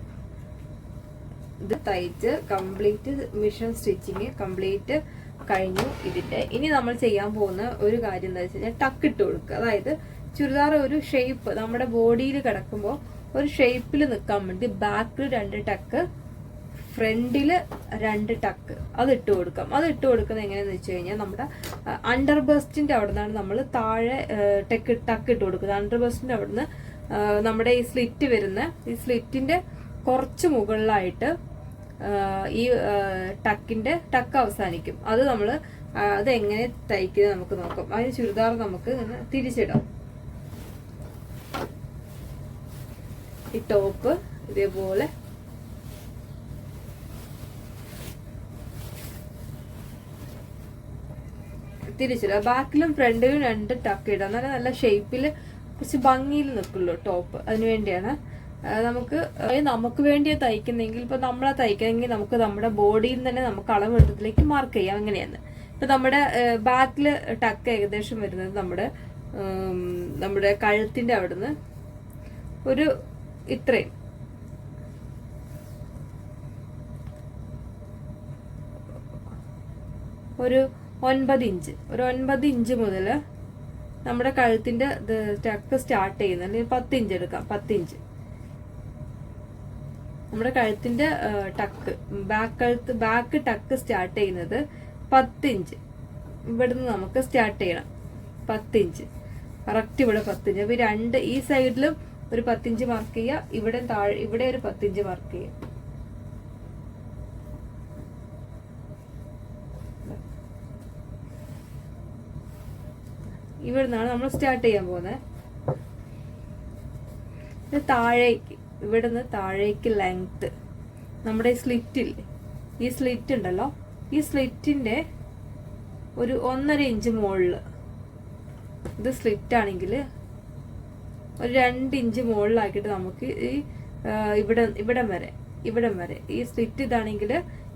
ഇത് തയ്ച്ച് കംപ്ലീറ്റ് മിഷൻ സ്റ്റിച്ചിങ് കംപ്ലീറ്റ് കഴിഞ്ഞു ഇതിന്റെ. ഇനി നമ്മൾ ചെയ്യാൻ പോകുന്ന ഒരു കാര്യം എന്താ വെച്ച് കഴിഞ്ഞാൽ ടക്ക് ഇട്ട് കൊടുക്കുക. അതായത് ചുരിദാർ ഒരു ഷേപ്പ് നമ്മുടെ ബോഡിയിൽ കിടക്കുമ്പോൾ ഒരു ഷേപ്പിൽ നിൽക്കാൻ വേണ്ടി ബാക്കിൽ 2 ടക്ക്, ഫ്രണ്ടില് 2 ടക്ക് അത് ഇട്ട് കൊടുക്കാം. അത് ഇട്ട് കൊടുക്കുന്നത് എങ്ങനെയാന്ന് വെച്ച് കഴിഞ്ഞാൽ നമ്മുടെ അണ്ടർ ബസ്റ്റിന്റെ അവിടെ നിന്നാണ് നമ്മൾ താഴെ ടക്ക് ഇട്ട് കൊടുക്കുന്നത്. അണ്ടർ ബസ്റ്റിന്റെ അവിടെ നിന്ന് നമ്മുടെ ഈ സ്ലിറ്റ് വരുന്ന ഈ സ്ലിറ്റിന്റെ കുറച്ച് മുകളിലായിട്ട് ഈ ടക്ക് അവസാനിക്കും. അത് നമ്മൾ അതെങ്ങനെ തയ്ക്കുന്നത് നമുക്ക് നോക്കാം. അതിന് ചുരിദാർ നമുക്ക് ഇങ്ങനെ തിരിച്ചിടാം. ഈ ടോപ്പ് ഇതേപോലെ തിരിച്ചിടുക. ബാക്കിലും ഫ്രണ്ടിലും 2 ടക്ക് ഇടാം. എന്നാലും നല്ല ഷേപ്പിൽ കുറച്ച് ഭംഗിയിൽ നിൽക്കുള്ളൂ ടോപ്പ്. അതിനു വേണ്ടിയാണ് നമുക്ക് വേണ്ടിയാ തയ്ക്കുന്നെങ്കിൽ ഇപ്പൊ നമ്മളെ തയ്ക്കുന്നെങ്കിൽ നമുക്ക് നമ്മുടെ ബോഡിയിൽ തന്നെ നമുക്ക് അളവെടുത്തതിലേക്ക് മാർക്ക് ചെയ്യാം. അങ്ങനെയാണ്. ഇപ്പൊ നമ്മുടെ ബാക്കില് ടക്ക് ഏകദേശം വരുന്നത് നമ്മുടെ കഴുത്തിന്റെ അവിടുന്ന് ഒരു ഇത്രയും ഒരു 9 ഇഞ്ച്, ഒരു 9 ഇഞ്ച് മുതൽ നമ്മുടെ കഴുത്തിന്റെ ടക്ക് സ്റ്റാർട്ട് ചെയ്യുന്നത്. അല്ലെങ്കിൽ 10 ഇഞ്ച് എടുക്കാം. 10 ഇഞ്ച് നമ്മുടെ കഴുത്തിന്റെ ടക്ക് ബാക്ക് ടക്ക് സ്റ്റാർട്ട് ചെയ്യുന്നത് 10 ഇഞ്ച് ഇവിടുന്ന് നമുക്ക് സ്റ്റാർട്ട് ചെയ്യണം. 10 ഇഞ്ച് കറക്റ്റ് ഇവിടെ 10 ഇഞ്ച്. അപ്പൊ ഈ സൈഡിലും ഒരു 10 ഇഞ്ച് മാർക്ക് ചെയ്യുക. ഇവിടെ ഒരു 10 ഇഞ്ച് മാർക്ക് ചെയ്യുക. ഇവിടുന്നാണ് നമ്മൾ സ്റ്റാർട്ട് ചെയ്യാൻ പോകുന്നത്. താഴേക്ക് ഇവിടുന്ന് താഴേക്ക് ലെങ്ത് നമ്മുടെ സ്ലിറ്റില്ലേ, ഈ സ്ലിറ്റ് ഉണ്ടല്ലോ, ഈ സ്ലിറ്റിന്റെ ഒരു 1.5 ഇഞ്ച് മുകളിൽ, ഇത് സ്ലിറ്റ് ആണെങ്കിൽ ഒരു 2 ഇഞ്ച് മുകളിലാക്കിയിട്ട് നമുക്ക് ഈ ഇവിടം വരെ ഈ സ്ലിറ്റ് ഇതാണെങ്കിൽ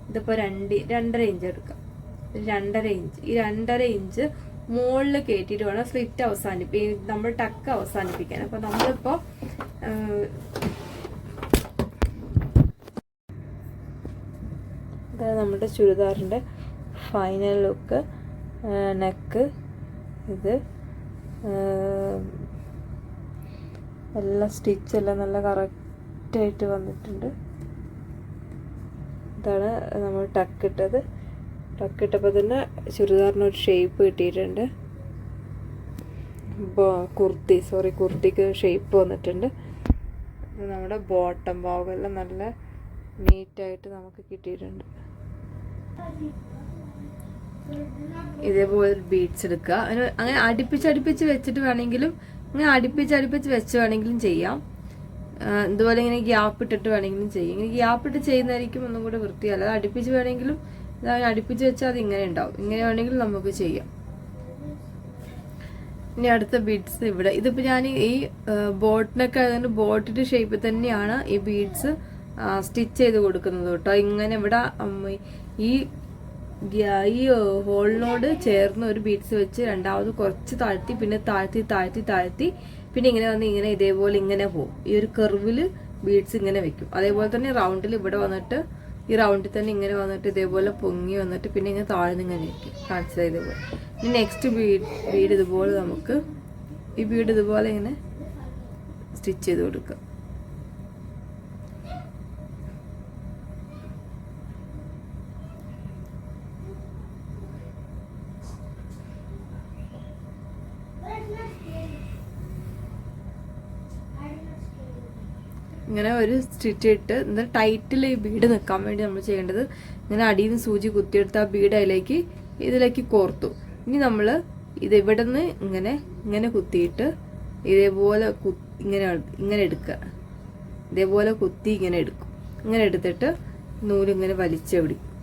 ഇതിപ്പോ 2.5 ഇഞ്ച് എടുക്കാം. 2.5 ഇഞ്ച്, ഈ 2.5 ഇഞ്ച് മുകളിൽ കയറ്റിയിട്ട് വേണം സ്ലിറ്റ് നമ്മൾ ടക്ക് അവസാനിപ്പിക്കാൻ. അപ്പൊ നമ്മളിപ്പോ നമ്മുടെ ചുരിദാറിന്റെ ഫൈനൽ ലുക്ക്. നെക്ക് ഇത് എല്ലാം സ്റ്റിച്ചെല്ലാം നല്ല കറക്റ്റായിട്ട് വന്നിട്ടുണ്ട്. ഇതാണ് നമ്മൾ ടക്കിട്ടത്. ടക്കിട്ടപ്പോൾ തന്നെ ചുരിദാറിനൊരു ഷേപ്പ് കിട്ടിയിട്ടുണ്ട്. കുർത്തിക്ക് ഷേപ്പ് വന്നിട്ടുണ്ട്. നമ്മുടെ ബോട്ടം ഭാഗമെല്ലാം നല്ല നീറ്റായിട്ട് നമുക്ക് കിട്ടിയിട്ടുണ്ട്. ഇതേപോലെ ബീഡ്സ് എടുക്കുക. അങ്ങനെ അടുപ്പിച്ച് വെച്ചിട്ട് വേണമെങ്കിലും, ഇങ്ങനെ അടുപ്പിച്ച് വെച്ച് വേണമെങ്കിലും ചെയ്യാം. ഇതുപോലെ ഇങ്ങനെ ഗ്യാപ്പ് ഇട്ടിട്ട് വേണമെങ്കിലും ചെയ്യും. ഇങ്ങനെ ഗ്യാപ്പ് ഇട്ട് ചെയ്യുന്നതായിരിക്കും ഒന്നും കൂടെ വൃത്തിയല്ല. അത് അടുപ്പിച്ച് വേണമെങ്കിലും അടുപ്പിച്ച് വെച്ചാൽ അത് ഇങ്ങനെ ഉണ്ടാവും. ഇങ്ങനെ വേണമെങ്കിലും നമുക്ക് ചെയ്യാം. ഇനി അടുത്ത ബീഡ്സ് ഇവിടെ. ഇതിപ്പോൾ ഞാൻ ഈ ബോട്ടിനൊക്കെ ആയതുകൊണ്ട് ബോട്ടിന്റെ ഷേപ്പിൽ തന്നെയാണ് ഈ ബീഡ്സ് സ്റ്റിച്ച് ചെയ്ത് കൊടുക്കുന്നത് കേട്ടോ. ഇങ്ങനെ ഇവിടെ ഈ ഈ ഹോളിനോട് ചേർന്ന് ഒരു ബീഡ്സ് വെച്ച് രണ്ടാമത് കുറച്ച് താഴ്ത്തി പിന്നെ താഴ്ത്തി പിന്നെ ഇങ്ങനെ വന്ന് ഇങ്ങനെ ഇതേപോലെ ഇങ്ങനെ പോകും. ഈ ഒരു കർവില് ബീഡ്സ് ഇങ്ങനെ വെക്കും. അതേപോലെ തന്നെ റൗണ്ടിൽ ഇവിടെ വന്നിട്ട് ഈ റൗണ്ടിൽ തന്നെ ഇങ്ങനെ വന്നിട്ട് ഇതേപോലെ പൊങ്ങി വന്നിട്ട് പിന്നെ ഇങ്ങനെ താഴ്ന്ന് ഇങ്ങനെ ഇരിക്കും. കാണിച്ചത് ഇതേപോലെ. ഇനി നെക്സ്റ്റ് ബീഡ് ഇതുപോലെ നമുക്ക് ഈ ബീഡ് ഇതുപോലെ ഇങ്ങനെ സ്റ്റിച്ച് ചെയ്ത് കൊടുക്കാം. ഇങ്ങനെ ഒരു സ്റ്റിച്ച് ഇട്ട് എന്നിട്ട് ടൈറ്റിൽ ഈ ബീഡ് നിൽക്കാൻ വേണ്ടി നമ്മൾ ചെയ്യേണ്ടത് ഇങ്ങനെ അടിയിൽ നിന്ന് സൂചി കുത്തിയെടുത്ത് ആ ബീഡ് ഇതിലേക്ക് കോർത്തു. ഇനി നമ്മൾ ഇത് ഇവിടെ നിന്ന് ഇങ്ങനെ കുത്തിയിട്ട് ഇതേപോലെ ഇങ്ങനെ എടുക്കുക. ഇതേപോലെ കുത്തി ഇങ്ങനെ എടുക്കും. ഇങ്ങനെ എടുത്തിട്ട് നൂലിങ്ങനെ വലിച്ചു പിടിക്കും.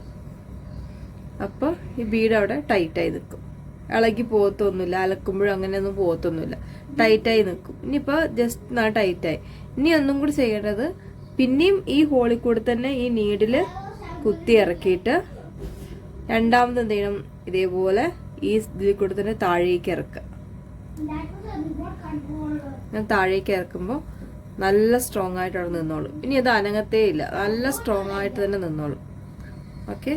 അപ്പോൾ ഈ ബീഡ് അവിടെ ടൈറ്റായി നിൽക്കും. ഇളകി പോകത്തൊന്നുമില്ല. അലക്കുമ്പോഴും അങ്ങനെയൊന്നും പോകത്തൊന്നുമില്ല. ടൈറ്റായി നിൽക്കും. ഇനിയിപ്പോൾ ജസ്റ്റ് ടൈറ്റായി. ഇനി ഒന്നും കൂടി ചെയ്യേണ്ടത് പിന്നെയും ഈ ഹോളിൽ കൂടെ തന്നെ ഈ നീഡിൽ കുത്തി ഇറക്കിയിട്ട് രണ്ടാമത് എന്ത് ചെയ്യണം, ഇതേപോലെ ഈ ഇതിൽ കൂടെ തന്നെ താഴേക്ക് ഇറക്കുക. ഞാൻ താഴേക്ക് ഇറക്കുമ്പോൾ നല്ല സ്ട്രോങ് ആയിട്ട് അവിടെ നിന്നോളും. ഇനി അത് അനങ്ങത്തേ ഇല്ല, നല്ല സ്ട്രോങ് ആയിട്ട് തന്നെ നിന്നോളും. ഓക്കെ,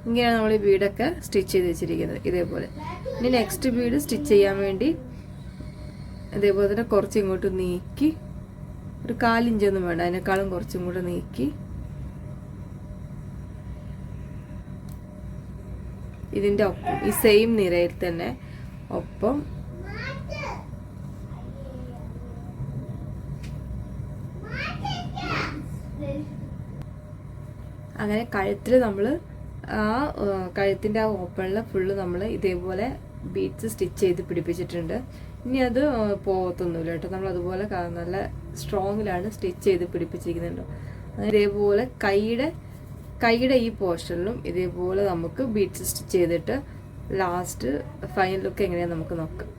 ഇങ്ങനെയാണ് നമ്മൾ ഈ ബീഡൊക്കെ സ്റ്റിച്ച് ചെയ്ത് വെച്ചിരിക്കുന്നത് ഇതേപോലെ. ഇനി നെക്സ്റ്റ് ബീഡ് സ്റ്റിച്ച് ചെയ്യാൻ വേണ്ടി ഇതേപോലെ തന്നെ കുറച്ച് ഇങ്ങോട്ട് നീക്കി, ഒരു 1/4 ഇഞ്ചൊന്നും വേണ്ട, അതിനേക്കാളും കുറച്ചും കൂടെ നീക്കി ഇതിൻ്റെ ഒപ്പം ഈ സെയിം നിരയിൽ തന്നെ ഒപ്പം അങ്ങനെ കഴുത്തിൽ നമ്മൾ കഴുത്തിൻ്റെ ആ ഓപ്പണിൽ ഫുള്ള് നമ്മൾ ഇതേപോലെ ബീഡ്സ് സ്റ്റിച്ച് ചെയ്ത് പിടിപ്പിച്ചിട്ടുണ്ട്. ഇനി അത് പോകത്തൊന്നുമില്ല കേട്ടോ. നമ്മൾ അതുപോലെ നല്ല സ്ട്രോങ്ങിലാണ് സ്റ്റിച്ച് ചെയ്ത് പിടിപ്പിച്ചിരിക്കുന്നുണ്ടോ. ഇതേപോലെ കൈയുടെ ഈ പോർഷനിലും ഇതേപോലെ നമുക്ക് ബീഡ്സ് സ്റ്റിച്ച് ചെയ്തിട്ട് ലാസ്റ്റ് ഫൈനൽ ലുക്ക് എങ്ങനെയാണെന്ന് നമുക്ക് നോക്കാം.